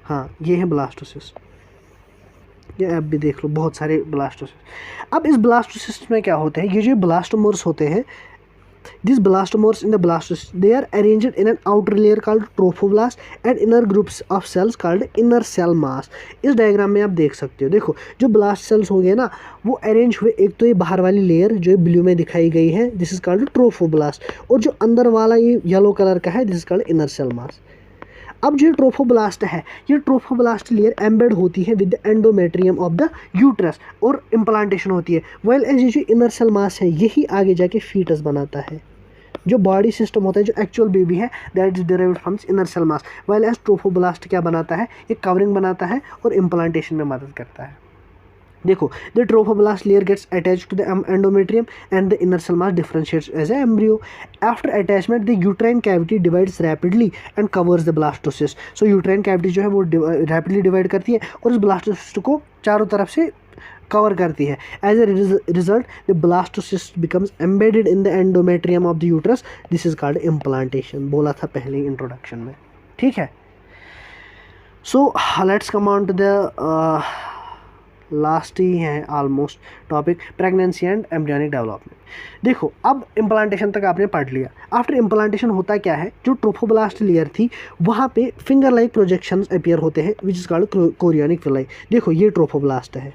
हाँ ये है ब्लास्टोसिस्ट, ये आप भी देख लो बहुत सारे ब्लास्टोसिस्ट। अब इस ब्लास्टोसिस्ट में क्या होते हैं, ये जो ब्लास्टोमोर्स होते हैं These blastomers in the blastocyst, they are arranged in an outer layer called trophoblast and inner groups of cells called inner cell mass. इस डायग्राम में आप देख सकते हो, देखो जो ब्लास्ट सेल्स हो गए ना वो अरेंज हुए, एक तो ये बाहर वाली लेयर जो ब्लू में दिखाई गई है दिस इज कॉल्ड ट्रोफोब्लास्ट, और जो अंदर वाला ये येलो कलर का है this is called inner cell mass. अब जो ट्रोफोब्लास्ट है, ये ट्रोफोब्लास्ट लेयर एम्बेड होती है with the endometrium of the uterus और इम्प्लांटेशन होती है। वेल एज ये जो इनर सेल मास है यही आगे जाके फीटस बनाता है। जो बॉडी सिस्टम होता है, जो एक्चुअल बेबी है, that is derived from inner cell mass. Well as trophoblast क्या बनाता है, ये कवरिंग बनाता है और इम्प्लांटेशन में मदद करता है। देखो the trophoblast layer gets attached to the endometrium and the inner cell mass differentiates as a embryo. After attachment the uterine cavity divides rapidly and covers the blastocyst. So uterine cavity जो है वो rapidly divide करती है और उस blastocyst को चारों तरफ से कवर करती है। As a result the blastocyst becomes embedded in the endometrium of the uterus, this is called implantation. बोला था पहले इंट्रोडक्शन में, ठीक है। So let's come on to the last ही है almost topic, pregnancy and embryonic development. देखो अब इम्प्लांटेशन तक आपने पढ़ लिया। आफ्टर इम्प्लांटेशन होता क्या है, जो ट्रोफोब्लास्ट लेयर थी वहाँ पे फिंगर लाइक प्रोजेक्शंस अपीयर होते हैं which is called chorionic villi. देखो ये ट्रोफोब्लास्ट है,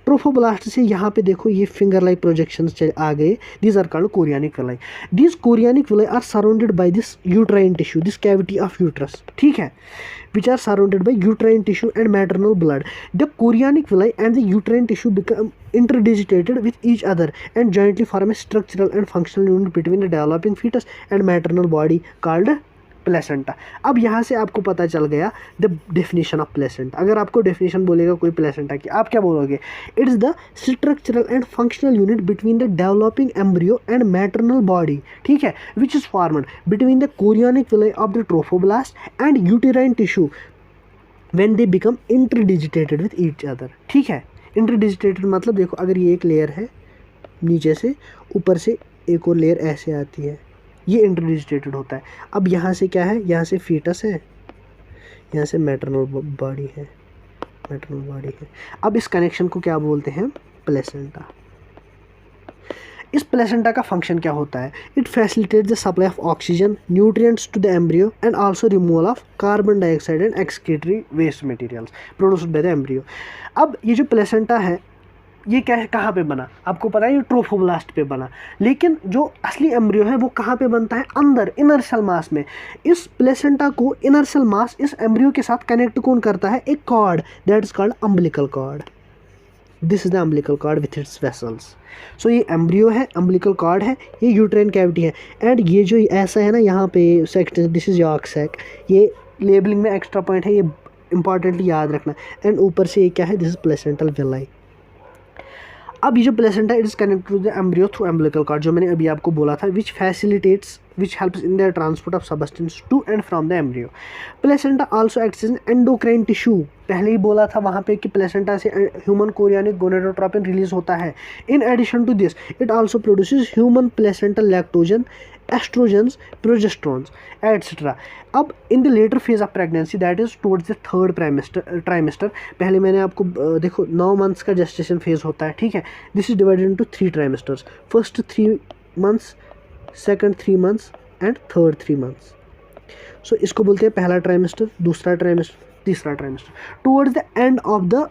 ट्रोफोब्लास्ट से यहाँ पे देखो ये फिंगर लाइक प्रोजेक्शंस आ गए, these are called chorionic villi. These chorionic villi are surrounded by this uterine tissue, this cavity of uterus, ठीक है, which are surrounded by uterine tissue and maternal blood. The chorionic villi and the uterine tissue become interdigitated with each other and jointly form a structural and functional unit between the developing fetus and maternal body called placenta. अब यहाँ से आपको पता चल गया the definition of placenta. अगर आपको definition बोलेगा कोई प्लेसेंटा की, आप क्या बोलोगे, it is the structural and functional unit between the developing embryo and maternal body, ठीक है, which is formed between the chorionic villi of the trophoblast and uterine tissue when they become interdigitated with each other, ठीक है। Interdigitated मतलब देखो अगर ये एक layer है, नीचे से ऊपर से एक और लेयर ऐसे आती है, ये इंटरडिजिटेटेड होता है। अब यहाँ से क्या है, यहाँ से फीटस है, यहाँ से मैटरनल बॉडी है, मैटरनल बॉडी है। अब इस कनेक्शन को क्या बोलते हैं, प्लेसेंटा। इस प्लेसेंटा का फंक्शन क्या होता है, it facilitate the supply of oxygen, nutrients to the embryo and also removal of carbon dioxide and excretory waste materials produced by the embryo. अब ये जो प्लेसेंटा है ये क्या है, कहाँ पे बना, आपको पता है ये ट्रोफोब्लास्ट पे बना, लेकिन जो असली एम्ब्रियो है वो कहाँ पे बनता है, अंदर इनर सेल मास में। इस प्लेसेंटा को इनर सेल मास इस एम्ब्रियो के साथ कनेक्ट कौन करता है, एक cord, that is called umbilical cord. This is the umbilical cord with its vessels. So ये एम्ब्रियो है, अम्बिलिकल कॉर्ड है, ये यूट्राइन कैविटी है, एंड ये जो ऐसा है ना यहाँ पे section, this is yolk sac. ये लेबलिंग में एक्स्ट्रा पॉइंट है, ये इंपॉर्टेंटली याद रखना। एंड ऊपर से ये क्या है, दिस इज प्लेसेंटल विलाई। अब ये जो placenta it is connected to the embryo through umbilical cord, जो मैंने अभी आपको बोला था, which facilitates which helps in the transport of substance to and from the embryo. Placenta also acts as an endocrine tissue. पहले ही बोला था वहाँ पे कि प्लेसेंटा से ह्यूमन कोरियोनिक गोनेडोट्रोपिन रिलीज होता है। In addition to this it also produces human placental lactogen, estrogens, progesterones etcetera. अब in the later phase of pregnancy that is towards the third trimester, पहले मैंने आपको देखो 9 मंथ्स का gestation phase होता है, ठीक है। This is divided into 3 trimesters, first 3 months, second 3 months and third 3 months. So इसको बोलते हैं पहला ट्राइमेस्टर, दूसरा ट्राइमेस्टर, तीसरा trimester. Towards the end of the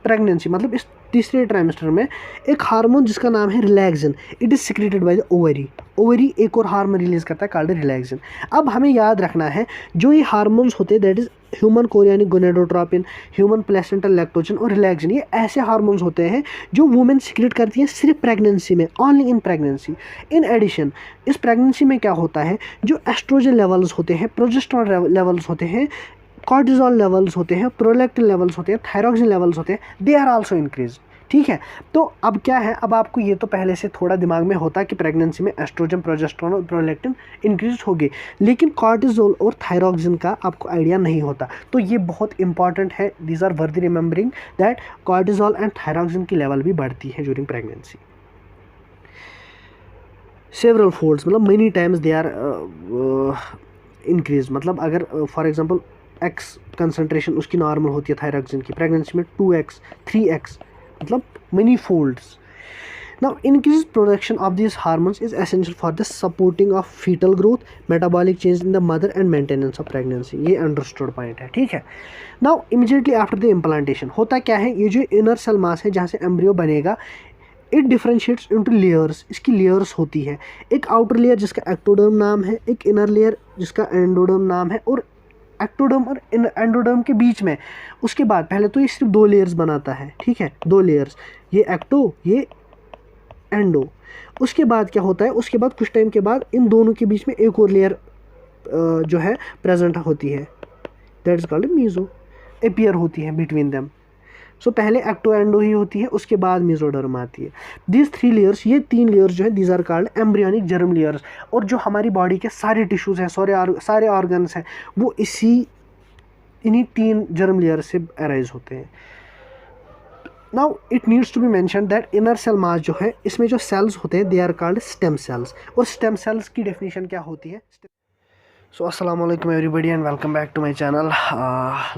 pregnancy, मतलब इस तीसरे ट्राइमेस्टर में एक हार्मोन जिसका नाम है relaxin, it is secreted by the ovary. Ovary एक और हार्मोन रिलीज करता है कॉल्ड रिलैक्सिन। अब हमें याद रखना है जो ये हार्मोन्स होते हैं that is human chorionic gonadotropin, human placental lactogen और रिलैक्सिन, ये ऐसे हार्मोन्स होते हैं जो वुमेन सिक्रेट करती हैं सिर्फ प्रेगनेंसी में, only in pregnancy. In addition इस प्रेगनेंसी में क्या होता है, जो एस्ट्रोजन लेवल्स होते हैं, प्रोजेस्टेरॉन लेवल्स होते हैं, कॉर्टिजोल लेवल्स होते हैं, प्रोलैक्टिन लेवल्स होते हैं, थायरॉक्सिन लेवल्स होते हैं, दे आर आल्सो इंक्रीज, ठीक है। तो अब क्या है, अब आपको ये तो पहले से थोड़ा दिमाग में होता कि प्रेगनेंसी में एस्ट्रोजन, प्रोजेस्टेरॉन और प्रोलैक्टिन इंक्रीज होगी, लेकिन कॉर्टिजोल और थायरॉक्सिन का आपको आइडिया नहीं होता। तो ये बहुत इंपॉर्टेंट है, these are worthy remembering that cortisol and thyroxine की लेवल भी बढ़ती है ड्यूरिंग प्रेगनेंसी सेवरल फोल्ड्स, मतलब many times they are increase. मतलब अगर फॉर एग्जांपल एक्स कंसंट्रेशन उसकी नॉर्मल होती है थायरॉक्सिन की, प्रेगनेंसी में 2x 3x, मतलब many folds. Now, increased production of these hormones is essential for the supporting of fetal growth, metabolic change in the mother and maintenance of pregnancy. ये understood point है, ठीक है। Now, immediately after the implantation होता क्या है, ये जो inner cell mass है जहाँ से embryo बनेगा, it differentiates into layers, इसकी layers होती है। एक outer layer जिसका ectoderm नाम है, एक inner layer जिसका endoderm नाम है, और एक्टोडर्म और एंडोडर्म के बीच में उसके बाद पहले तो ये सिर्फ 2 लेयर्स बनाता है, ठीक है, 2 लेयर्स, ये एक्टो ये एंडो। उसके बाद क्या होता है, उसके बाद कुछ टाइम के बाद इन दोनों के बीच में एक और लेयर जो है प्रेजेंट होती है, that is called meso, appear होती है बिटवीन देम। सो पहले एक्टो एंडो ही होती है, उसके बाद मेसोडर्म आती है। दीज 3 लेयर्स, ये 3 लेयर्स जो है these are called embryonic germ layers. और जो हमारी बॉडी के सारे टिश्यूज़ हैं, सारे ऑर्गन्स हैं, वो इन्हीं 3 जर्म लेयर से अराइज होते हैं। Now it needs to be mention that inner cell mass जो है, इसमें जो सेल्स होते हैं they are called stem cells. और स्टेम सेल्स की डेफिनेशन क्या होती है? सो अस्सलाम वालेकुम everybody and welcome back to my channel.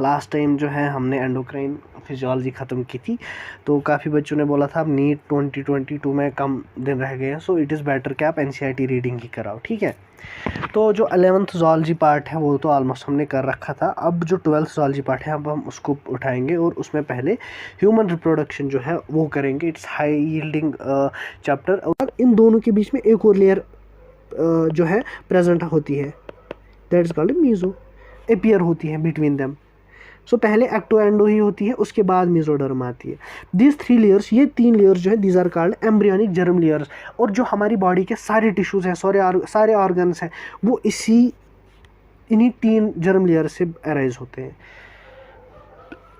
Last time जो है हमने एंडोक्राइन फिजियोलॉजी ख़त्म की थी, तो काफ़ी बच्चों ने बोला था अब नीट 2022 में कम दिन रह गए हैं, सो इट इज़ बेटर कि आप NCERT रीडिंग ही कराओ, ठीक है। तो जो 11th ज़ूलॉजी पार्ट है वो तो ऑलमोस्ट हमने कर रखा था। अब जो 12th ज़ूलॉजी पार्ट है अब हम उसको उठाएंगे और उसमें पहले ह्यूमन रिप्रोडक्शन जो है वो करेंगे। It's high yielding chapter. और इन दोनों के बीच में एक और लेयर जो है प्रेजेंट होती है, that is called meso, appear होती है बिटवीन देम। सो पहले एक्टो एंडो ही होती है, उसके बाद मेसोडर्म आती है। दीज 3 लेयर्स, ये 3 लेयर्स जो है these are called embryonic germ layers. और जो हमारी बॉडी के सारे टिश्यूज़ हैं, सारे ऑर्गन्स हैं, वो इन्हीं 3 जर्म लेयर्स से अराइज होते हैं।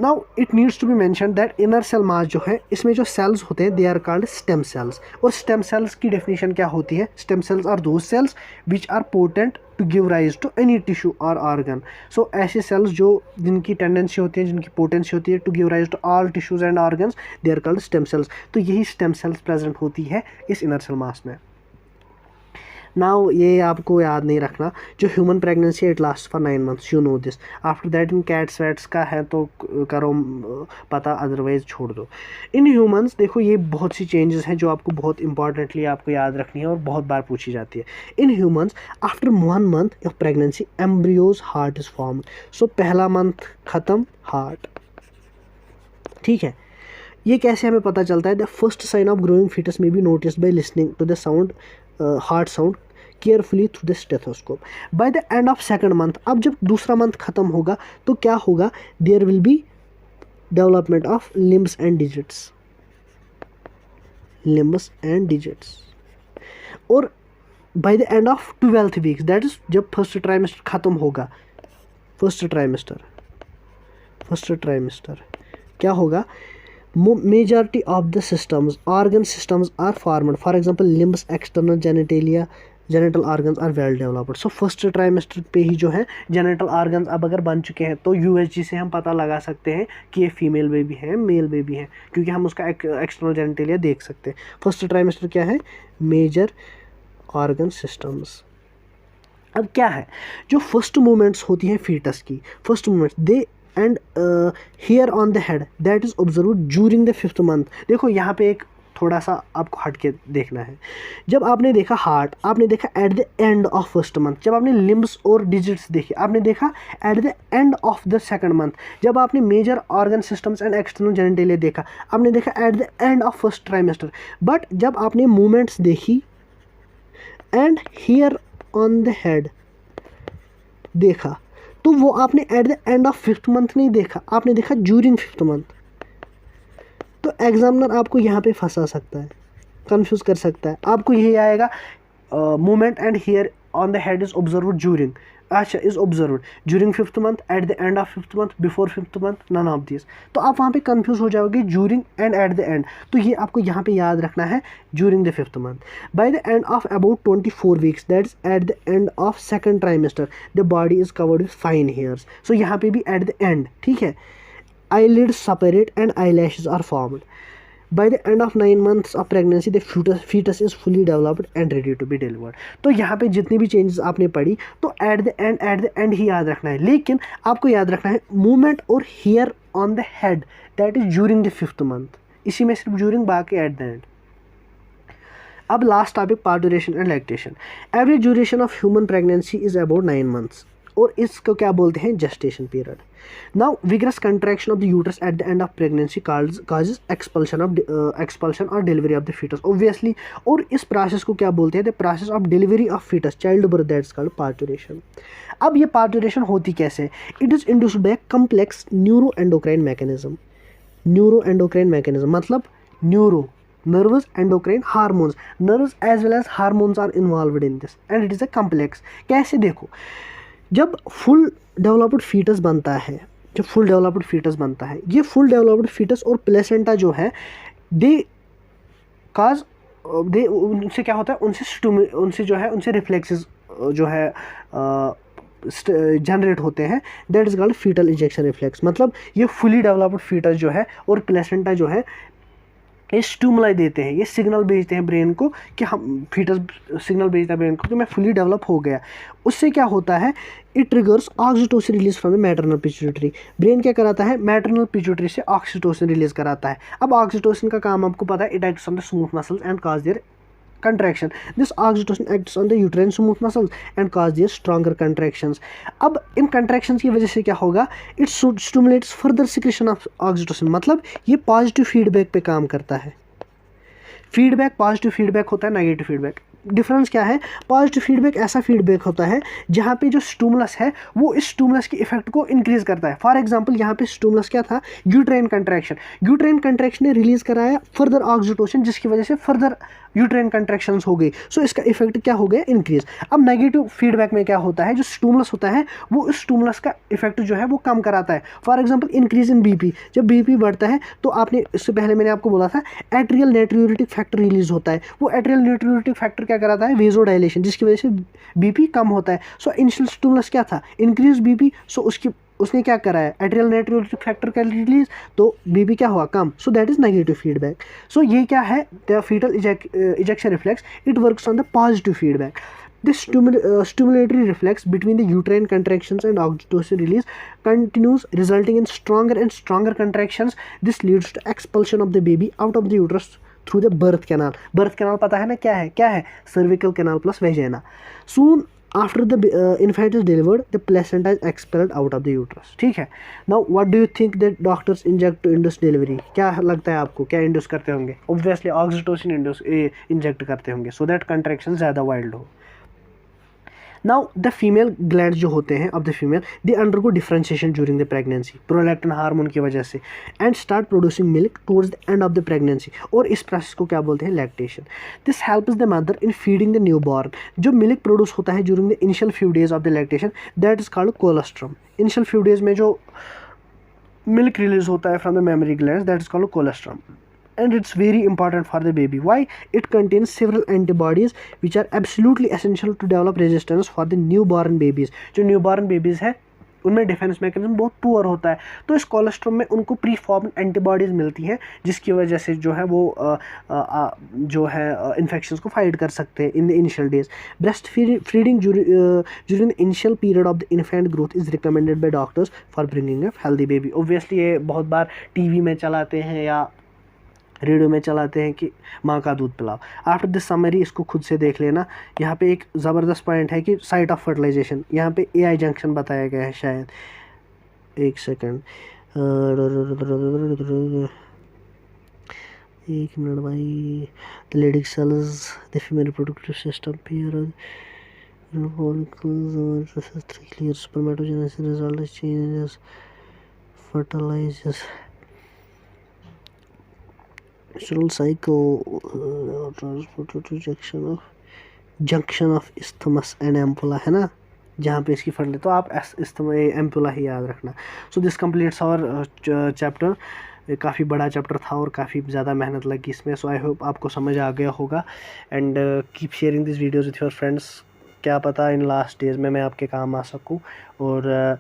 Now it needs to be mention that inner cell mass जो है, इसमें जो सेल्स होते हैं they are called stem cells. और स्टेम सेल्स की डेफिनेशन क्या होती है? Stem cells are those cells which are potent to give rise to any tissue और ऑर्गन। सो ऐसे सेल्स जो जिनकी टेंडेंसी होती है, जिनकी पोटेंसी होती है to give rise to all tissues and organs, they are called stem cells. तो यही स्टेम सेल्स प्रेजेंट होती है इस इनर सेल मास में। नाउ ये आपको याद नहीं रखना, जो human pregnancy it last for 9 months, you know this. After that in cats watts का है तो करो पता, अदरवाइज छोड़ दो। इन ह्यूमंस देखो ये बहुत सी चेंजेस हैं जो आपको बहुत इंपॉर्टेंटली आपको याद रखनी है और बहुत बार पूछी जाती है। In humans after 1 month of pregnancy embryos heart is form. So पहला मंथ ख़त्म, हार्ट, ठीक है। ये कैसे हमें पता चलता है? The first sign of growing foetus may be noticed by listening to the sound, heart sound carefully through the stethoscope. By the end of 2nd month, अब जब दूसरा मंथ खत्म होगा तो क्या होगा? There will be development of limbs and digits, limbs and digits. और by the end of 12th week, that is जब फर्स्ट ट्राइमेस्टर खत्म होगा, फर्स्ट ट्राइमेस्टर क्या होगा? Majority of the systems, organ systems are formed. For example limbs, external genitalia, genital organs are well developed. So first trimester पे ही जो है genital organs अब अगर बन चुके हैं तो USG से हम पता लगा सकते हैं कि ये फीमेल बेबी है, मेल बेबी है, क्योंकि हम उसका एक्सटर्नल जेनिटेलिया देख सकते हैं। फर्स्ट ट्राइमेस्टर क्या है? Major organ systems. अब क्या है, जो फर्स्ट मूवमेंट्स होती हैं फीटस की, first movements they and hair on the head that is observe during the 5th month। देखो यहाँ पे एक थोड़ा सा आपको हट के देखना है। जब आपने देखा हार्ट, आपने देखा at the end of 1st month। जब आपने लिम्ब्स और डिजिट्स देखे, आपने देखा at the end of the 2nd month। जब आपने major organ systems and external genitalia देखा, आपने देखा at the end of first trimester. But जब आपने मूवमेंट्स देखी and hair on the head देखा, तो वो आपने at the end of 5th month नहीं देखा, आपने देखा ड्यूरिंग 5th month। तो एग्जामिनर आपको यहाँ पे फंसा सकता है, कंफ्यूज कर सकता है। आपको यही आएगा movement and hair on the head is observe during, अच्छा is observe during 5th month, at the end of 5th month, before 5th month, none of this. तो आप वहाँ पे कंफ्यूज हो जाओगे during and at the end. तो ये आपको यहाँ पे याद रखना है during the 5th month। By the end of about 24 weeks, that is at the end of 2nd trimester, the body is covered with fine hairs. So यहाँ पे भी एट द एंड, ठीक है। eyelids separate and eyelashes are formed. By the end of 9 months of pregnancy, the fetus is fully developed and ready to be delivered. तो यहाँ पे जितनी भी चेंजेस आपने पढ़ी तो एट द एंड ही याद रखना है, लेकिन आपको याद रखना है मूवमेंट और hair on the head that is during the 5th month। इसी में सिर्फ ड्यूरिंग, बाकी एट द एंड। अब last topic, parturition and lactation. Average duration of human pregnancy is about 9 months और इसको क्या बोलते हैं, gestation period. Now vigorous contraction of the uterus at the end of pregnancy causes expulsion और delivery of the foetus obviously. और इस process को क्या बोलते हैं, the process of delivery of foetus, child birth, that's called parturition. अब ये parturition होती कैसे है, it is induced by complex neuro endocrine mechanism. Neuro endocrine mechanism मतलब neuro, nervous, endocrine, hormones, nerves as well as hormones are involved in this and it is a complex। कैसे देखो, जब full developed foetus बनता है, ये full developed foetus और placenta जो है उनसे क्या होता है, उनसे रिफ्लेक्सेस जो है जनरेट होते हैं, that is called fetal injection reflex. मतलब ये फुली डेवलप्ड फीटस जो है और प्लेसेंटा जो है ये स्टिमुलाई देते हैं, ये सिग्नल भेजते हैं ब्रेन को कि हम, फीटस सिग्नल भेजता है ब्रेन को कि मैं फुली डेवलप हो गया। उससे क्या होता है, it triggers oxytocin release from the maternal pituitary. Brain क्या कराता है, मैटरनल पिट्यूटरी से ऑक्सीटोसिन रिलीज कराता है। अब ऑक्सीटोसिन का काम आपको पता है, it acts on the smooth muscles and cause their contraction. This oxytocin acts on the uterine smooth muscles and cause their stronger contractions. अब इन contractions की वजह से क्या होगा, it stimulates further secretion of oxytocin। मतलब ये पॉजिटिव फीडबैक पे काम करता है। फीडबैक, पॉजिटिव फीडबैक होता है, नेगेटिव फीडबैक। डिफरेंस क्या है, पॉजिटिव फीडबैक ऐसा फीडबैक होता है जहाँ पे जो स्टिमुलस है वो इस स्टिमुलस के इफेक्ट को इंक्रीज करता है। फॉर एग्जांपल यहाँ पे स्टिमुलस क्या था, यूट्राइन कंट्रैक्शन ने रिलीज कराया फर्दर ऑक्सीटोसिन, जिसकी वजह से फर्दर यूट्राइन कंट्रैक्शंस हो गई। सो इसका इफेक्ट क्या हो गया, इंक्रीज। अब नेगेटिव फीडबैक में क्या होता है, जो स्टिमुलस होता है वो इस स्टिमुलस का इफेक्ट जो है वो कम कराता है। For example increase in BP, जब बीपी बढ़ता है तो आपने इससे पहले मैंने आपको बोला था एट्रियल नाइट्रियूरेटिक फैक्टर रिलीज होता है। वो एट्रियल नाइट्रियूरेटिक फैक्टर क्या कराता है, वेजोडाइलेशन, जिसकी वजह से बीपी कम होता है। सो इनिशियल स्टिमुलस क्या था, इंक्रीज बीपी। सो उसने क्या कराया, एट्रियल नाइट्रियूरेटिक फैक्टर का रिलीज, तो बीपी क्या हुआ, कम। So that is negative feedback. So ये क्या है, the foetal ejection reflex, it works on the positive feedback. This stimulatory reflex between the uterine contractions and oxytocin release continues, resulting in stronger and stronger contractions. This leads to expulsion of the baby out of the uterus through the birth canal. Birth canal पता है ना क्या है, cervical canal plus vagina. Soon after the infant is delivered, the placenta is expelled out of the uterus। ठीक है। Now what do you think that doctors inject to induce delivery? क्या लगता है आपको, क्या इंड्यूस करते होंगे? Obviously ऑक्सीटोसिन इंजेक्ट करते होंगे, so that contraction ज़्यादा वाइल्ड हो। नाउ द फीमेल ग्लैंड जो होते हैं of the female, they undergo differentiation during the pregnancy prolactin hormone की वजह से, and start producing milk towards the end of the pregnancy. और इस प्रोसेस को क्या बोलते हैं, lactation. This helps the mother in feeding the new born. जो मिल्क प्रोड्यूस होता है during the initial few days of the lactation, that is called colostrum. Initial few days में जो मिल्क रिलीज होता है from the mammary glands, that is called colostrum. And it's very important for the baby. Why? It contains several antibodies which are absolutely essential to develop resistance for the newborn babies. जो newborn babies है उनमें defence mechanism बहुत poor होता है, तो इस colostrum में उनको प्री फॉर्म्ड एंटीबॉडीज़ मिलती हैं, जिसकी वजह से जो है वो जो है इन्फेक्शंस को फाइट कर सकते हैं in the initial days. Breast feeding during the initial period of the infant growth is recommended by doctors for bringing a healthy baby. Obviously ये बहुत बार टीवी में चलाते हैं या रेडियो में चलाते हैं कि माँ का दूध पिलाओ। आफ्टर दिस समरी इसको खुद से देख लेना। यहाँ पे एक ज़बरदस्त पॉइंट है कि साइट ऑफ फर्टिलाइजेशन, यहाँ पे AI जंक्शन बताया गया है शायद, एक सेकंड, एक मिनट भाई। The Leydig cells, the female reproductive system pair three clear spermatogenesis result changes fertilizes natural cycle transport junction of isthmus and ampulla है ना, जहाँ पे इसकी फट ले, तो आप एम्पुला ही याद रखना। So this completes our chapter. काफ़ी बड़ा चैप्टर था और काफ़ी ज़्यादा मेहनत लगी इसमें। सो आई होप आपको समझ आ गया होगा। And keep sharing this videos with your friends. क्या पता इन लास्ट डेज़ में मैं आपके काम आ सकूँ। और